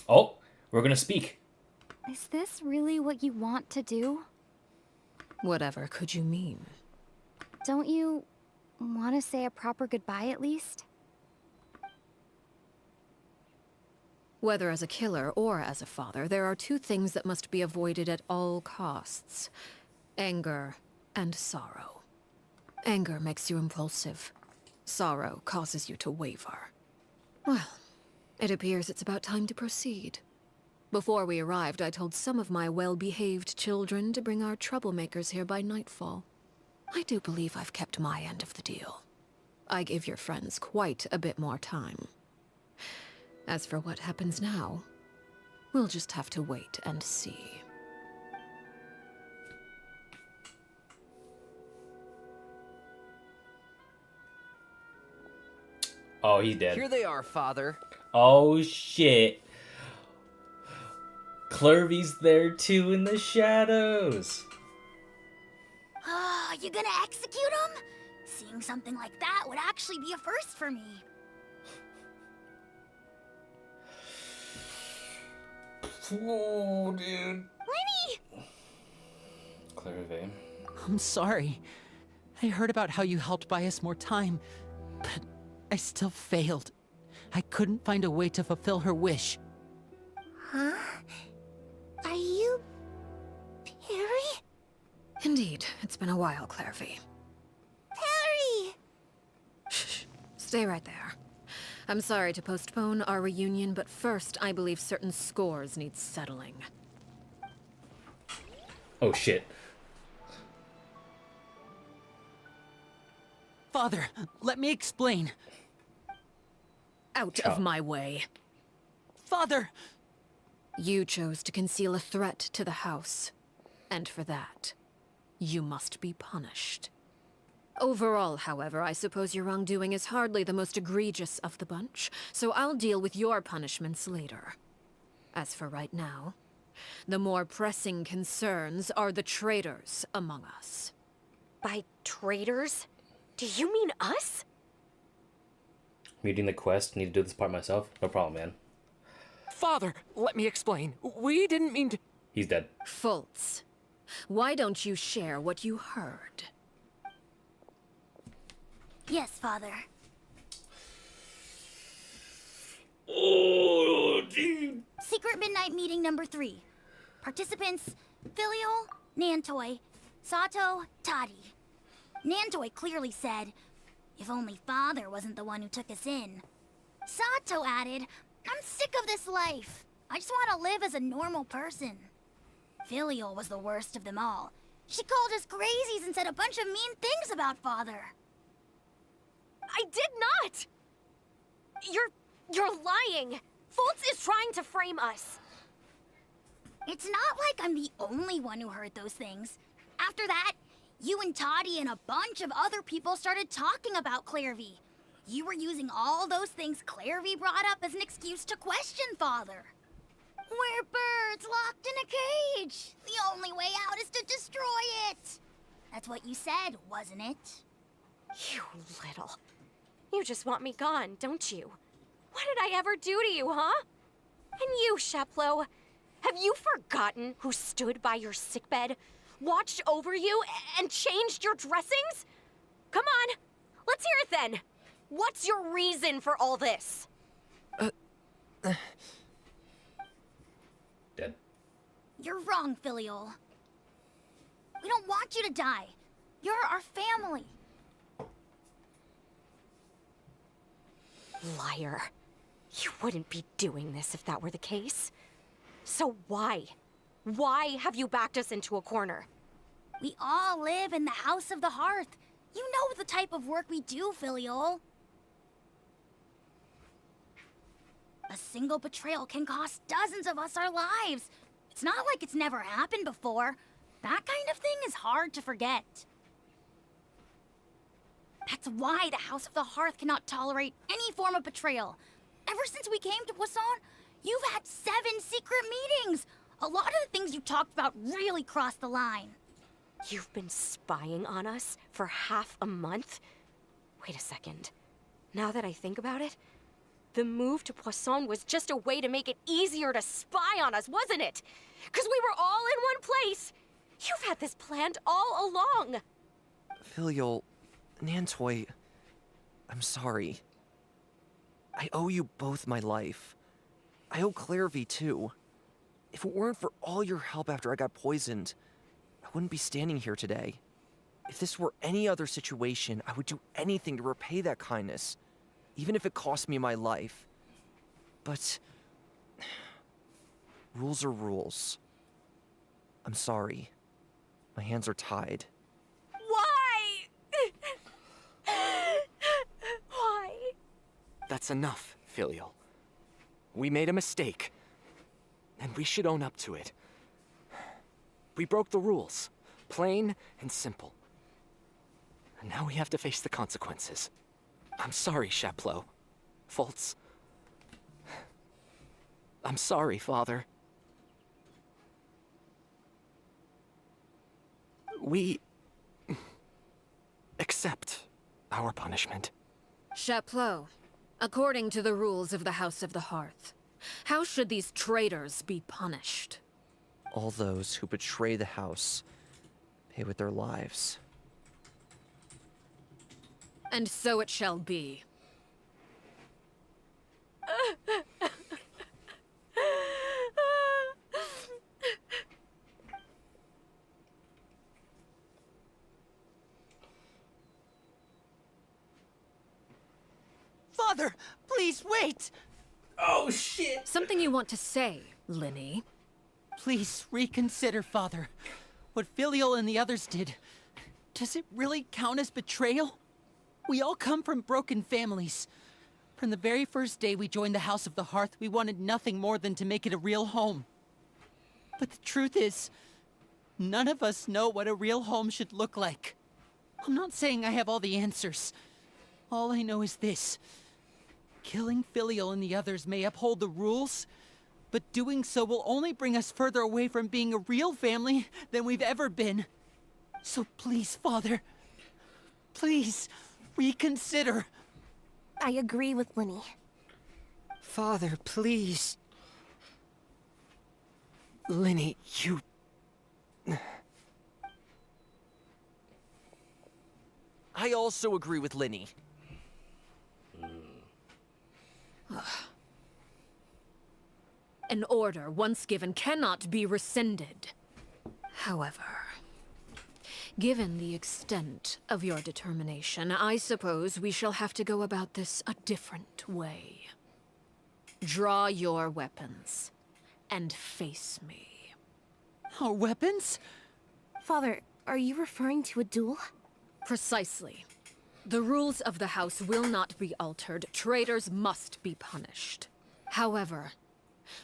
Speaker 1: Oh, we're gonna speak.
Speaker 2: Is this really what you want to do?
Speaker 3: Whatever could you mean?
Speaker 2: Don't you want to say a proper goodbye at least?
Speaker 3: Whether as a killer or as a father, there are two things that must be avoided at all costs. Anger and sorrow. Anger makes you impulsive. Sorrow causes you to waver. Well, it appears it's about time to proceed. Before we arrived, I told some of my well-behaved children to bring our troublemakers here by nightfall. I do believe I've kept my end of the deal. I gave your friends quite a bit more time. As for what happens now, we'll just have to wait and see.
Speaker 1: Oh, he's dead.
Speaker 5: Here they are, Father.
Speaker 1: Oh, shit. Clervy's there too in the shadows.
Speaker 2: You gonna execute him? Seeing something like that would actually be a first for me.
Speaker 1: Oh, dude.
Speaker 2: Lenny!
Speaker 1: Clairy.
Speaker 4: I'm sorry. I heard about how you helped buy us more time, but I still failed. I couldn't find a way to fulfill her wish.
Speaker 6: Huh? Are you... Perry?
Speaker 3: Indeed, it's been a while, Clairy.
Speaker 6: Perry!
Speaker 3: Shh, stay right there. I'm sorry to postpone our reunion, but first, I believe certain scores need settling.
Speaker 1: Oh, shit.
Speaker 4: Father, let me explain.
Speaker 3: Out of my way.
Speaker 4: Father!
Speaker 3: You chose to conceal a threat to the house. And for that, you must be punished. Overall, however, I suppose your wrongdoing is hardly the most egregious of the bunch, so I'll deal with your punishments later. As for right now, the more pressing concerns are the traitors among us.
Speaker 13: By traitors? Do you mean us?
Speaker 1: Meeting the quest, need to do this part myself? No problem, man.
Speaker 8: Father, let me explain. We didn't mean to...
Speaker 1: He's dead.
Speaker 3: Fultz, why don't you share what you heard?
Speaker 2: Yes, Father.
Speaker 1: Oh, dude.
Speaker 2: Secret midnight meeting number 3. Participants, Filial, Nantoi, Sato, Toddy. Nantoi clearly said, if only Father wasn't the one who took us in. Sato added, I'm sick of this life. I just want to live as a normal person. Filial was the worst of them all. She called us crazies and said a bunch of mean things about Father.
Speaker 13: I did not! You're lying! Fultz is trying to frame us.
Speaker 2: It's not like I'm the only one who heard those things. After that, you and Toddy and a bunch of other people started talking about Clairvy. You were using all those things Clairvy brought up as an excuse to question Father. We're birds locked in a cage. The only way out is to destroy it. That's what you said, wasn't it?
Speaker 13: You little... You just want me gone, don't you? What did I ever do to you, huh? And you, Sheplo, have you forgotten who stood by your sickbed, watched over you, and changed your dressings? Come on, let's hear it then. What's your reason for all this?
Speaker 1: Dead.
Speaker 2: You're wrong, Filial. We don't want you to die. You're our family.
Speaker 13: Liar. You wouldn't be doing this if that were the case. So why? Why have you backed us into a corner?
Speaker 2: We all live in the House of the Hearth. You know the type of work we do, Filial. A single betrayal can cost dozens of us our lives. It's not like it's never happened before. That kind of thing is hard to forget. That's why the House of the Hearth cannot tolerate any form of betrayal. Ever since we came to Poisson, you've had 7 secret meetings. A lot of the things you talked about really crossed the line.
Speaker 13: You've been spying on us for half a month? Wait a second. Now that I think about it, The move to Poisson was just a way to make it easier to spy on us, wasn't it? Because we were all in one place. You've had this planned all along.
Speaker 5: Filial, Nantoy, I'm sorry. I owe you both my life. I owe Clairy too. If it weren't for all your help after I got poisoned, I wouldn't be standing here today. If this were any other situation, I would do anything to repay that kindness, even if it cost me my life. But rules are rules. I'm sorry. My hands are tied.
Speaker 13: Why? Why?
Speaker 8: That's enough, Filial. We made a mistake, and we should own up to it. We broke the rules, plain and simple. And now we have to face the consequences. I'm sorry, Chaplot. Faults. I'm sorry, Father. We accept our punishment.
Speaker 3: Chaplot, according to the rules of the House of the Hearth, how should these traitors be punished?
Speaker 5: All those who betray the house pay with their lives.
Speaker 3: And so it shall be.
Speaker 4: Father, please wait!
Speaker 1: Oh, shit!
Speaker 3: Something you want to say, Linny?
Speaker 4: Please reconsider, Father. What Filial and the others did, does it really count as betrayal? We all come from broken families. From the very first day we joined the House of the Hearth, we wanted nothing more than to make it a real home. But the truth is, none of us know what a real home should look like. I'm not saying I have all the answers. All I know is this. Killing Filial and the others may uphold the rules, but doing so will only bring us further away from being a real family than we've ever been. So please, Father, please, reconsider.
Speaker 7: I agree with Linny.
Speaker 9: Father, please.
Speaker 8: Linny, you...
Speaker 5: I also agree with Linny.
Speaker 3: An order once given cannot be rescinded. However, given the extent of your determination, I suppose we shall have to go about this a different way. Draw your weapons and face me.
Speaker 4: Our weapons?
Speaker 7: Father, are you referring to a duel?
Speaker 3: Precisely. The rules of the house will not be altered. Traitors must be punished. However,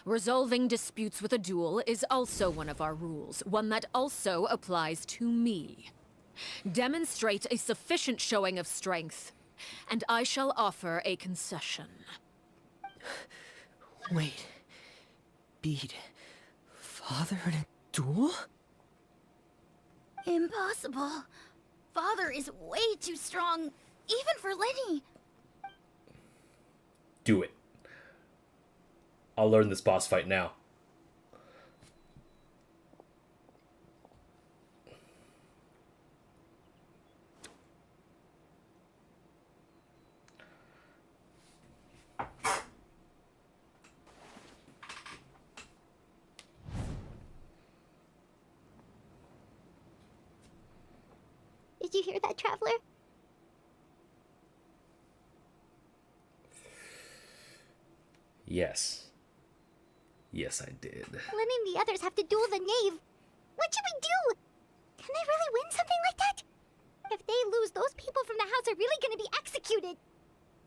Speaker 3: resolving disputes with a duel is also one of our rules, one that also applies to me. Demonstrate a sufficient showing of strength, and I shall offer a concession.
Speaker 9: Wait. Beat Father in a duel?
Speaker 2: Impossible. Father is way too strong, even for Lenny.
Speaker 1: Do it. I'll learn this boss fight now.
Speaker 2: Did you hear that, Traveler?
Speaker 1: Yes. Yes, I did.
Speaker 2: Lenny and the others have to duel the Nave. What should we do? Can they really win something like that? If they lose, those people from the house are really gonna be executed.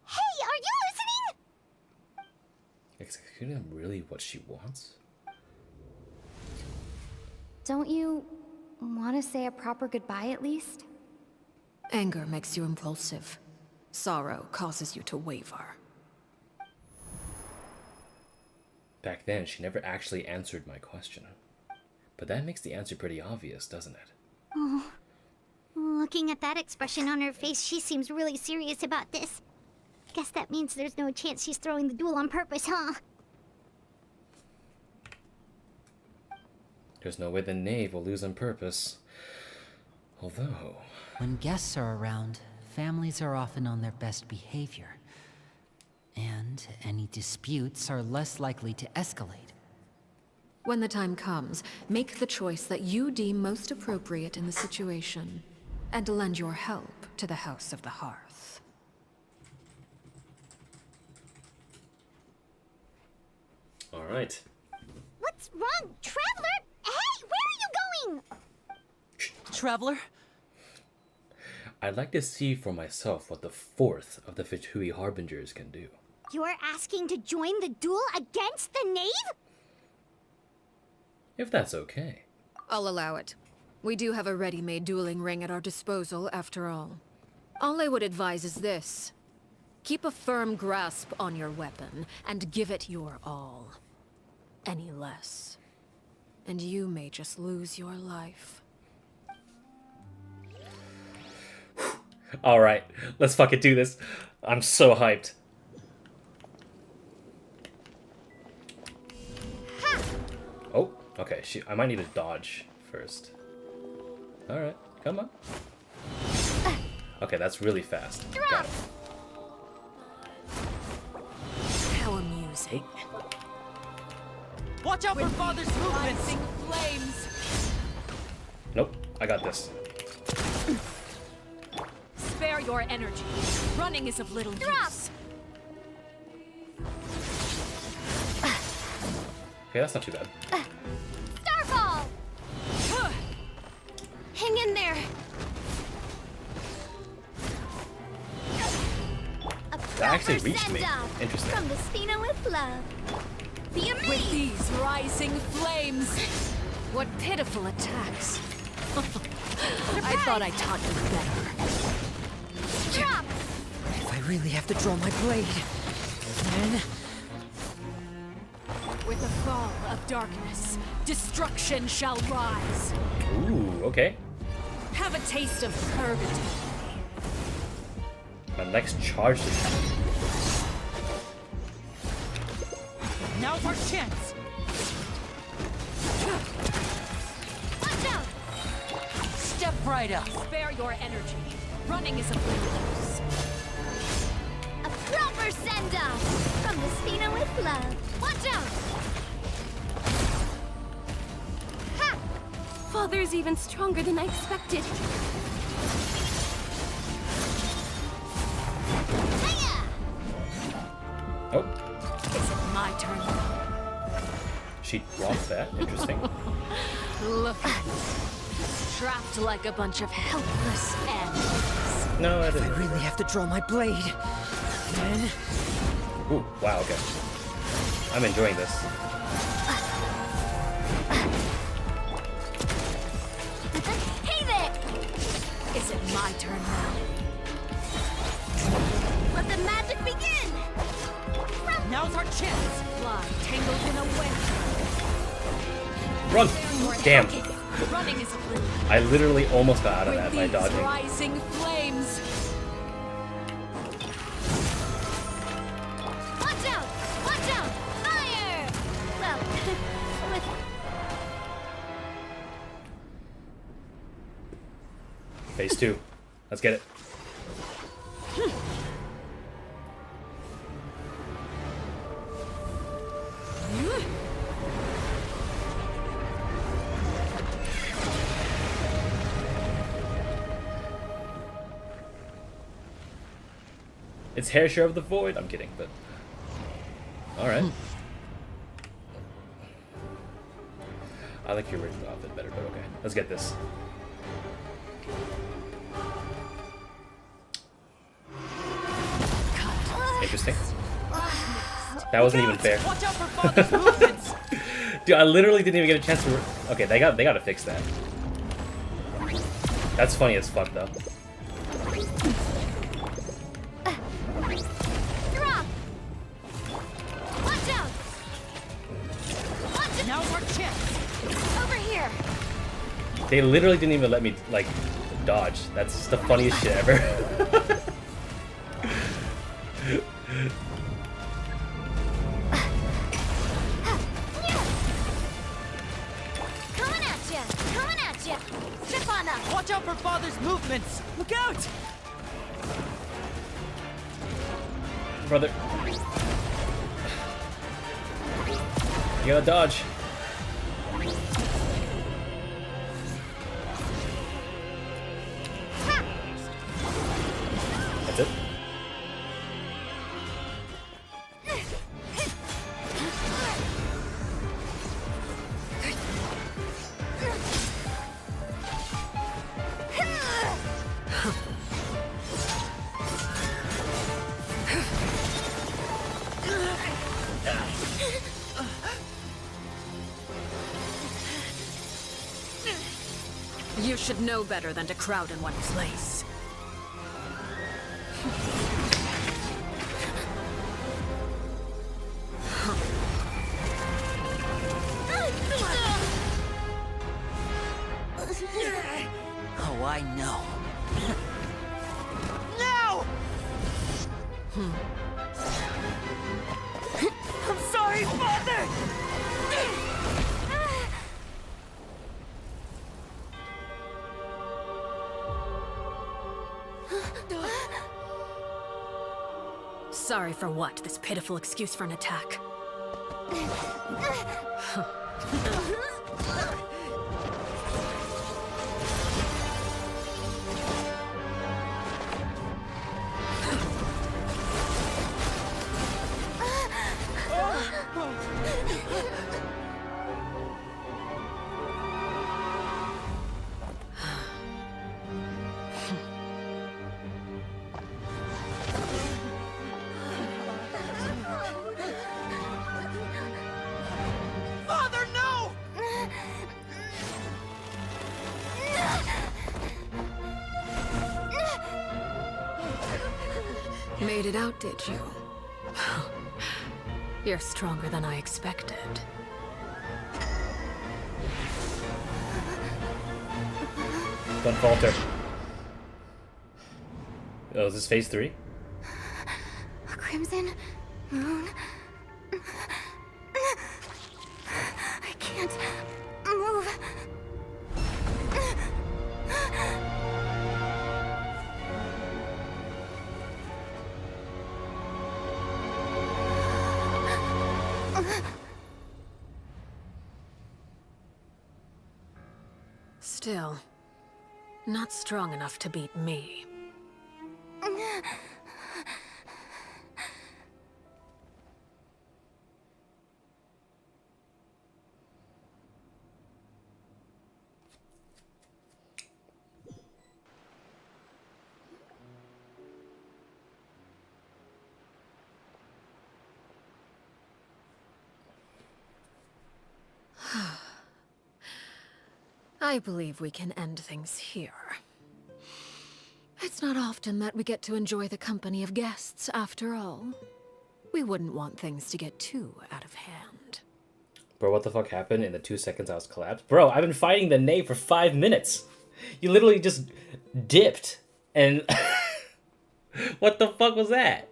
Speaker 2: Hey, are you listening?
Speaker 1: Executing really what she wants?
Speaker 6: Don't you want to say a proper goodbye at least?
Speaker 3: Anger makes you impulsive. Sorrow causes you to waver.
Speaker 1: Back then, she never actually answered my question. But that makes the answer pretty obvious, doesn't it?
Speaker 2: Oh, looking at that expression on her face, she seems really serious about this. Guess that means there's no chance she's throwing the duel on purpose, huh?
Speaker 1: There's no way the Knave will lose on purpose. Although...
Speaker 4: When guests are around, families are often on their best behavior. And any disputes are less likely to escalate.
Speaker 3: When the time comes, make the choice that you deem most appropriate in the situation, and lend your help to the House of the Hearth.
Speaker 1: All right.
Speaker 2: What's wrong, Traveler? Hey, where are you going?
Speaker 4: Traveler?
Speaker 1: I'd like to see for myself what the fourth of the Huehuehueh Harbingers can do.
Speaker 2: You're asking to join the duel against the Knave?
Speaker 1: If that's okay.
Speaker 3: I'll allow it. We do have a ready-made dueling ring at our disposal, after all. All I would advise is this. Keep a firm grasp on your weapon, and give it your all. Any less, and you may just lose your life.
Speaker 1: Alright, let's fucking do this. I'm so hyped. Oh, okay, I might need to dodge first. Alright, come on. Okay, that's really fast. Got it.
Speaker 3: How amusing.
Speaker 4: Watch out for Father's movements!
Speaker 3: Flames!
Speaker 1: Nope, I got this.
Speaker 3: Spare your energy. Running is of little use.
Speaker 1: Okay, that's not too bad.
Speaker 2: Starfall!
Speaker 7: Hang in there.
Speaker 1: That actually reached me. Interesting.
Speaker 2: From the Spina with love. Be amazed!
Speaker 3: With these rising flames! What pitiful attacks. I thought I taught you better.
Speaker 2: Drop!
Speaker 9: If I really have to draw my blade, then...
Speaker 3: With the fall of darkness, destruction shall rise.
Speaker 1: Ooh, okay.
Speaker 3: Have a taste of purgatory.
Speaker 1: My next charge is...
Speaker 4: Now's our chance!
Speaker 2: Watch out!
Speaker 4: Step right up!
Speaker 3: Spare your energy. Running is a use.
Speaker 2: A proper send-off! From the Spina with love. Watch out! Ha!
Speaker 7: Father's even stronger than I expected.
Speaker 2: Hiya!
Speaker 1: Oh,
Speaker 3: Is it my turn now?
Speaker 1: she blocked that. Interesting.
Speaker 3: Look at me. Trapped like a bunch of helpless animals.
Speaker 1: No, I
Speaker 9: If I
Speaker 1: didn't.
Speaker 9: really have to draw my blade, then...
Speaker 1: Ooh, wow, okay. I'm enjoying this.
Speaker 2: Hey there!
Speaker 3: Is it my turn now?
Speaker 2: Let the magic begin!
Speaker 4: Now's our chance!
Speaker 3: Fly tangled in a web.
Speaker 1: Run! Damn.
Speaker 3: Running is a blue.
Speaker 1: I literally almost got out of that
Speaker 3: With
Speaker 1: by
Speaker 3: these
Speaker 1: dodging.
Speaker 3: rising flames.
Speaker 2: Watch out! Watch out! Fire! Well, with...
Speaker 1: Phase 2. Let's get it. It's hair share of the void. I'm kidding, but all right. I like your original outfit better, but okay. Let's get this. Interesting. That wasn't even fair.
Speaker 4: Watch out for Father's movements!
Speaker 1: Dude, I literally didn't even get a chance to. Okay, they gotta fix that. That's funny as fuck though.
Speaker 2: Drop! Watch out! Watch it!
Speaker 4: Now's our chance!
Speaker 2: Over here!
Speaker 1: They literally didn't even let me like dodge. That's the funniest shit ever.
Speaker 6: mana!
Speaker 4: Watch out for Father's movements! Look out!
Speaker 1: Brother. You gotta dodge. That's it.
Speaker 3: You should know better than to crowd in one place.
Speaker 4: Oh, I know.
Speaker 12: No! I'm sorry, Father!
Speaker 3: Sorry for what? This pitiful excuse for an attack.
Speaker 12: Father, no!
Speaker 3: Made it out, did you? You're stronger than I expected.
Speaker 1: Don't falter. Oh, is this phase 3?
Speaker 6: A crimson moon. I can't move.
Speaker 3: Still, not strong enough to beat me. I believe we can end things here. It's not often that we get to enjoy the company of guests, after all. We wouldn't want things to get too out of hand.
Speaker 1: Bro, what the fuck happened in the 2 seconds I was collapsed? Bro, I've been fighting the Knave for 5 minutes. You literally just dipped and... What the fuck was that?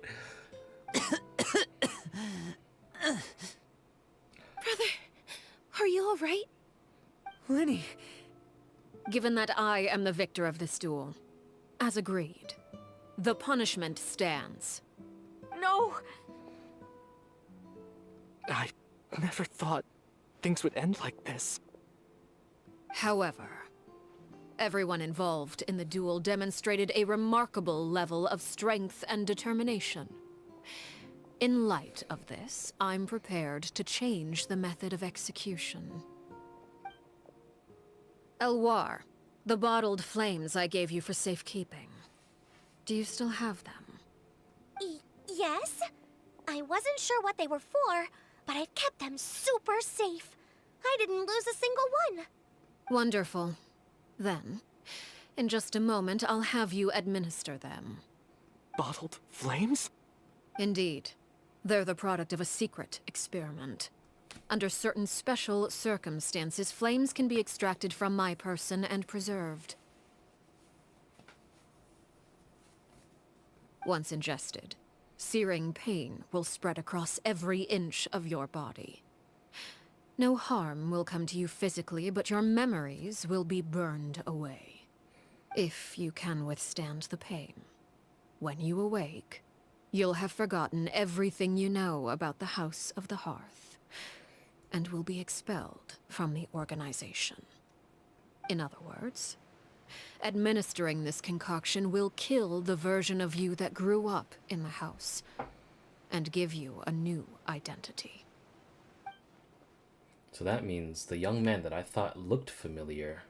Speaker 3: Brother, are you alright?
Speaker 4: Lenny.
Speaker 3: Given that I am the victor of this duel, as agreed, the punishment stands.
Speaker 13: No!
Speaker 8: I never thought things would end like this.
Speaker 3: However, everyone involved in the duel demonstrated a remarkable level of strength and determination. In light of this, I'm prepared to change the method of execution. Elwar, the bottled flames I gave you for safekeeping. Do you still have them?
Speaker 2: Yes? I wasn't sure what they were for, but I've kept them super safe. I didn't lose a single one.
Speaker 3: Wonderful. Then, in just a moment, I'll have you administer them.
Speaker 8: Bottled flames?
Speaker 3: Indeed. They're the product of a secret experiment. Under certain special circumstances, flames can be extracted from my person and preserved. Once ingested, searing pain will spread across every inch of your body. No harm will come to you physically, but your memories will be burned away. If you can withstand the pain. When you awake, you'll have forgotten everything you know about the House of the Hearth, and will be expelled from the organization. In other words, administering this concoction will kill the version of you that grew up in the house, and give you a new identity.
Speaker 1: So that means the young man that I thought looked familiar,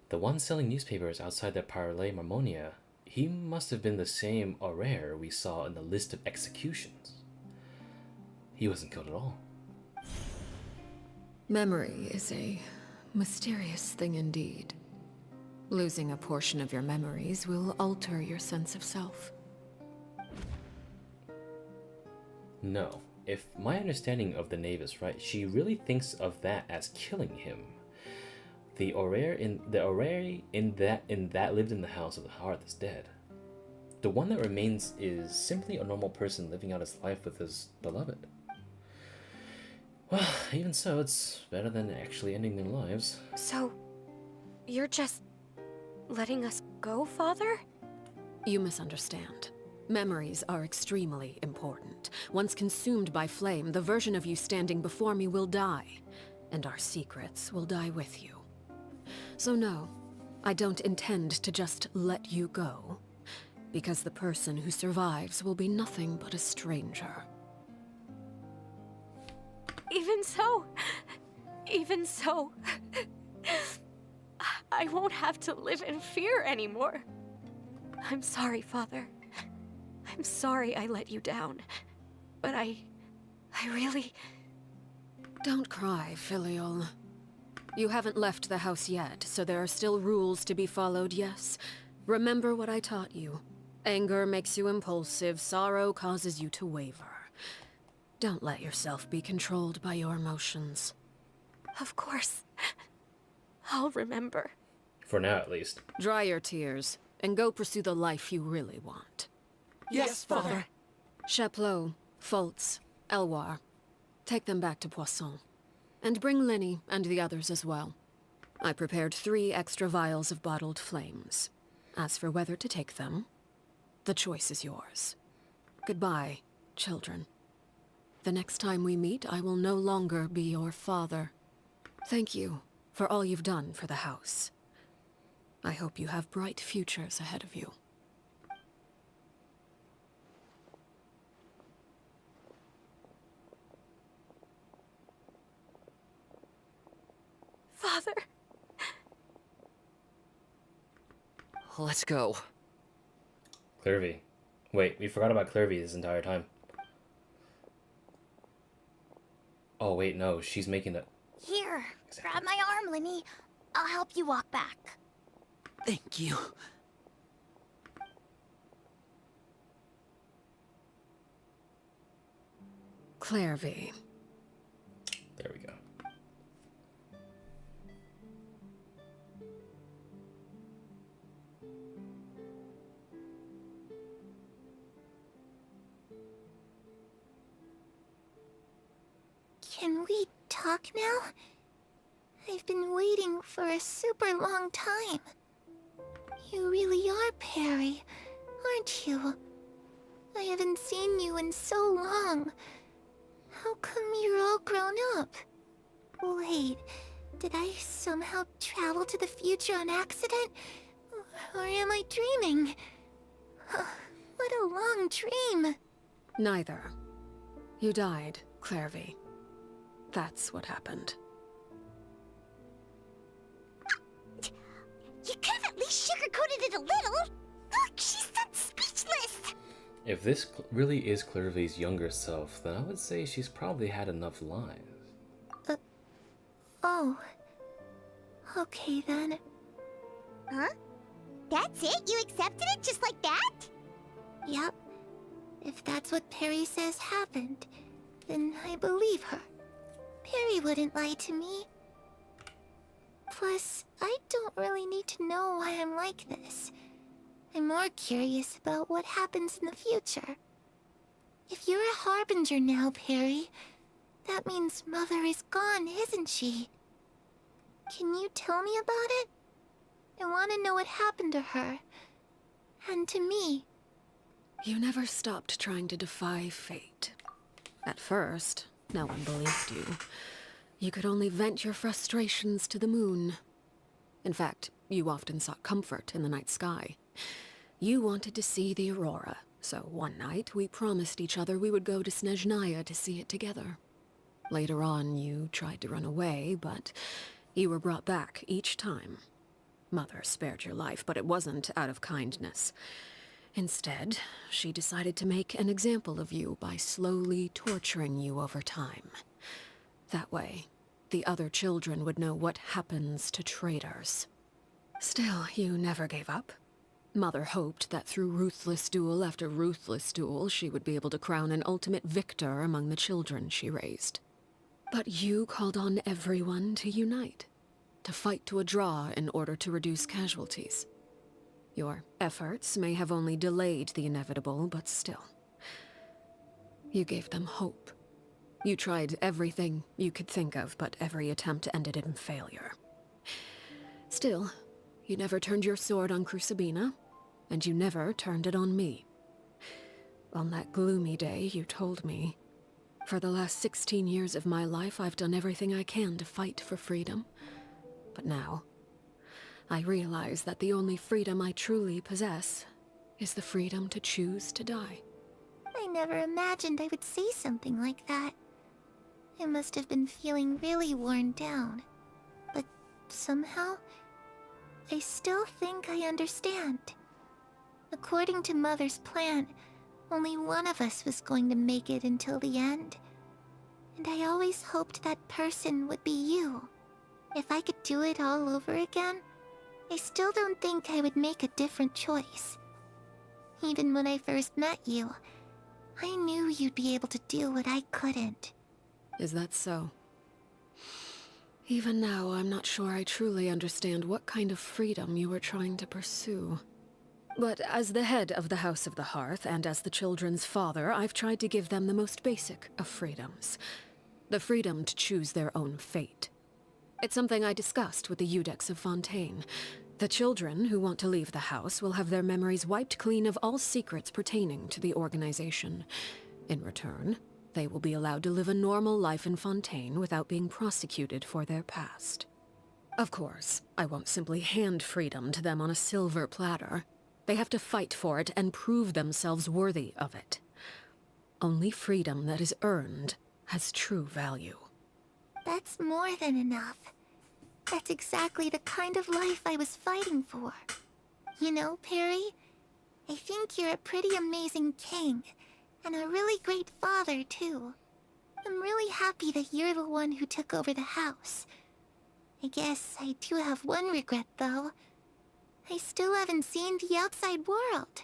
Speaker 1: the one selling newspapers outside the Parle Marmonia, he must have been the same Aurere we saw in the list of executions. He wasn't killed at all.
Speaker 3: Memory is a mysterious thing indeed. Losing a portion of your memories will alter your sense of self.
Speaker 1: No. If my understanding of the Nave is right, she really thinks of that as killing him. The Aurere in that lived in the House of the Hearth is dead. The one that remains is simply a normal person living out his life with his beloved. Well, even so, it's better than actually ending their lives.
Speaker 13: So, you're just letting us go, Father?
Speaker 3: You misunderstand. Memories are extremely important. Once consumed by flame, the version of you standing before me will die, and our secrets will die with you. So no, I don't intend to just let you go, because the person who survives will be nothing but a stranger.
Speaker 13: Even so, I won't have to live in fear anymore. I'm sorry, Father. I'm sorry I let you down, but I really...
Speaker 3: Don't cry, filial. You haven't left the house yet, so there are still rules to be followed, yes? Remember what I taught you. Anger makes you impulsive, sorrow causes you to waver. Don't let yourself be controlled by your emotions.
Speaker 13: Of course. I'll remember.
Speaker 1: For now, at least.
Speaker 3: Dry your tears, and go pursue the life you really want.
Speaker 12: Yes, Father.
Speaker 3: Chaplot, Foltz, Elwar. Take them back to Poisson. And bring Lenny and the others as well. I prepared 3 extra vials of bottled flames. As for whether to take them, the choice is yours. Goodbye, children. The next time we meet, I will no longer be your father. Thank you for all you've done for the house. I hope you have bright futures ahead of you.
Speaker 13: Father.
Speaker 5: Let's go.
Speaker 1: Clairy. Wait, we forgot about Clairy this entire time. Oh wait, no, she's making it.
Speaker 6: Here, grab my arm, Lenny. I'll help you walk back.
Speaker 4: Thank you.
Speaker 3: Clairy.
Speaker 1: There we go.
Speaker 6: Can we talk now? I've been waiting for a super long time. You really are Perry, aren't you? I haven't seen you in so long. How come you're all grown up? Wait, did I somehow travel to the future on accident? Or am I dreaming? What a long dream.
Speaker 3: Neither. You died, Clairy. That's what happened.
Speaker 2: You could have at least sugarcoated it a little. Look, she's done speechless.
Speaker 1: If this really is Clairy's younger self, then I would say she's probably had enough lives.
Speaker 6: Oh. Okay then.
Speaker 2: Huh? That's it? You accepted it just like that?
Speaker 6: Yep. If that's what Perry says happened, then I believe her. Perry wouldn't lie to me. Plus, I don't really need to know why I'm like this. I'm more curious about what happens in the future. If you're a harbinger now, Perry, that means Mother is gone, isn't she? Can you tell me about it? I want to know what happened to her. And to me.
Speaker 3: You never stopped trying to defy fate. At first, no one believed you. You could only vent your frustrations to the moon. In fact, you often sought comfort in the night sky. You wanted to see the aurora, so one night we promised each other we would go to Snezhnaya to see it together. Later on, you tried to run away, but you were brought back each time. Mother spared your life, but it wasn't out of kindness. Instead, she decided to make an example of you by slowly torturing you over time. That way, the other children would know what happens to traitors. Still, you never gave up. Mother hoped that through ruthless duel after ruthless duel, she would be able to crown an ultimate victor among the children she raised. But you called on everyone to unite, to fight to a draw in order to reduce casualties. Your efforts may have only delayed the inevitable, but still. You gave them hope. You tried everything you could think of, but every attempt ended in failure. Still, you never turned your sword on Crucibina, and you never turned it on me. On that gloomy day, you told me, "For the last 16 years of my life, I've done everything I can to fight for freedom. But now, I realize that the only freedom I truly possess is the freedom to choose to die."
Speaker 6: I never imagined I would say something like that. I must have been feeling really worn down. But somehow, I still think I understand. According to Mother's plan, only one of us was going to make it until the end. And I always hoped that person would be you. If I could do it all over again, I still don't think I would make a different choice. Even when I first met you, I knew you'd be able to do what I couldn't.
Speaker 3: Is that so? Even now, I'm not sure I truly understand what kind of freedom you were trying to pursue. But as the head of the House of the Hearth, and as the children's father, I've tried to give them the most basic of freedoms. The freedom to choose their own fate. It's something I discussed with the Iudex of Fontaine. The children who want to leave the house will have their memories wiped clean of all secrets pertaining to the organization. In return, they will be allowed to live a normal life in Fontaine without being prosecuted for their past. Of course, I won't simply hand freedom to them on a silver platter. They have to fight for it and prove themselves worthy of it. Only freedom that is earned has true value.
Speaker 6: That's more than enough. That's exactly the kind of life I was fighting for. You know, Perry, I think you're a pretty amazing king, and a really great father, too. I'm really happy that you're the one who took over the house. I guess I do have one regret, though. I still haven't seen the outside world.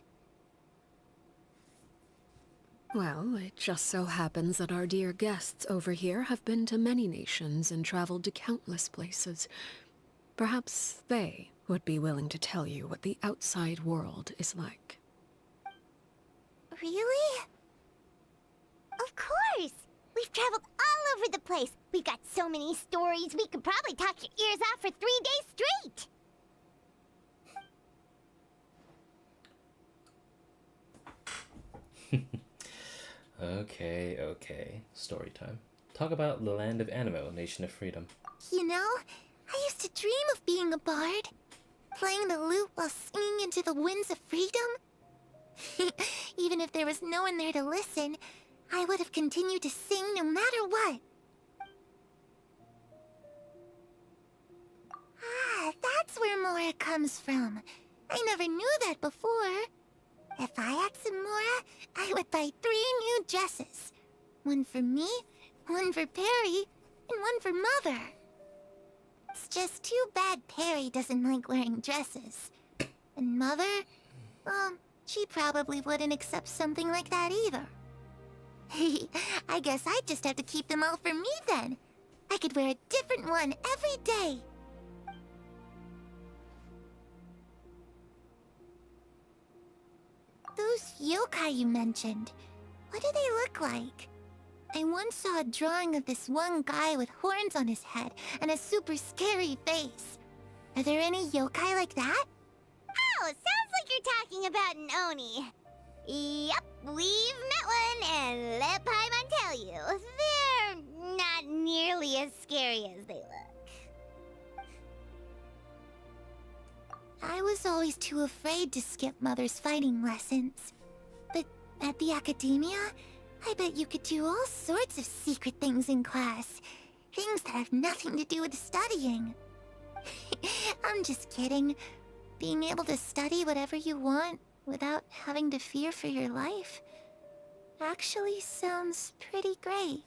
Speaker 3: Well, it just so happens that our dear guests over here have been to many nations and traveled to countless places. Perhaps they would be willing to tell you what the outside world is like.
Speaker 6: Really?
Speaker 2: Of course! We've traveled all over the place. We've got so many stories, we could probably talk your ears off for 3 days straight.
Speaker 1: Okay. Story time. Talk about the land of Animo, nation of freedom.
Speaker 6: You know, I used to dream of being a bard. Playing the lute while singing into the winds of freedom. Even if there was no one there to listen, I would have continued to sing no matter what. Ah, that's where Mora comes from. I never knew that before. If I had some Mora, I would buy 3 new dresses. One for me, one for Perry, and one for Mother. It's just too bad Perry doesn't like wearing dresses. And Mother, well, she probably wouldn't accept something like that either. I guess I'd just have to keep them all for me then. I could wear a different one every day. Those yokai you mentioned, what do they look like? I once saw a drawing of this one guy with horns on his head and a super scary face. Are there any yokai like that?
Speaker 2: Oh, sounds like you're talking about an Oni. Yep, we've met one, and let Paimon tell you, they're not nearly as scary as they look.
Speaker 6: I was always too afraid to skip Mother's fighting lessons. But at the academia, I bet you could do all sorts of secret things in class. Things that have nothing to do with studying. I'm just kidding. Being able to study whatever you want without having to fear for your life actually sounds pretty great.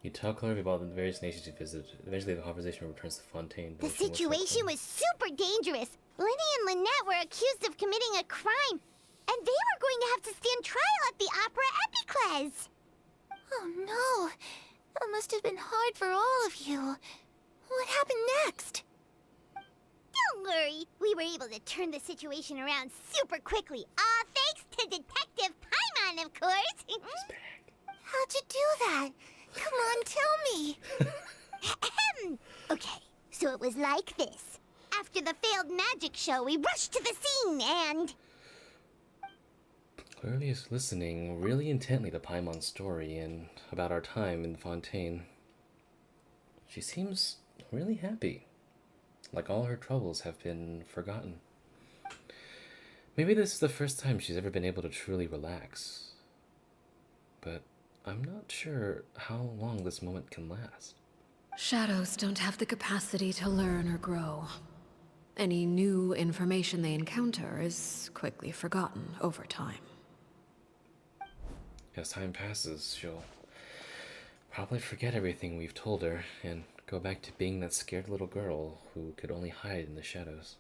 Speaker 1: You tell Clairy about the various nations you visit. Eventually, the conversation returns to Fontaine.
Speaker 2: The situation was super dangerous. Lenny and Lynette were accused of committing a crime, and they were going to have to stand trial at the Opera Epicles.
Speaker 6: Oh no, that must have been hard for all of you. What happened next?
Speaker 2: Don't worry, we were able to turn the situation around super quickly. All thanks to Detective Paimon, of course.
Speaker 6: How'd you do that? Come on, tell me.
Speaker 2: Okay, so it was like this. After the failed magic show, we rushed to the scene and...
Speaker 1: Clairy is listening really intently to Paimon's story and about our time in Fontaine. She seems really happy, like all her troubles have been forgotten. Maybe this is the first time she's ever been able to truly relax. But I'm not sure how long this moment can last.
Speaker 3: Shadows don't have the capacity to learn or grow. Any new information they encounter is quickly forgotten over time.
Speaker 1: As time passes, she'll probably forget everything we've told her and go back to being that scared little girl who could only hide in the shadows.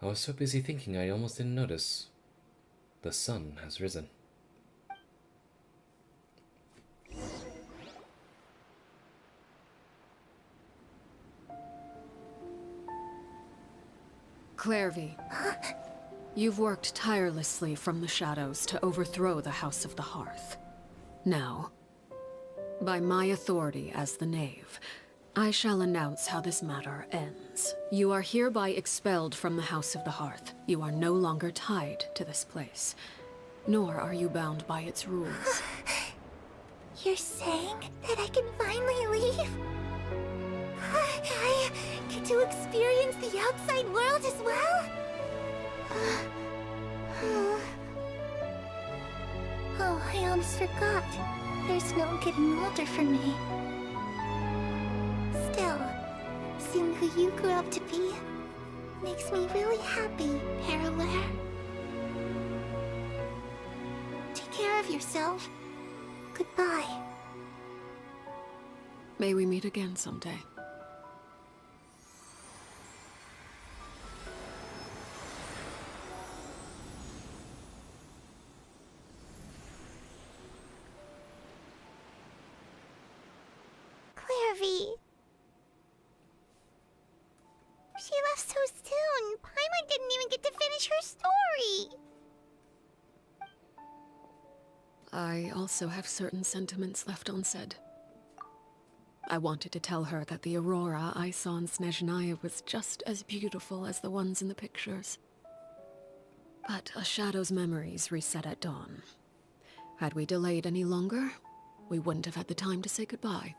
Speaker 1: I was so busy thinking I almost didn't notice. The sun has risen.
Speaker 3: Clairvy, you've worked tirelessly from the shadows to overthrow the House of the Hearth. Now, by my authority as the Knave, I shall announce how this matter ends. You are hereby expelled from the House of the Hearth. You are no longer tied to this place, nor are you bound by its rules.
Speaker 6: You're saying that I can finally leave? I get to experience the outside world as well? Oh, I almost forgot. There's no getting older for me. Still, seeing who you grew up to be makes me really happy, Paraware. Take care of yourself. Goodbye.
Speaker 3: May we meet again someday.
Speaker 2: Clairvy. She left so soon. Paimon didn't even get to finish her story.
Speaker 3: I also have certain sentiments left unsaid. I wanted to tell her that the aurora I saw in Snezhnaya was just as beautiful as the ones in the pictures. But a shadow's memories reset at dawn. Had we delayed any longer, we wouldn't have had the time to say goodbye.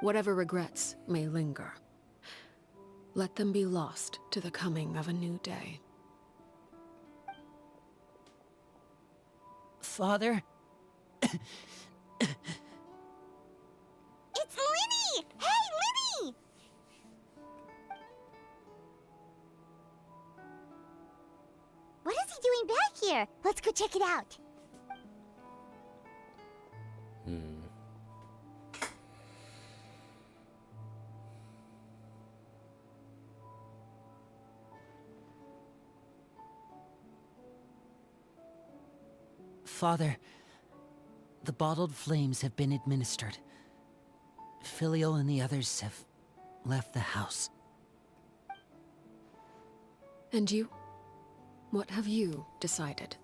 Speaker 3: Whatever regrets may linger, let them be lost to the coming of a new day.
Speaker 4: Father?
Speaker 2: It's Linny! Hey, Linny! What is he doing back here? Let's go check it out.
Speaker 4: Father, the bottled flames have been administered. Filial and the others have left the house.
Speaker 3: And you? What have you decided?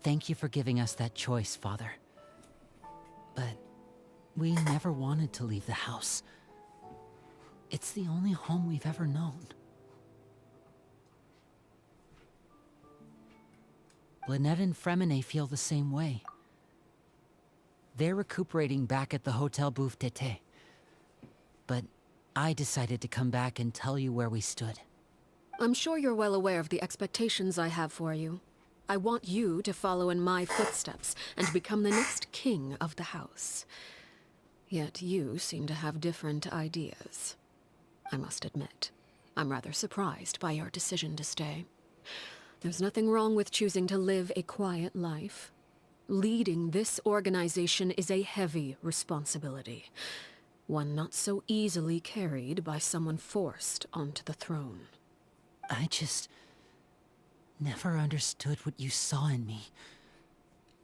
Speaker 4: Thank Thank you for giving us that choice, Father. But we never wanted to leave the house. It's the only home we've ever known. Lynette and Freminet feel the same way. They're recuperating back at the Hotel Bouffe d'été. But I decided to come back and tell you where we stood.
Speaker 3: I'm sure you're well aware of the expectations I have for you. I want you to follow in my footsteps and become the next king of the house. Yet you seem to have different ideas. I must admit, I'm rather surprised by your decision to stay. There's nothing wrong with choosing to live a quiet life. Leading this organization is a heavy responsibility, one not so easily carried by someone forced onto the throne.
Speaker 4: I just never understood what you saw in me.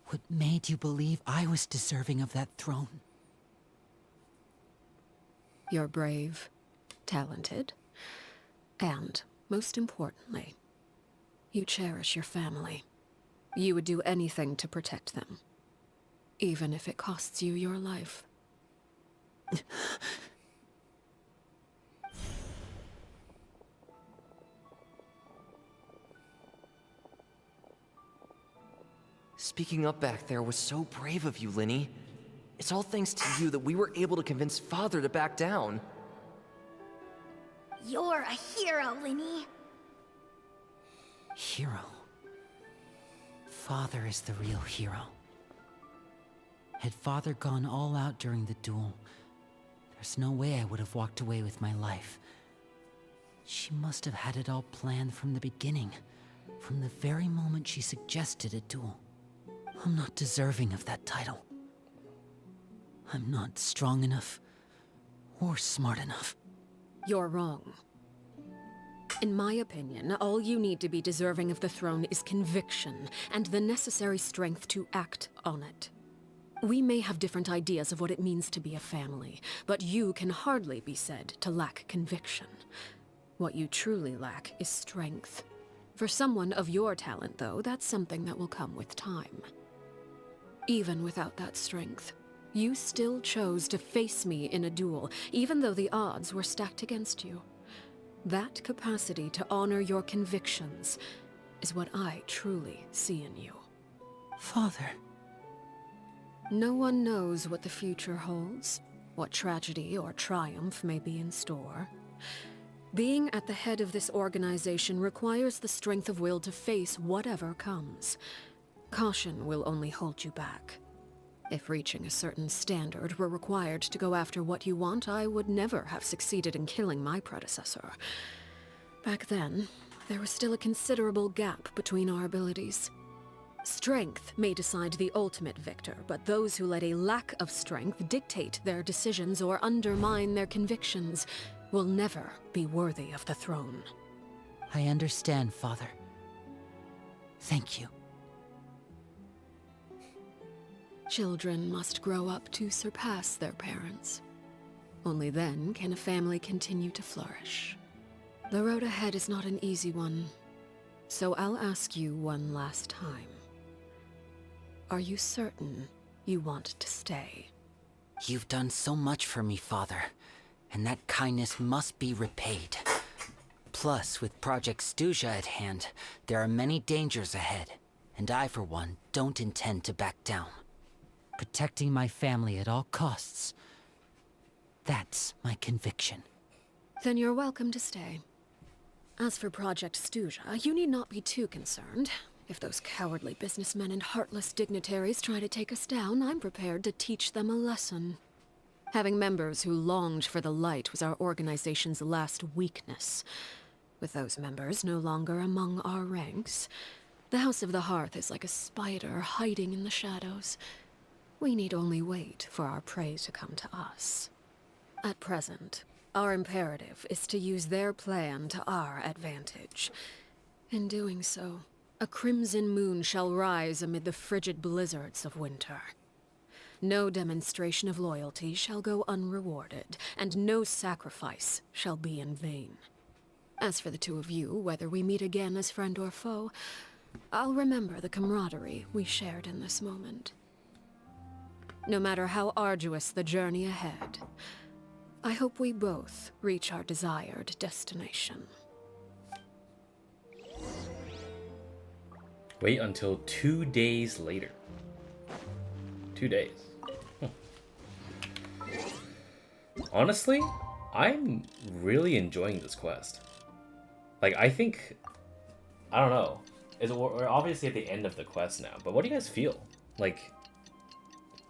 Speaker 4: What made you believe I was deserving of that throne?
Speaker 3: You're brave, talented, and, most importantly, you cherish your family. You would do anything to protect them, even if it costs you your life.
Speaker 5: Speaking up back there was so brave of you, Linny. It's all thanks to you that we were able to convince Father to back down.
Speaker 2: You're a hero, Linny.
Speaker 4: Hero? Father is the real hero. Had Father gone all out during the duel, there's no way I would have walked away with my life. She must have had it all planned from the beginning, from the very moment she suggested a duel. I'm not deserving of that title. I'm not strong enough, or smart enough.
Speaker 3: You're wrong. In my opinion, all you need to be deserving of the throne is conviction, and the necessary strength to act on it. We may have different ideas of what it means to be a family, but you can hardly be said to lack conviction. What you truly lack is strength. For someone of your talent, though, that's something that will come with time. Even without that strength, you still chose to face me in a duel, even though the odds were stacked against you. That capacity to honor your convictions is what I truly see in you.
Speaker 4: Father.
Speaker 3: No one knows what the future holds, what tragedy or triumph may be in store. Being at the head of this organization requires the strength of will to face whatever comes. Caution will only hold you back. If reaching a certain standard were required to go after what you want, I would never have succeeded in killing my predecessor. Back then, there was still a considerable gap between our abilities. Strength may decide the ultimate victor, but those who let a lack of strength dictate their decisions or undermine their convictions will never be worthy of the throne.
Speaker 4: I understand, Father. Thank you.
Speaker 3: Children must grow up to surpass their parents. Only then can a family continue to flourish. The road ahead is not an easy one, so I'll ask you one last time. Are you certain you want to stay?
Speaker 4: You've done so much for me, Father, and that kindness must be repaid. Plus, with Project Stuja at hand, there are many dangers ahead, and I, for one, don't intend to back down. Protecting my family at all costs. That's my conviction.
Speaker 3: Then you're welcome to stay. As for Project Stuja, you need not be too concerned. If those cowardly businessmen and heartless dignitaries try to take us down, I'm prepared to teach them a lesson. Having members who longed for the light was our organization's last weakness. With those members no longer among our ranks, the House of the Hearth is like a spider hiding in the shadows. We need only wait for our prey to come to us. At present, our imperative is to use their plan to our advantage. In doing so, a crimson moon shall rise amid the frigid blizzards of winter. No demonstration of loyalty shall go unrewarded, and no sacrifice shall be in vain. As for the two of you, whether we meet again as friend or foe, I'll remember the camaraderie we shared in this moment. No matter how arduous the journey ahead, I hope we both reach our desired destination.
Speaker 1: Wait until 2 days later. 2 days. Honestly, I'm really enjoying this quest. Like, I think... I don't know. We're obviously at the end of the quest now, but what do you guys feel? Like...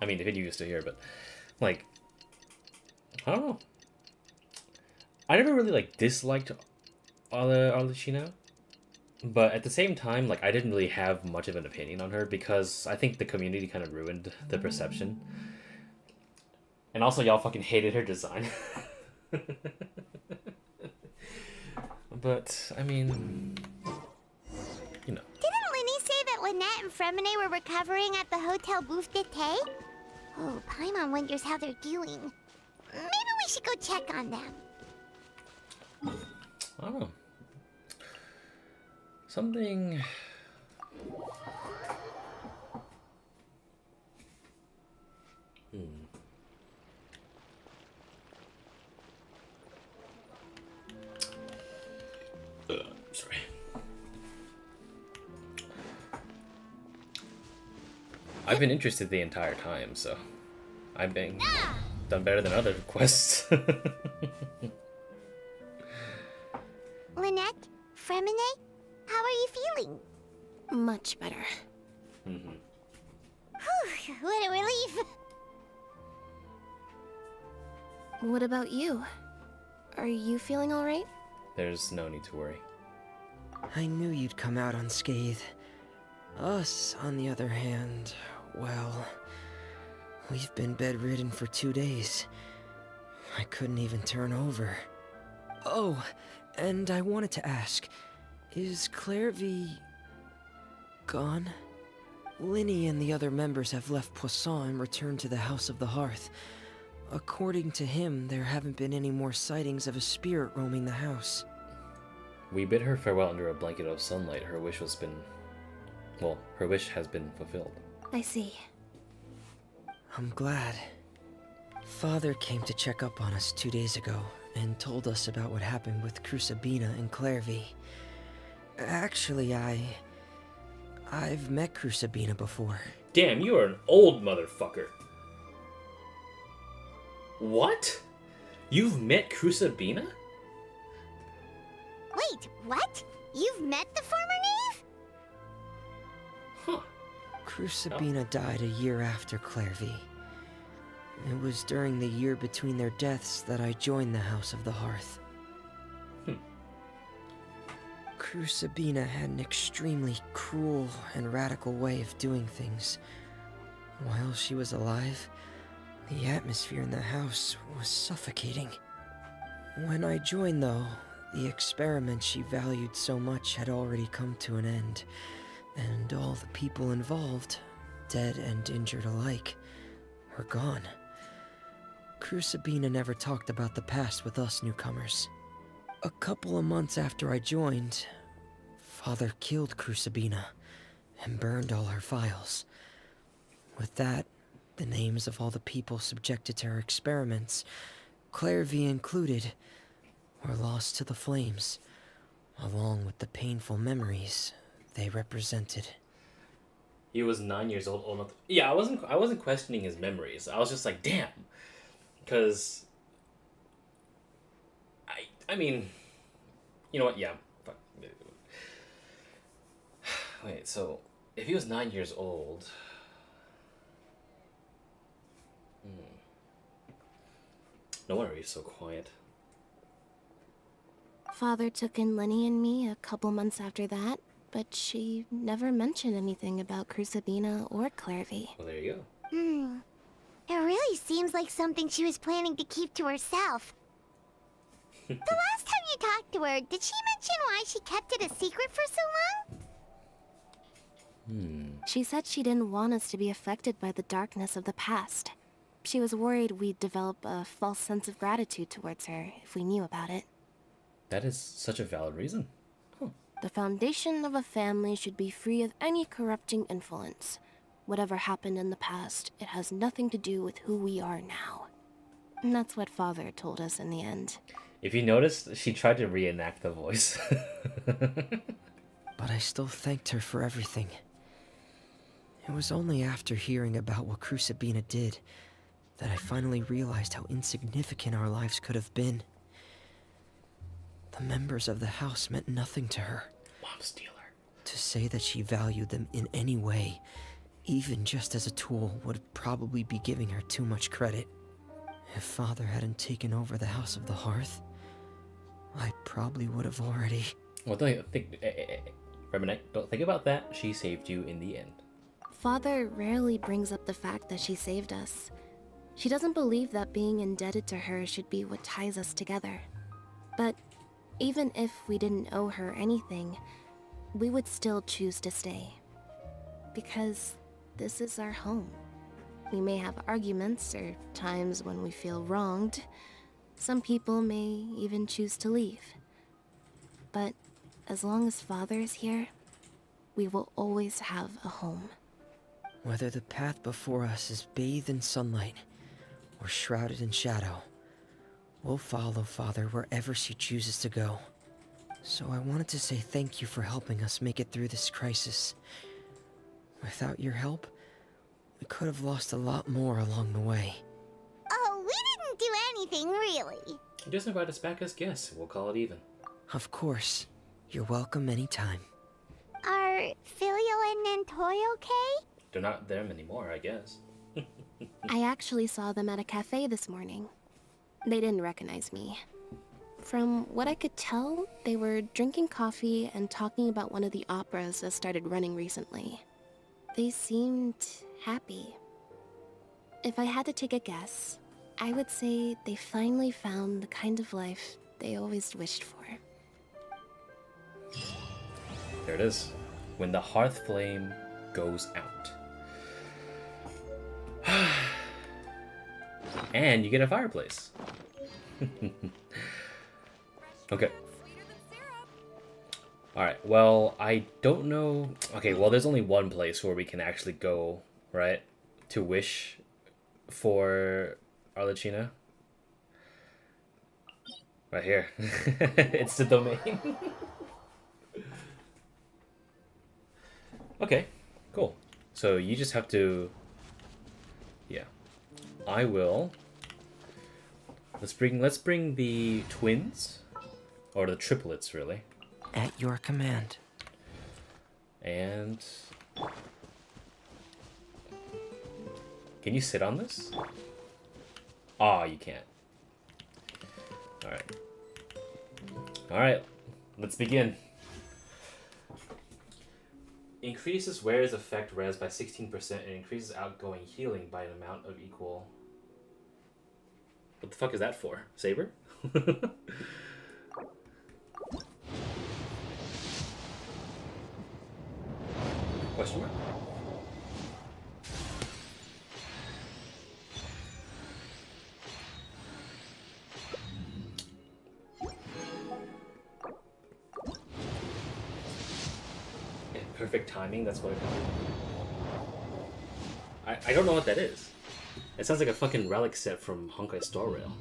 Speaker 1: I mean, the video is still here, but... Like... I don't know. I never really, like, disliked Arlecchino. But at the same time, like, I didn't really have much of an opinion on her because I think the community kind of ruined the perception. And also, y'all fucking hated her design. But, I mean, you know.
Speaker 2: Didn't Linny say that Lynette and Freminet were recovering at the Hotel Bouffe d'été? Oh, Paimon wonders how they're doing. Maybe we should go check on them.
Speaker 1: I don't know. Something... Sorry. I've been interested the entire time, so I've been done better than other quests.
Speaker 2: Lynette? Freminet? How are you feeling?
Speaker 7: Much better.
Speaker 2: Whew, what a relief.
Speaker 7: What about you? Are you feeling all right?
Speaker 1: There's no need to worry.
Speaker 9: I knew you'd come out unscathed. Us, on the other hand, well... We've been bedridden for 2 days. I couldn't even turn over. Oh, and I wanted to ask, is Clairy gone? Linny and the other members have left Poisson and returned to the House of the Hearth. According to him, there haven't been any more sightings of a spirit roaming the house.
Speaker 1: We bid her farewell under a blanket of sunlight. Her wish has been fulfilled.
Speaker 7: I see.
Speaker 9: I'm glad. Father came to check up on us 2 days ago and told us about what happened with Crusabina and Clairy. Actually, I've met Crusabina before.
Speaker 1: Damn, you are an old motherfucker. What? You've met Crusabina?
Speaker 2: Wait, what? You've met the former Nave?
Speaker 1: Huh.
Speaker 9: Crusabina died a year after Clairy. It was during the year between their deaths that I joined the House of the Hearth. Crusabina had an extremely cruel and radical way of doing things. While she was alive, the atmosphere in the house was suffocating. When I joined, though, the experiment she valued so much had already come to an end, and all the people involved, dead and injured alike, were gone. Crusabina never talked about the past with us newcomers. A couple of months after I joined, Father killed Crusabina and burned all her files. With that, the names of all the people subjected to her experiments, Clairvy included, were lost to the flames, along with the painful memories they represented.
Speaker 1: He was 9 years old enough. Yeah, I wasn't questioning his memories. I was just like, damn. Because I mean, you know what? Yeah. Fuck. Wait, so if he was 9 years old, no wonder he's so quiet.
Speaker 7: Father took in Lenny and me a couple months after that, but she never mentioned anything about Crusabina or Clairvy.
Speaker 1: Well, there you go.
Speaker 2: It really seems like something she was planning to keep to herself. The last time you talked to her, did she mention why she kept it a secret for so long?
Speaker 7: She said she didn't want us to be affected by the darkness of the past. She was worried we'd develop a false sense of gratitude towards her if we knew about it.
Speaker 1: That is such a valid reason. Huh.
Speaker 7: The foundation of a family should be free of any corrupting influence. Whatever happened in the past, it has nothing to do with who we are now. And that's what Father told us in the end.
Speaker 1: If you noticed, she tried to reenact the voice.
Speaker 9: But I still thanked her for everything. It was only after hearing about what Crucibina did that I finally realized how insignificant our lives could have been. The members of the house meant nothing to her.
Speaker 1: Mom stealer.
Speaker 9: To say that she valued them in any way, even just as a tool, would probably be giving her too much credit. If Father hadn't taken over the House of the Hearth, I probably would have already...
Speaker 1: Well, don't think... Freminet, don't think about that. She saved you in the end.
Speaker 7: Father rarely brings up the fact that she saved us. She doesn't believe that being indebted to her should be what ties us together. But even if we didn't owe her anything, we would still choose to stay. Because this is our home. We may have arguments or times when we feel wronged. Some people may even choose to leave. But as long as Father is here, we will always have a home.
Speaker 9: Whether the path before us is bathed in sunlight or shrouded in shadow, we'll follow Father wherever she chooses to go. So I wanted to say thank you for helping us make it through this crisis. Without your help, we could have lost a lot more along the way.
Speaker 2: Oh, we didn't do anything, really.
Speaker 1: Just invite us back as guests. We'll call it even.
Speaker 9: Of course. You're welcome anytime.
Speaker 2: Are Filio and Nantoy okay?
Speaker 1: They're not them anymore, I guess.
Speaker 7: I actually saw them at a cafe this morning. They didn't recognize me. From what I could tell, they were drinking coffee and talking about one of the operas that started running recently. They seemed happy. If I had to take a guess, I would say they finally found the kind of life they always wished for.
Speaker 1: There it is. When the hearth flame goes out. And you get a fireplace. Okay. Alright, well, I don't know... Okay, well, there's only one place where we can actually go, right? To wish for Arlecchino. Right here. It's the domain. Okay, cool. So you just have to... Yeah. I will... Let's bring the twins. Or the triplets, really.
Speaker 9: At your command.
Speaker 1: And... Can you sit on this? Ah, you can't. Alright. Alright, let's begin. Increases wearer's effect res by 16% and increases outgoing healing by an amount of equal... What the fuck is that for? Saber? Question mark? Yeah, perfect timing, that's what I don't know what that is. It sounds like a fucking relic set from Honkai Star Rail.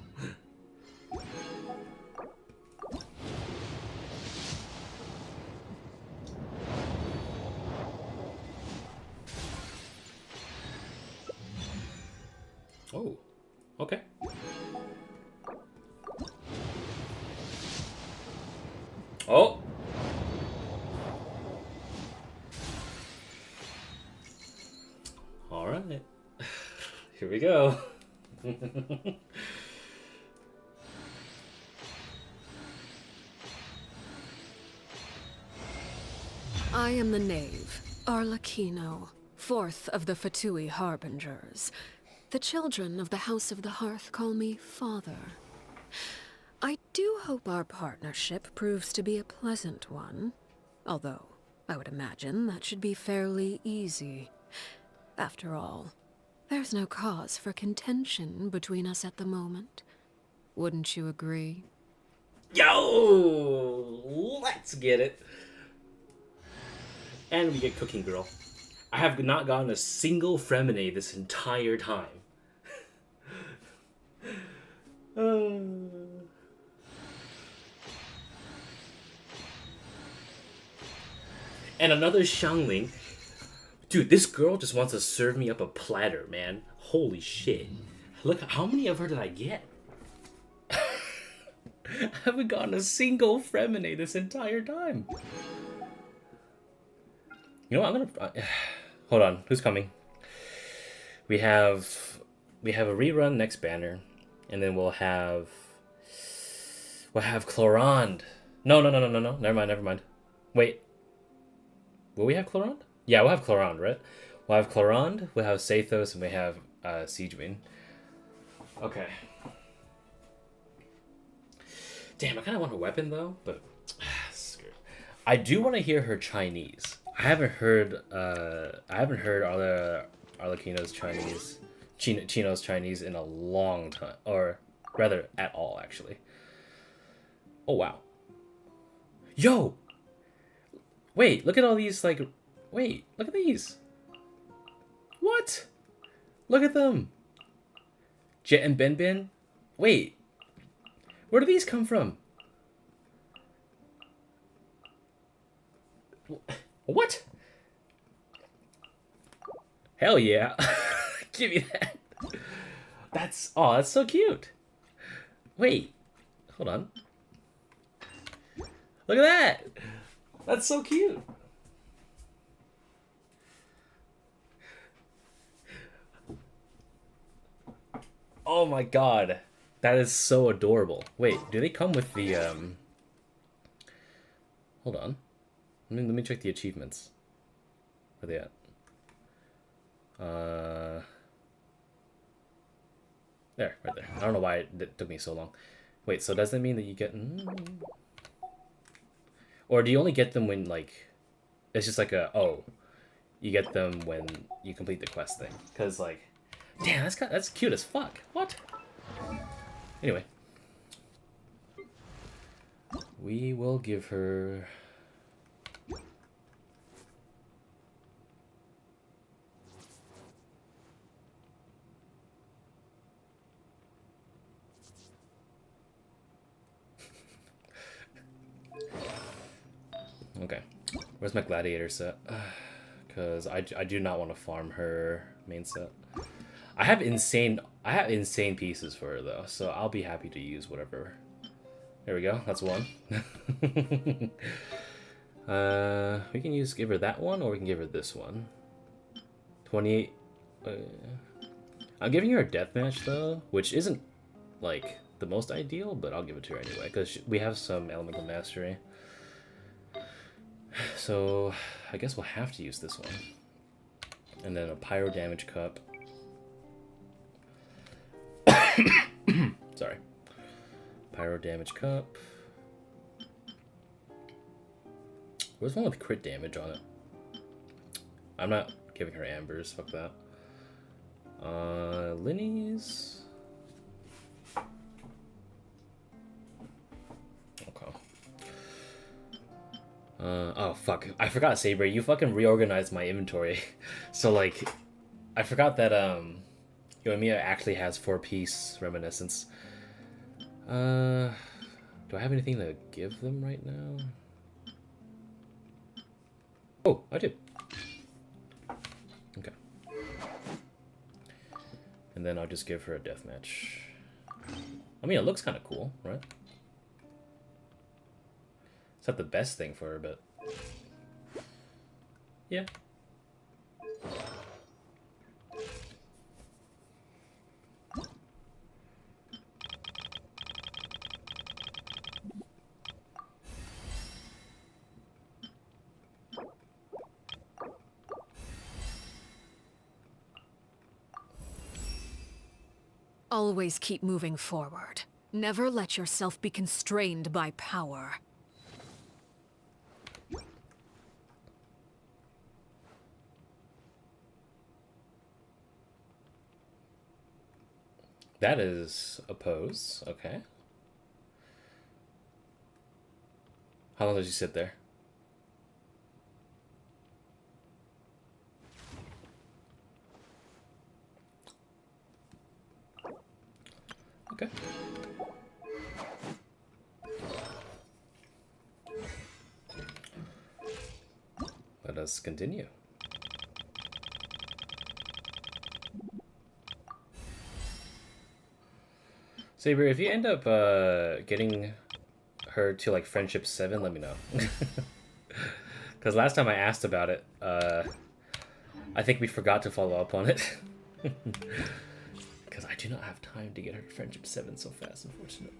Speaker 1: Oh, okay. Oh! Alright. Here we go.
Speaker 3: I am the Nave, Arlecchino, fourth of the Fatui Harbingers. The children of the House of the Hearth call me Father. I do hope our partnership proves to be a pleasant one, although I would imagine that should be fairly easy. After all, there's no cause for contention between us at the moment. Wouldn't you agree?
Speaker 1: Yo! Let's get it. And we get Cooking Girl. I have not gotten a single Freminet this entire time. And another Xiangling. Dude, this girl just wants to serve me up a platter, man. Holy shit. Look, how many of her did I get? I haven't gotten a single Freminet this entire time. You know what, I'm gonna... hold on, who's coming? We have a rerun next banner. And then we'll have Chlorond. No. Never mind. Wait. Will we have Chlorond? Yeah, we'll have Chlorond, right? We'll have Chlorond, we'll have Sathos, and we have Siegewin. Okay. Damn, I kind of want her weapon, though, but... screw it. I do want to hear her Chinese. I haven't heard Arlecchino's Chinese... Chino's Chinese in a long time. Or, rather, at all, actually. Oh, wow. Yo! Wait, look at all these, like... Wait, look at these. What? Look at them. Jet and Ben. Wait. Where do these come from? What? Hell yeah. Give me that. That's so cute. Wait. Hold on. Look at that. That's so cute. Oh my god. That is so adorable. Wait, do they come with the Hold on. Let me check the achievements. Where are they at? There, right there. I don't know why it took me so long. Wait, so does that mean that you get... Or do you only get them when, like... It's just like a... Oh. You get them when you complete the quest thing. Because, like... Damn, that's cute as fuck. What? Anyway. We will give her... Okay, where's my gladiator set? Because I do not want to farm her main set. I have insane pieces for her though, so I'll be happy to use whatever. There we go. That's one. We can give her that one, or we can give her this one. 28. I'm giving her a deathmatch though, which isn't like the most ideal, but I'll give it to her anyway because we have some elemental mastery. So, I guess we'll have to use this one. And then a pyro damage cup. Sorry. Pyro damage cup. Where's one with crit damage on it? I'm not giving her ambers, fuck that. Linny's. Oh fuck, I forgot, Saber, you fucking reorganized my inventory. So like, I forgot that Yoimiya actually has 4-piece reminiscence. Do I have anything to give them right now? Oh, I do. Okay. And then I'll just give her a deathmatch. I mean, it looks kind of cool, right? It's not the best thing for her, but yeah.
Speaker 3: Always keep moving forward. Never let yourself be constrained by power.
Speaker 1: That is a pose. Okay. How long does she sit there? Okay. Let us continue. Saber, if you end up getting her to like friendship 7, let me know. Because last time I asked about it, I think we forgot to follow up on it. Because I do not have time to get her to friendship 7 so fast, unfortunately.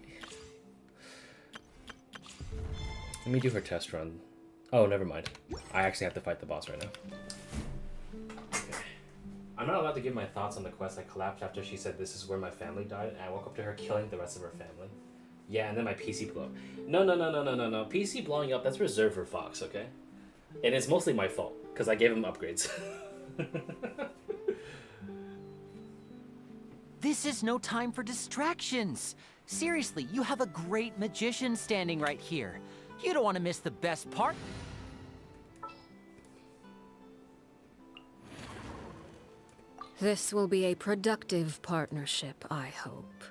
Speaker 1: Let me do her test run. Oh, never mind. I actually have to fight the boss right now. Okay. I'm not allowed to give my thoughts on the quest. I collapsed after she said this is where my family died, and I woke up to her killing the rest of her family. Yeah, and then my PC blew up. No. PC blowing up, that's reserved for Fox, okay? And it's mostly my fault, because I gave him upgrades.
Speaker 4: This is no time for distractions. Seriously, you have a great magician standing right here. You don't want to miss the best part.
Speaker 3: This will be a productive partnership, I hope.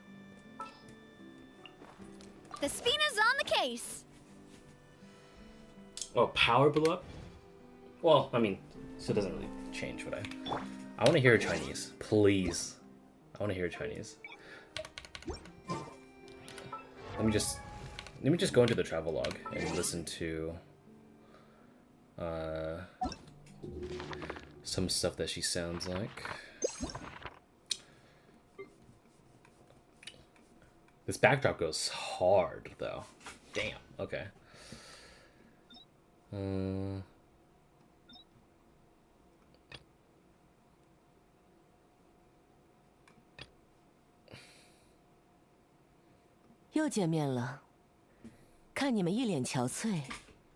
Speaker 2: The Spina's on the case.
Speaker 1: Oh, power blew up? Well, I mean, so it doesn't really change what I want to hear Chinese, please. I want to hear Chinese. Let me just go into the travel log and listen to some stuff that she sounds like. This backdrop goes hard though. Damn. Okay.
Speaker 14: 又见面了，看你们一脸憔悴，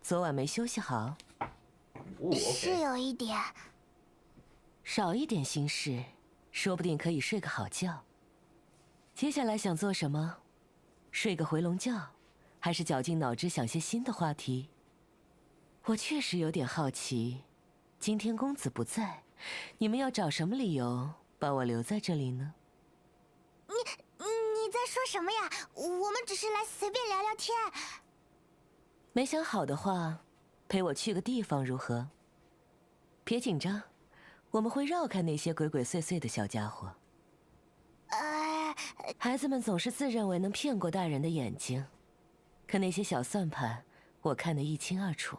Speaker 14: 昨晚没休息好。
Speaker 6: 是有一点。
Speaker 14: 少一点心事，说不定可以睡个好觉。接下来想做什么？睡个回笼觉，还是绞尽脑汁想些新的话题？我确实有点好奇，今天公子不在，你们要找什么理由把我留在这里呢？
Speaker 6: 你在说什么呀？我们只是来随便聊聊天。
Speaker 14: 没想好的话，陪我去个地方如何？别紧张，我们会绕开那些鬼鬼祟祟的小家伙。孩子们总是自认为能骗过大人的眼睛，可那些小算盘，我看得一清二楚。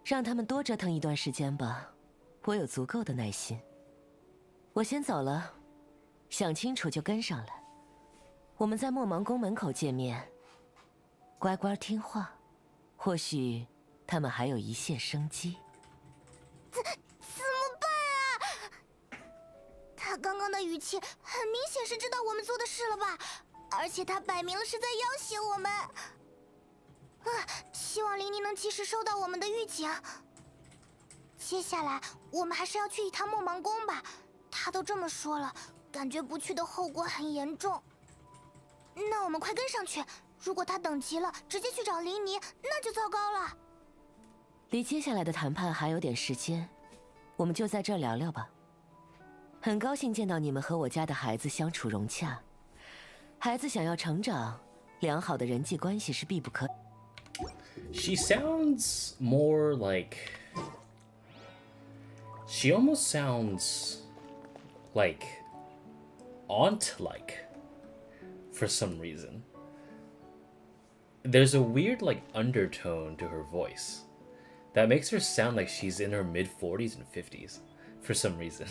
Speaker 14: 让他们多折腾一段时间吧，我有足够的耐心。我先走了，想清楚就跟上来。我们在莫芒宫门口见面，乖乖听话，或许他们还有一线生机。
Speaker 6: 怎么办啊？他刚刚的语气很明显是知道我们做的事了吧？而且他摆明了是在要挟我们。希望琳妮能及时收到我们的预警。接下来我们还是要去一趟莫芒宫吧，他都这么说了，感觉不去的后果很严重。那我们快跟上去，如果他等急了，直接去找琳妮，那就糟糕了。
Speaker 14: 离接下来的谈判还有点时间，我们就在这儿聊聊吧。很高兴见到你们和我家的孩子相处融洽。孩子想要成长，良好的人际关系是必不可。
Speaker 1: She sounds more like... She almost sounds like aunt-like for some reason. There's a weird like undertone to her voice that makes her sound like she's in her mid-40s and 50s for some reason.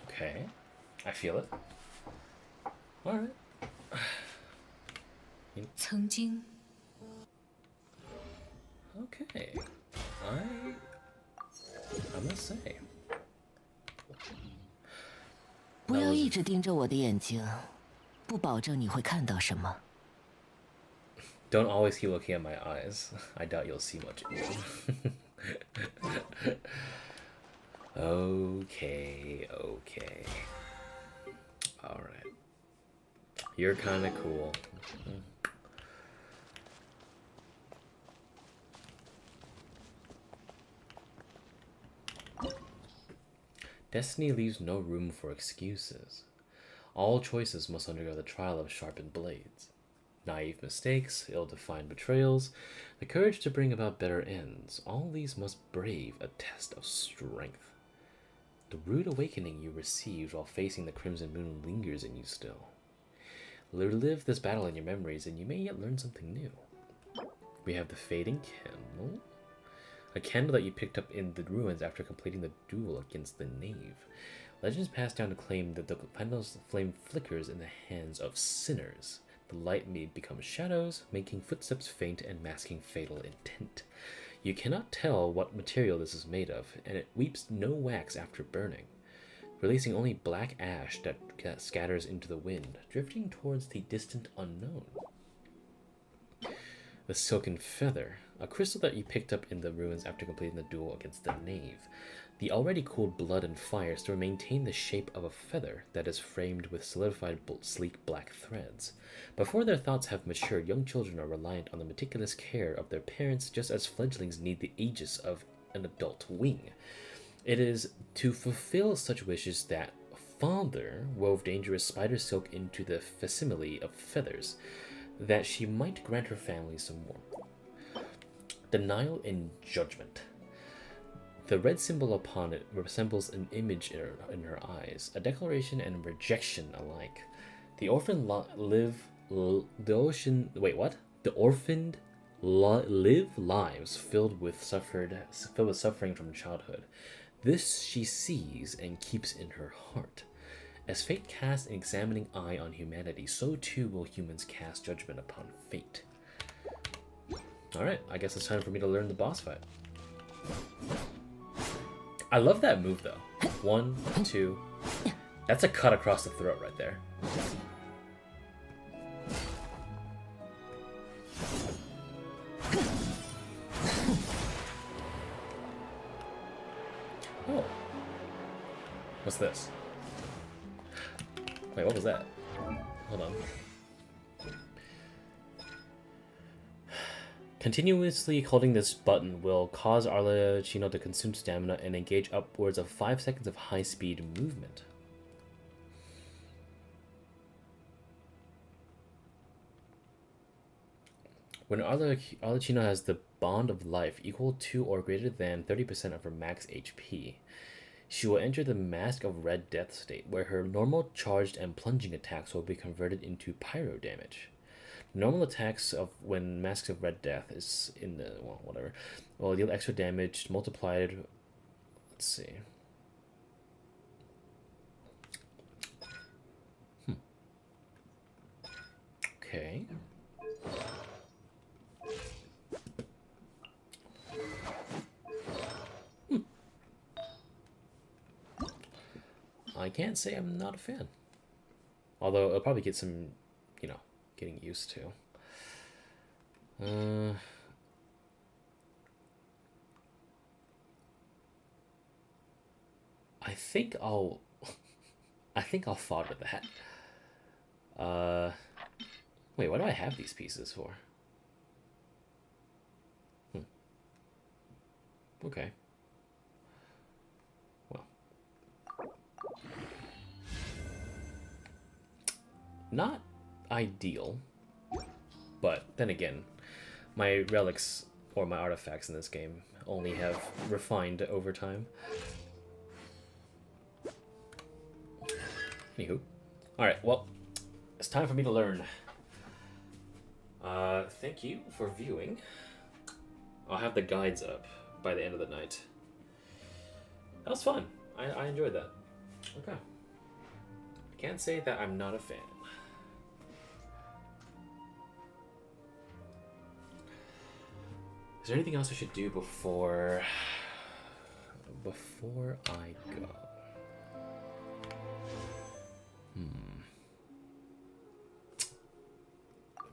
Speaker 1: Okay, I feel it. All right.
Speaker 14: 曾经
Speaker 1: Okay, I must say,
Speaker 14: 一直盯着我的眼睛，不保证你会看到什么。
Speaker 1: Don't always keep looking at my eyes. I doubt you'll see much. Okay. Alright. You're kinda cool. Destiny leaves no room for excuses. All choices must undergo the trial of sharpened blades. Naive mistakes, ill-defined betrayals, the courage to bring about better ends, all these must brave a test of strength. The rude awakening you received while facing the Crimson Moon lingers in you still. Relive this battle in your memories, and you may yet learn something new. We have the Fading Candle, a candle that you picked up in the ruins after completing the duel against the Knave. Legends pass down to claim that the candle's flame flickers in the hands of sinners. The light may become shadows, making footsteps faint and masking fatal intent. You cannot tell what material this is made of, and it weeps no wax after burning, releasing only black ash that scatters into the wind, drifting towards the distant unknown. The Silken Feather, a crystal that you picked up in the ruins after completing the duel against the Knave. The already cooled blood and fire still maintain the shape of a feather that is framed with solidified sleek black threads. Before their thoughts have matured, young children are reliant on the meticulous care of their parents, just as fledglings need the aegis of an adult wing. It is to fulfill such wishes that Father wove dangerous spider silk into the facsimile of feathers, that she might grant her family some more. Denial and Judgment. The red symbol upon it resembles an image in her eyes, a declaration and rejection alike. The orphaned live lives filled with suffering from childhood. This she sees and keeps in her heart. As fate casts an examining eye on humanity, so too will humans cast judgment upon fate. Alright, I guess it's time for me to learn the boss fight. I love that move though. 1, 2. That's a cut across the throat right there. Oh. What's this? Wait, what was that? Hold on. Continuously holding this button will cause Arlecchino to consume stamina and engage upwards of 5 seconds of high-speed movement. When Arlecchino has the bond of life equal to or greater than 30% of her max HP, she will enter the Mask of Red Death state, where her normal charged and plunging attacks will be converted into pyro damage. Normal attacks of when Masks of Red Death is in the, well, whatever, will deal extra damage multiplied, let's see. Okay. I can't say I'm not a fan. Although I'll probably get some, you know, getting used to. I think I'll fodder that. Wait, what do I have these pieces for? Okay. Well. Not ideal. But then again, my relics or my artifacts in this game only have refined over time. Anywho. Alright, well, it's time for me to learn. Thank you for viewing. I'll have the guides up by the end of the night. That was fun. I enjoyed that. Okay. Can't say that I'm not a fan. Is there anything else I should do before I go?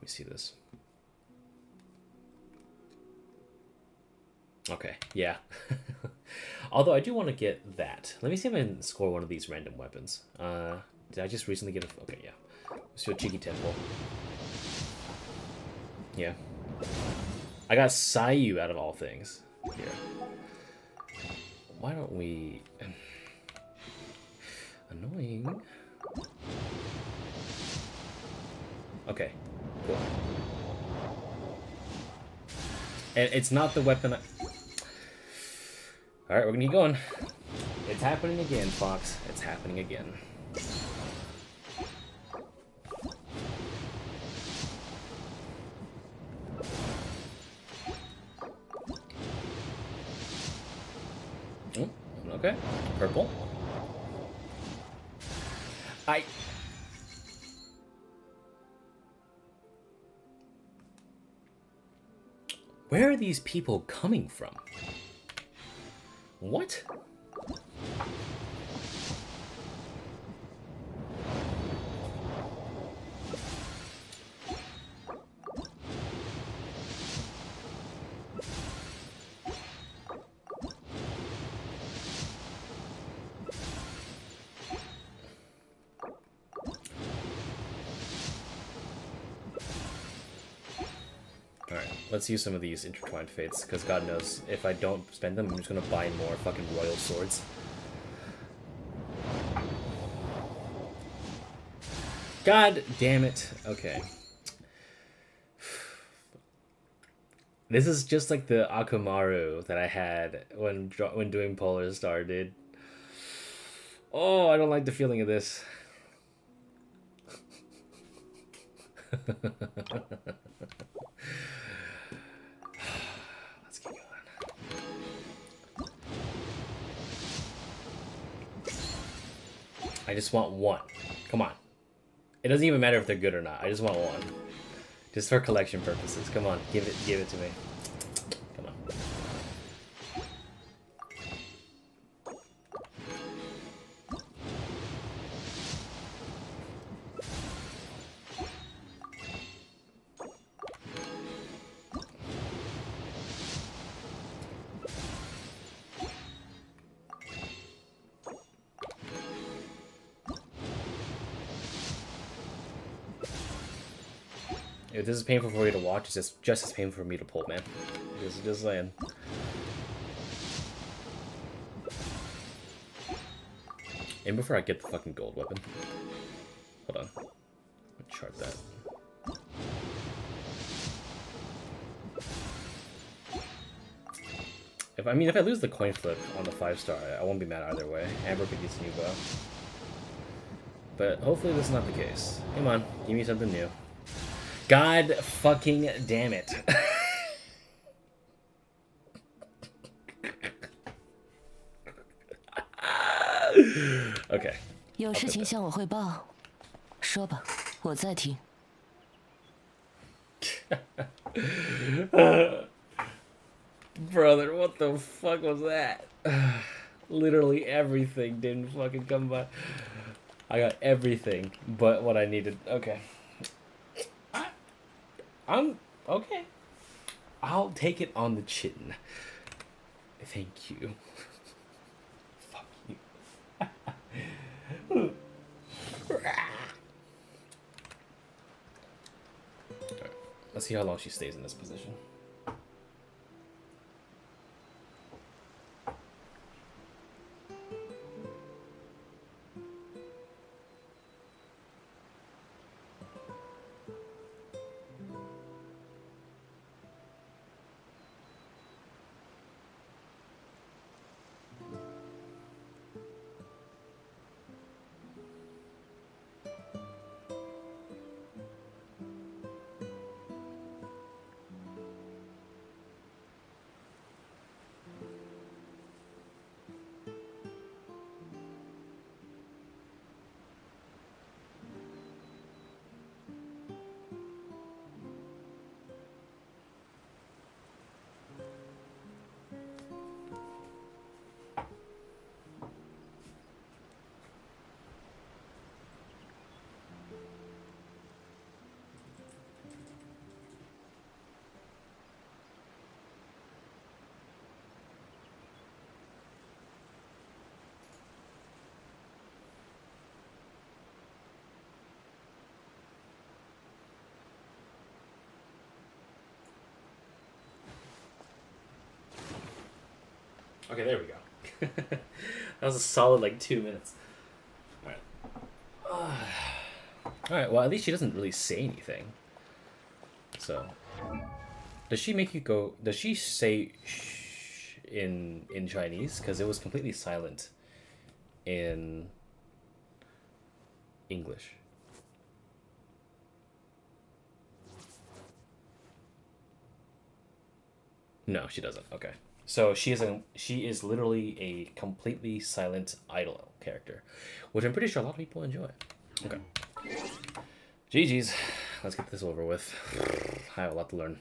Speaker 1: me see this. Okay, yeah. Although I do want to get that. Let me see if I can score one of these random weapons. Did I just recently get a... Okay, yeah. Let's do a cheeky temple. Yeah. I got Sayu out of all things. Here. Why don't we... Annoying. Okay, cool. And it's not the weapon I... Alright, we're gonna keep going. It's happening again, Fox. It's happening again. Oh, okay. Purple. Where are these people coming from? What? Let's use some of these intertwined fates, because God knows, if I don't spend them, I'm just gonna buy more fucking royal swords. God damn it. Okay. This is just like the Akumaru that I had when doing Polar Star, dude. Oh, I don't like the feeling of this. Let's keep going. I just want one. Come on. It doesn't even matter if they're good or not. I just want one. Just for collection purposes. Come on, give it to me. Come on. If this is painful for you to watch, it's just as painful for me to pull, man. Just saying. And before I get the fucking gold weapon. Hold on. Let me chart that. If I lose the coin flip on the 5-star, I won't be mad either way. Amber could use a new bow. But hopefully this is not the case. Come on, give me something new. God fucking damn it. Okay.
Speaker 14: 有事情向我汇报，说吧，我在听。
Speaker 1: Brother, what the fuck was that? Literally everything didn't fucking come by. I got everything but what I needed. Okay. I'm okay. I'll take it on the chin. Thank you. Fuck you. Right, let's see how long she stays in this position. Okay, there we go. That was a solid like 2 minutes. Alright. Alright, well at least she doesn't really say anything. So does she make you go, does she say shh in Chinese? Because it was completely silent in English. No, she doesn't. Okay. So she is literally a completely silent idle character, which I'm pretty sure a lot of people enjoy. Okay. GG's. Let's get this over with. I have a lot to learn.